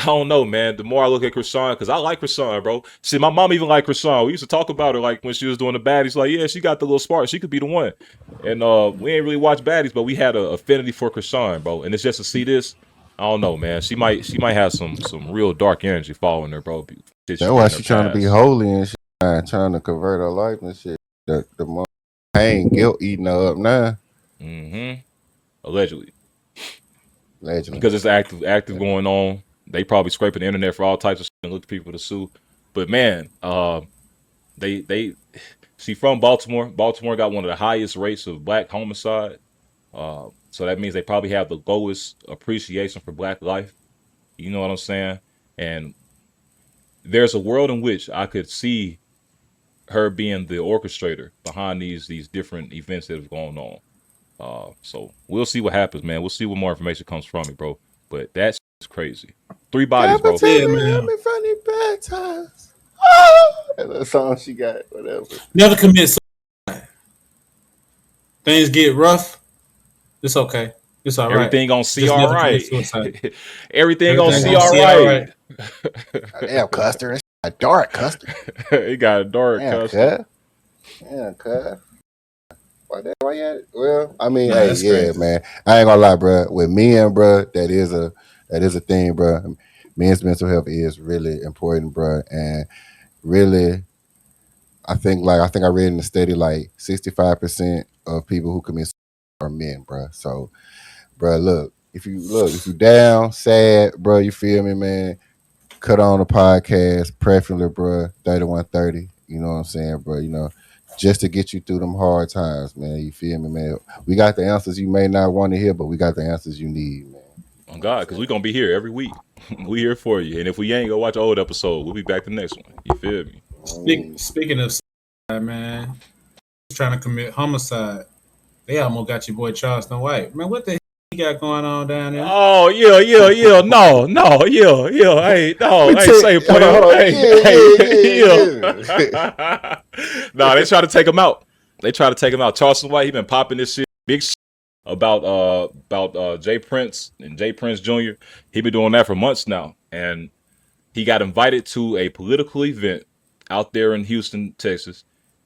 don't know, man. The more I look at Chrisean, because I like Chrisean, bro. See, my mom even liked Chrisean. We used to talk about her like when she was doing the baddies. Like, yeah, she got the little spark. She could be the one. And we ain't really watch baddies, but we had an affinity for Chrisean, bro. And it's just to see this. I don't know, man. She might have some real dark energy following her, bro. That's why she's trying to be holy and shit, trying to convert her life and shit. The more pain, guilt eating her up now. Allegedly. Because it's active going on. They probably scraping the internet for all types of shit and look for people to sue. But man, she from Baltimore. Baltimore got one of the highest rates of black homicide. So that means they probably have the lowest appreciation for black life. You know what I'm saying? And there's a world in which I could see her being the orchestrator behind these different events that have gone on. So we'll see what happens, man. We'll see what more information comes from it, bro. But that's crazy. 3 bodies, bro. Yeah, man. Funny bad times. Oh, that's a song she got, whatever. Never commit suicide. Things get rough. It's okay. It's all right. Everything gonna see all right. Everything gonna see all right. Damn, Custer. It's a dark Custer. He got a dark Custer. Yeah, cuz. Why yet? Well, I mean, hey, yeah, man. I ain't gonna lie, bro. With men, bro, that is a thing, bro. Men's mental health is really important, bro. And really, I think I read in the study, like 65% of people who commit suicide are men, bro. So, bro, look, if you down, sad, bro, you feel me, man? Cut on the podcast, preferably, bro, 3130. You know what I'm saying, bro? You know, just to get you through them hard times, man. You feel me, man? We got the answers you may not want to hear, but we got the answers you need, man. Oh God, because we're gonna be here every week. We here for you. And if we ain't, go watch an old episode. We'll be back the next one. You feel me? Speaking of suicide, man, trying to commit homicide. They almost got your boy Charleston White. Man, what the hell he got going on down there? Oh, yeah. No, yeah. Hey, no, hey, say player. Yeah. No, they try to take him out. Charleston White, he been popping this shit, big shit about Jay Prince and Jay Prince Jr. He been doing that for months now. And he got invited to a political event out there in Houston, Texas.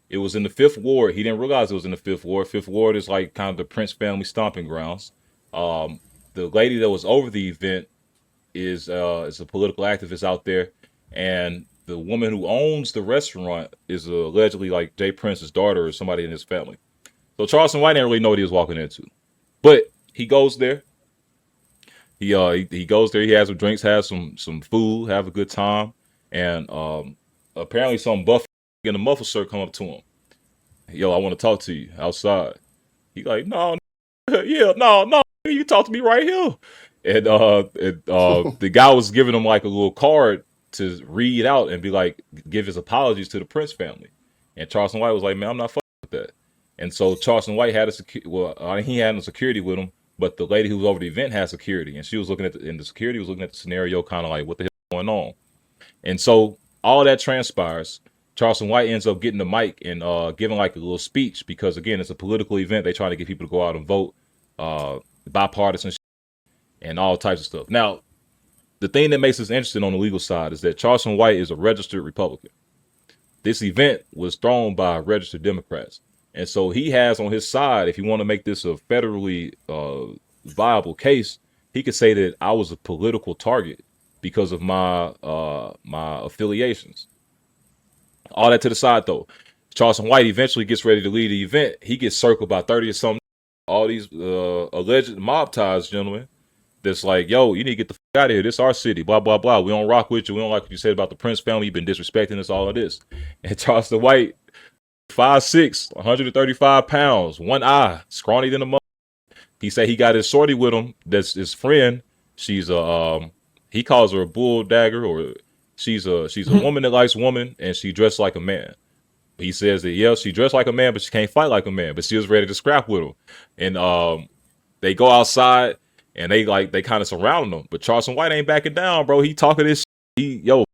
It was in the 5th Ward. He didn't realize it was in the 5th Ward. 5th Ward is like kind of the Prince family stomping grounds. The lady that was over the event is a political activist out there. And the woman who owns the restaurant is allegedly like Jay Prince's daughter or somebody in his family. So Charleston White didn't really know what he was walking into. But he goes there. He goes there. He has some drinks, has some food, have a good time. And apparently some buff in a muffler shirt come up to him. Yo, I want to talk to you outside. He like, no, you talk to me right here. And the guy was giving him like a little card to read out and be like, give his apologies to the Prince family. And Charleston White was like, man, I'm not fucking with that. And so Charleston White had he had no security with him, but the lady who was over the event had security, and she was looking at the security was looking at the scenario, kind of like, what the hell is going on? And so all that transpires. Charleston White ends up getting the mic and giving like a little speech because, again, it's a political event. They trying to get people to go out and vote, bipartisan and all types of stuff. Now, the thing that makes us interesting on the legal side is that Charleston White is a registered Republican. This event was thrown by registered Democrats. And so he has on his side, if you want to make this a federally viable case, he could say that I was a political target because of my affiliations. All that to the side, though. Charleston White eventually gets ready to lead the event. He gets circled by 30 or something. All these alleged mob ties, gentlemen, that's like, yo, you need to get the fuck out of here. This is our city, blah, blah, blah. We don't rock with you. We don't like what you said about the Prince family. You've been disrespecting us, all of this. And Charleston White, 5'6", 135 pounds, one eye, scrawny than a mother. He said he got his shorty with him. That's his friend. She's he calls her a bull dagger, or she's a woman that likes women, and she dressed like a man. He says that, yeah, she dressed like a man, but she can't fight like a man. But she was ready to scrap with him. And they go outside, and they kind of surround him. But Charleston White ain't backing down, bro. He talking this shit.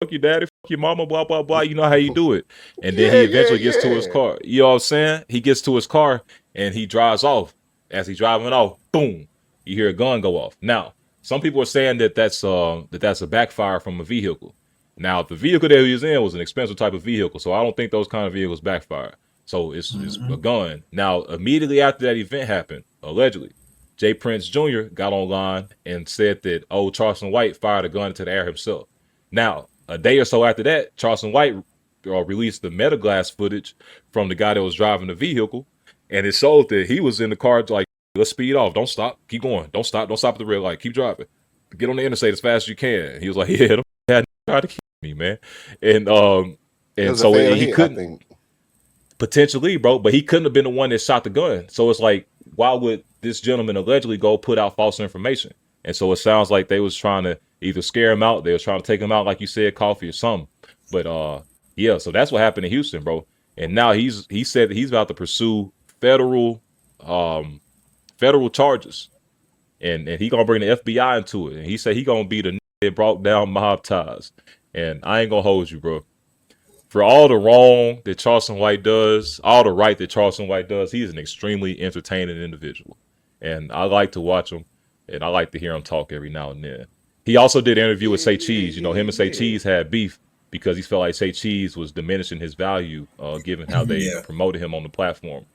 Fuck you, daddy, fuck your mama, blah, blah, blah. You know how you do it. And then he eventually gets to his car. You know what I'm saying? He gets to his car, and he drives off. As he's driving off, boom, you hear a gun go off. Now, some people are saying that that's a backfire from a vehicle. Now, the vehicle that he was in was an expensive type of vehicle, so I don't think those kind of vehicles backfire. So it's a gun. Now, immediately after that event happened, allegedly, Jay Prince Jr. got online and said that, Charleston White fired a gun into the air himself. Now, a day or so after that, Charleston White released the metaglass footage from the guy that was driving the vehicle, and it showed that he was in the car like, let's speed off, don't stop, keep going, don't stop at the red light, keep driving, get on the interstate as fast as you can. He was like, yeah, them had tried to kill me, man. And so he couldn't, potentially, bro, but he couldn't have been the one that shot the gun. So it's like, why would this gentleman allegedly go put out false information? And so it sounds like they was trying to either scare him out, they was trying to take him out, like you said, coffee or something. But yeah, so that's what happened in Houston, bro. And now he said that he's about to pursue federal charges, and he gonna bring the FBI into it. And he said he gonna be the nigga that brought down mob ties. And I ain't gonna hold you, bro. For all the wrong that Charleston White does, all the right that Charleston White does, he's an extremely entertaining individual. And I like to watch him, and I like to hear him talk every now and then. He also did an interview with Say Cheese. You know, him and Say Cheese had beef because he felt like Say Cheese was diminishing his value, given how they promoted him on the platform.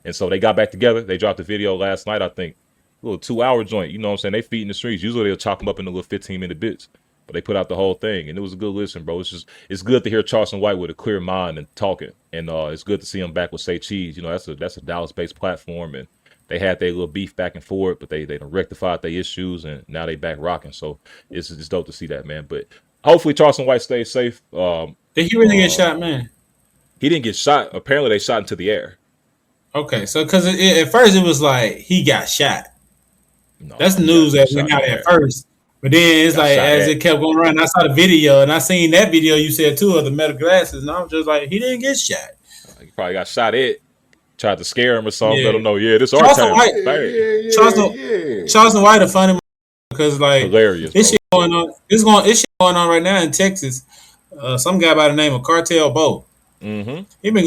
And so they got back together. They dropped a video last night, I think, a little 2-hour joint. You know what I'm saying? They feeding the streets. Usually they'll chop them up into little 15-minute bits. But they put out the whole thing, and it was a good listen, bro. It's good to hear Charleston White with a clear mind and talking. And it's good to see him back with Say Cheese. You know, that's a Dallas-based platform, and they had their little beef back and forth, but they done rectified their issues, and now they back rocking. So it's dope to see that, man. But hopefully Charleston White stays safe. Did he really get shot, man? He didn't get shot. Apparently they shot into the air. Okay, so because at first it was like he got shot. No, that's the news that went out at first. But then it's like as it kept going around, I saw the video, and I seen that video you said too of the metal glasses, and I was just like, he didn't get shot. He probably got shot at. Tried to scare him or something. Let him know, this our time. Charleston White a funny because like hilarious. This shit going on. This shit going on right now in Texas. Some guy by the name of Cartel Bo. Mm-hmm. He been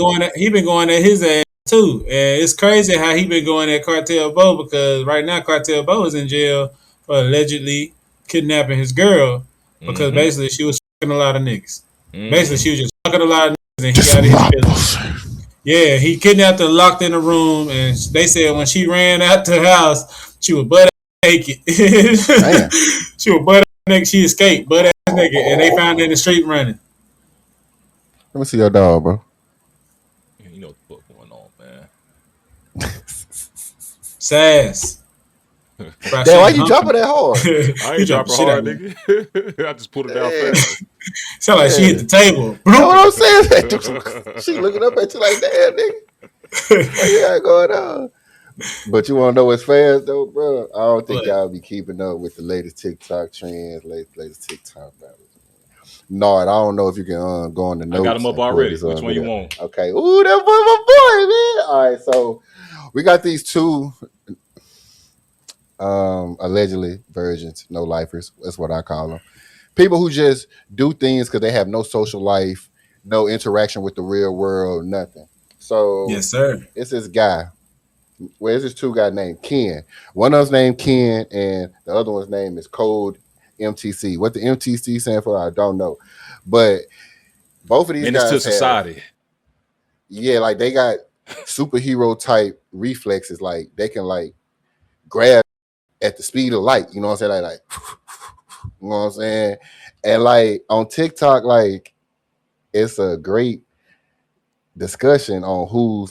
going at his ass too, and it's crazy how he been going at Cartel Bo because right now Cartel Bo is in jail for allegedly kidnapping his girl because basically she was fucking a lot of niggas. Basically, she was just fucking a lot of niggas and he got his feelings. Yeah, he kidnapped her, locked in a room, and they said when she ran out the house, she was butt naked. She was butt naked. She escaped butt ass naked, and they found her in the street running. Let me see your dog, bro. You know what the fuck going on, man. Sass. Damn, why you dropping that hard? I ain't dropping hard, nigga. I just pulled it down fast. Sound like she hit the table. You know what I'm saying? She looking up at you like, damn, nigga. What you got going on? But you want to know what's fast, though, bro? I don't think y'all be keeping up with the latest TikTok trends, latest TikTok battles. No, I don't know if you can go on the notes. I got them up already. Which one you want? Okay. Ooh, that boy, my boy, man. All right, so we got these two allegedly virgins, no lifers. That's what I call them. People who just do things because they have no social life, no interaction with the real world, nothing. So yes, sir. It's this guy. Well, it's this two guy named Ken. One of them's named Ken, and the other one's name is Code MTC. What the MTC stand for, I don't know. But both of these guys to society. Yeah, like they got superhero type reflexes. Like they can like grab at the speed of light. You know what I'm saying? Like you know what I'm saying? And like on TikTok, like it's a great discussion on who's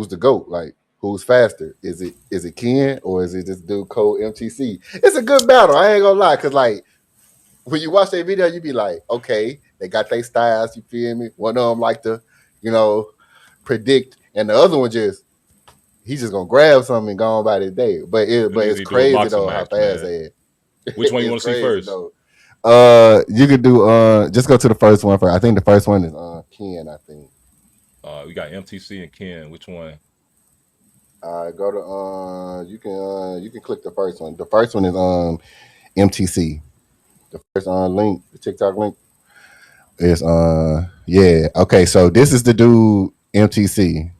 the GOAT, like who's faster. Is it Ken or is it this dude Code MTC? It's a good battle. I ain't gonna lie, cause like when you watch that video, you be like, okay, they got their styles. You feel me? One of them like to, predict, and the other one he's just gonna grab something and go on about his day. But it's crazy though how fast they is. Which one you want to see first? Though. You could do just go to the first one first. I think the first one is Ken, I think. We got MTC and Ken. Which one? Go to you can click the first one. The first one is MTC. The first link, the TikTok link is yeah. Okay, so this is the dude MTC.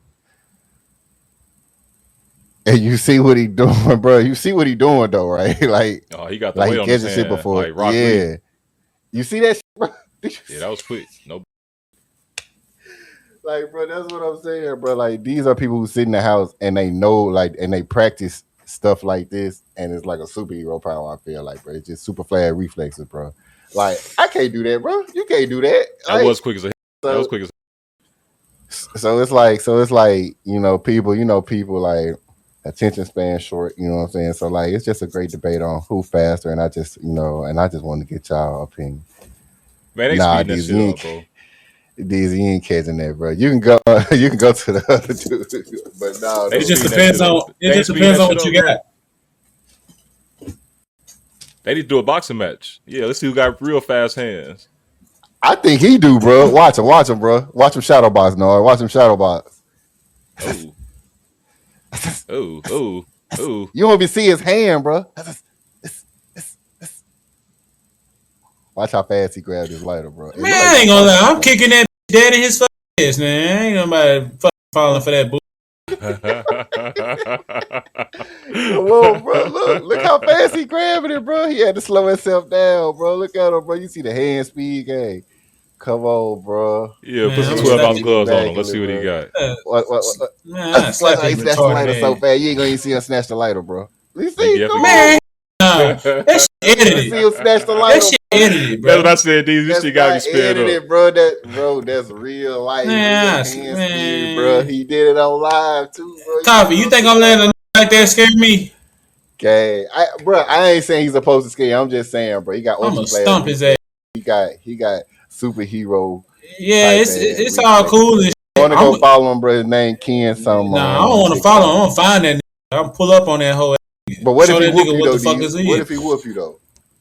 And you see what he doing, bro. You see what he doing though, right? Like, he got the weight on his hand, shit before. Like Rock yeah. Lee. You see that shit, bro? Yeah, that was quick. No. Like, bro, that's what I'm saying, bro. Like, these are people who sit in the house and they know, like, and they practice stuff like this, and it's like a superhero power. I feel like, bro, it's just super flat reflexes, bro. Like, I can't do that, bro. You can't do that. That like, was quick as a. That was quick as. So it's like, people like attention span short. You know what I'm saying? So like, it's just a great debate on who faster, and I just want to get y'all opinion. Man, they speeding that shit up, bro. These you ain't catching that, bro. You can go to the other two, but no. It just depends on what you got. They need to do a boxing match. Yeah, let's see who got real fast hands. I think he do, bro. Watch him, bro. Watch him shadow box, no. Watch him shadow box. Oh. You won't be see his hand, bro. Watch how fast he grabbed his lighter, bro. Man, I ain't gonna lie. I'm kicking that dead in his fucking ass, man. Ain't nobody fucking falling for that bull. Come on, bro. Look how fast he grabbing it, bro. He had to slow himself down, bro. Look at him, bro. You see the hand speed game. Come on, bro. Yeah, put some 12-ounce gloves on him. Let's see what he got. Man, he snatched the lighter so fast. You ain't gonna even see him snatch the lighter, bro. You see, come man. That shit edited. See him snatch the lighter. That shit edited, bro. That's what I said, D. This shit gotta be sped up. Bro. That's real life. Man, speed, bro. He did it on live too, bro. Coffee, you think I'm letting a like that scare me? Okay, I ain't saying he's supposed to scare. I'm just saying, bro. He got. I'm gonna stump his ass. He got superhero. Yeah, it's all cool. And I want to go follow him, bro. His name Ken. Something. Nah, I don't want to follow him. I'm gonna find that nigga. I'm pull up on that whole. But what if he whoop you though? What if he whoop you though?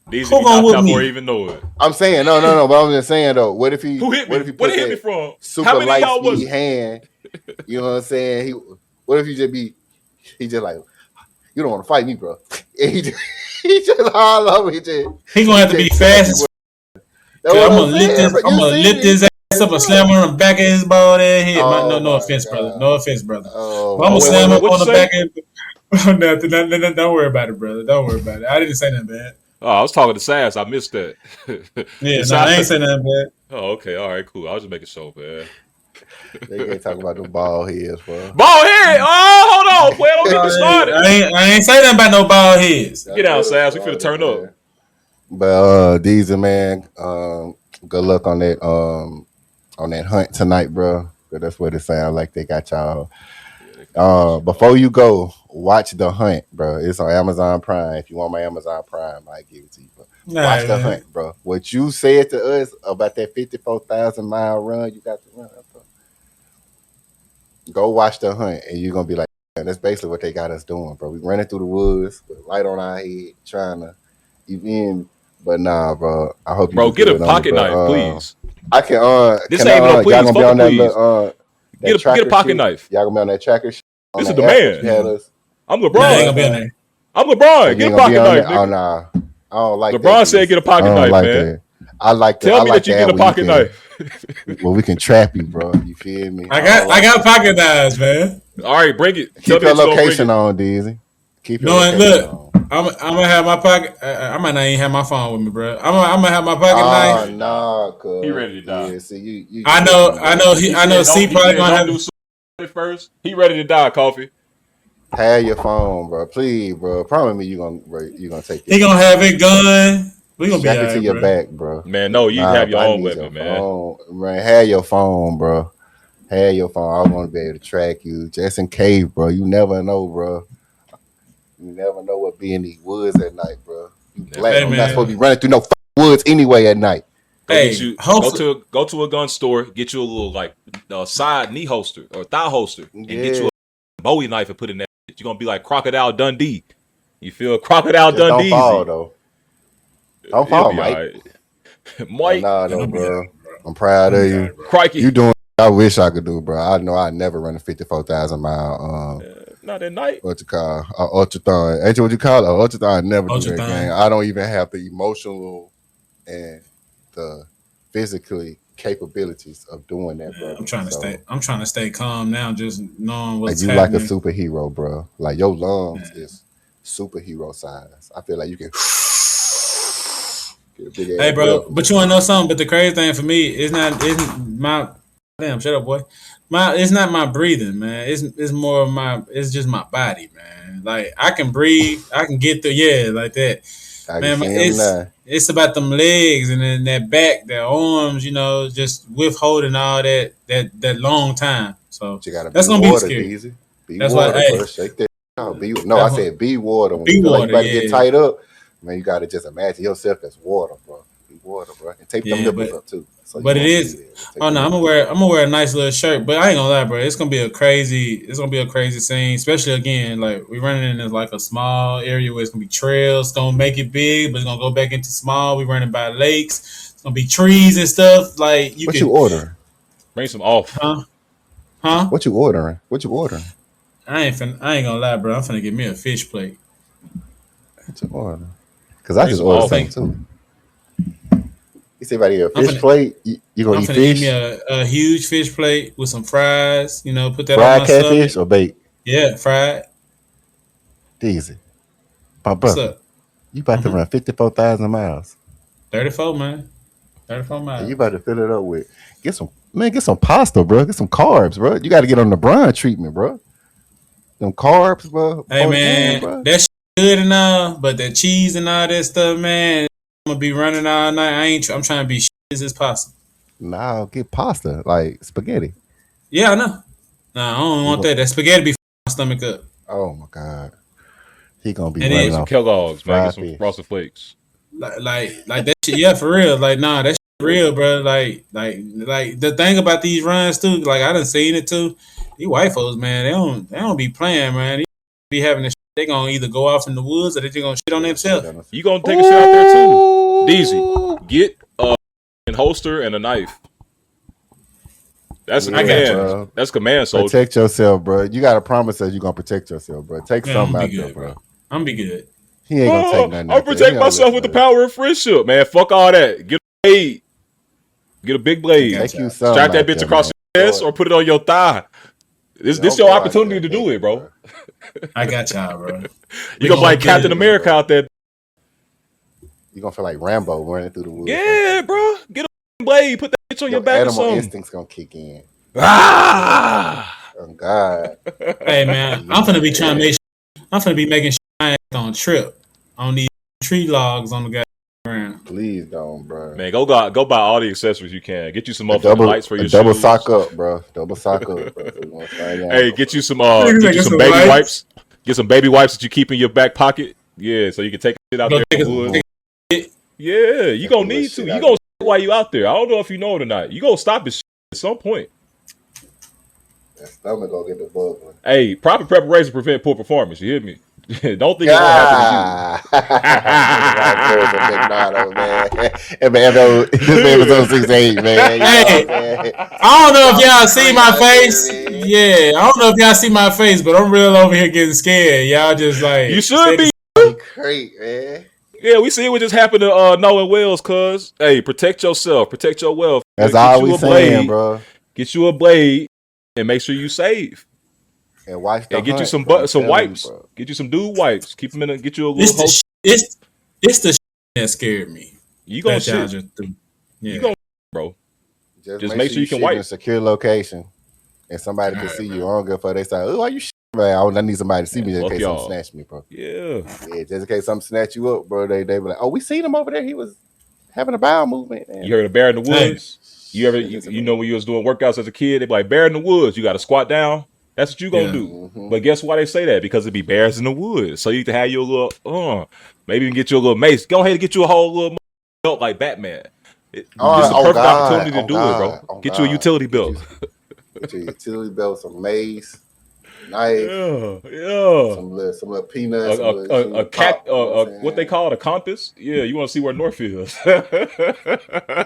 These who gonna whoop me? Even know it. I'm saying no. But I'm just saying though. What if he? Who hit me? What if he put hit me from? Super light speed hand. You know what I'm saying? What if he just like, you don't want to fight me, bro? And he just all over. He gonna have to be fast. I'm gonna lift his ass up and slam him on the back of his bald head. No offense, brother. No offense, brother. I'm gonna slam him on the back of his. Nothing. Don't worry about it, brother. Don't worry about it. I didn't say nothing bad. Oh, I was talking to Sass. I missed that. Yeah, I ain't saying nothing bad. Oh, okay. All right, cool. I was just making sure, man. They ain't talking about the bald heads, bro. Bald head? Oh, hold on. Boy, don't get me started. I ain't saying nothing about no bald heads. Get out, Sass. We finna turn up. But Deezy, man, good luck on that hunt tonight, bro. That's what it sounds like. They got y'all. Before you go, watch The Hunt, bro. It's on Amazon Prime. If you want my Amazon Prime, I give it to you. But watch The Hunt, bro. What you said to us about that 54,000-mile run you got to run, bro. Go watch The Hunt, and you're gonna be like, man, that's basically what they got us doing, bro. We running through the woods with light on our head, trying to even But nah, bro. I hope you Bro, do get a good on it, pocket knife, please. I can. This Can ain't no y'all please. gonna be Fuck a on that please. little that Get a pocket shit? knife. Y'all gonna be on that tracker shit on This is that the app that man. you had us? I'm Nah, I ain't LeBron. gonna be on there. I'm Oh, LeBron. you Get ain't a gonna be pocket on knife, that? Oh nigga. nah, I don't like that. LeBron said get a I pocket don't knife, like man. that. I like that. Tell I me like that you that get a where you pocket can, knife. where we can trap you, bro. You feel me? I don't like got that. pocket knives, man. All right, bring it. Tell Keep me your that you don't bring location it. on, Dizzy. Keep your Knowing, location look, on. I'm gonna have my pocket. I might not even have my phone with me, bro. I'm gonna have my pocket Oh knife. nah, He cuz. ready to die. Yeah, see you I tripping, bro. know. He I know. said C don't. He probably said gonna don't have. do it first. He ready to die, Coffee. Have your phone, bro. Please, bro. Promise me you gonna take your He gonna phone, have bro. it gun. We gonna be Strap it to alright, your bro. back, bro. Man, no, you Nah, have but your I own need your weapon, man. phone. Man, have your phone, bro. Have your phone. I want to be able to track you. Just in case, bro. You never know, bro. You never know what be in these woods at night, bro. You Never black. Hey, know. You're not supposed to man. be running through no woods anyway at night. Hey, Go hopefully. to a gun store, get you a little like side knee holster or thigh holster, and get you Yeah. a Bowie knife and put in that. You're gonna be like Crocodile Dundee. You feel Crocodile Just don't fall, Dundee? though. Don't It'll fall, be all Mike. right. But Mike, nah, Yeah, though, don't be bro. alright, bro. I'm proud Don't of be you. alright, bro. crikey, You doing what I wish I could do, bro. I know I never run a 54,000 mile not at night. what you call ultrathon. Ain't you what you call it? Ultrathon. I never do that Ultrathon. game. I don't even have the emotional and the physically capabilities of doing that, Man, brother. So I'm trying to stay calm now, just knowing like what's you like a happening. superhero, bro. Like your lungs Man. is superhero size. I feel like you can get a big Hey, ass breath bro, and but just you wanna know something? But the crazy thing for me is not isn't my damn shut up, boy. It's not my breathing, man. It's more of it's just my body, man. Like I can breathe, I can get through, yeah, like that. I can Man, see him now. it's about them legs and then that back, their arms, just withholding all that long time. So But you gotta that's be gonna be water, scary. Deezy. Be That's why, water, hey, bro. Shake that out. No, I that's what said be water. When you be feel like you water, about to get yeah, tied up, man, you gotta just imagine yourself as water, bro. Be water, bro. And tape them yeah, nipples up too. So you but it won't see is. it. Take Oh the no, nipples. I'm gonna wear a nice little shirt, but I ain't gonna lie, bro. It's gonna be a crazy scene. Especially again, like we running in like a small area where it's gonna be trails. It's gonna make it big, but it's gonna go back into small. We running by lakes. It's gonna be trees and stuff. Like you What you could, ordering? Bring some off. huh? What you ordering? What you ordering? I ain't gonna lie, bro. I'm finna get me a fish plate. What you ordering? Because I Bring just some ordered I'm off. something finna, too. You say about to get a I'm fish finna, plate? You gonna I'm eat finna get me fish? a huge fish plate with some fries. Put that on Fried my stomach. catfish or bait? Yeah, fried. Easy. My What's brother, up? you about to Mm-hmm. run 54,000 miles. 34, man. 34 And you miles. about to fill it up with get some pasta, bro. Get some carbs, bro. You got to get on the brine treatment, bro. Them carbs, bro, Hey, before the game, man, bro. that shit good and all, but that cheese and all that stuff, man, I'm gonna be running all night. I'm trying to be as possible. Nah, get pasta, like spaghetti. Yeah, I know. Nah, I don't You want go, that. That spaghetti be my stomach up. oh my god, he gonna be And Bring running then, some off Kellogg's, man. Get fried some fish. Frosted Flakes. like that shit, yeah, for real. Like, nah, that shit real, bro. Like the thing about these runs, too, like, I done seen it, too. These white folks, man, they don't be playing, man. They be having this shit. They gonna either go off in the woods or they just gonna shit on themselves. You gonna take a shit out there too. Deezy, get a holster and a knife. That's a I got Yeah, you. command. bro. That's command, soldier. Protect yourself, bro. You gotta promise us you gonna protect yourself, bro. Take Man, I'm something gonna be out there, good, bro. bro. I'm gonna be good. He ain't gonna take nothing I'll out there. He protect don't myself listen with the to us. power of friendship, man. Fuck all that. Get a blade. Get a big I blade. got Take you y'all. Strap something that out bitch there, across man. your chest or put it on your thigh. This Don't your go out opportunity there to do naked, it, bro. I got y'all, bro. You We gonna be gonna like look Captain good. America out there. You gonna feel like Rambo running through the woods like Yeah, that. bro. Get a blade. Put that bitch on your Your back or animal something. instincts gonna kick in. Ah! Oh God. Hey man, I'm finna be making sure I ain't on trip on these tree logs on the goddamn ground. Please don't, bro. Man, go buy all the accessories you can. Get you some motherfucking lights for A your double shoes. sock up, bro. Double sock up, bro. So we gonna find your Hey, ankle, get bro. you some baby wipes. Get some baby wipes that you keep in your back pocket. Yeah, so you can take shit out Go there take in the a woods. take Yeah, you Take the gonna little need to. shit You out gonna of shit while you out there. I don't know if you know it or not. You gonna stop this shit at some point. that stomach gonna get the bubbling. Hey, proper preparation prevent poor performance. You hear me? Don't think it won't happen to you. Big Nardo, man. This man was on 6'8", man. Hey, I don't know if y'all see my face. Yeah, I don't know if y'all see my face, but I'm real over here getting scared. Y'all just like you should be. Great, man. Yeah, we see what just happened to Noah Wells, cuz. Hey, protect yourself. Protect your wealth. That's all we saying, bro. Get you a blade and make sure you save. And watch the and get hunt, you some bro, some wipes. You, get you some dude wipes. Keep them in. Get you a little. It's the that scared me. You gonna shit. Yeah. You gonna, bro. Just make sure you can wipe in a secure location, and somebody can see you. I don't give a fuck. They say, "Oh, why you shit, man? I need somebody to see me just in case something snatch me, bro." Yeah, just in case something snatch you up, bro. They be like, "Oh, we seen him over there. He was having a bowel movement." Man. You heard a bear in the woods? You ever you know when you was doing workouts as a kid? They be like, bear in the woods. You got to squat down. That's what you gonna do. Mm-hmm. But guess why they say that? Because it be bears in the woods. So you can have your little, maybe you can get you a little mace. Go ahead and get you a whole little belt like Batman. It's a perfect opportunity to do it, bro. Get you a utility belt. Get your utility belt, some mace, knife, some little peanuts, a cat, what they call it, a compass. Yeah, you want to see where north is. You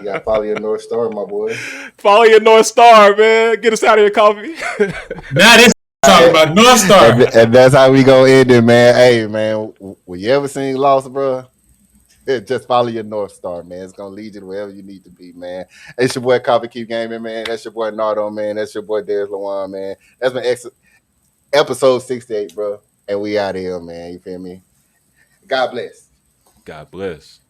gotta follow your North Star, my boy. Follow your North Star, man. Get us out of here, coffee. Now this talking about North Star, and that's how we gonna end it, man. Hey, man, when you ever seen Lost, bro? Just follow your North Star, man. It's gonna lead you to wherever you need to be, man. It's your boy Coffee Keep Gaming, man. That's your boy Nardo, man. That's your boy Darius Lawan, man. That's been episode 68, bro. And we out of here, man. You feel me? God bless. God bless.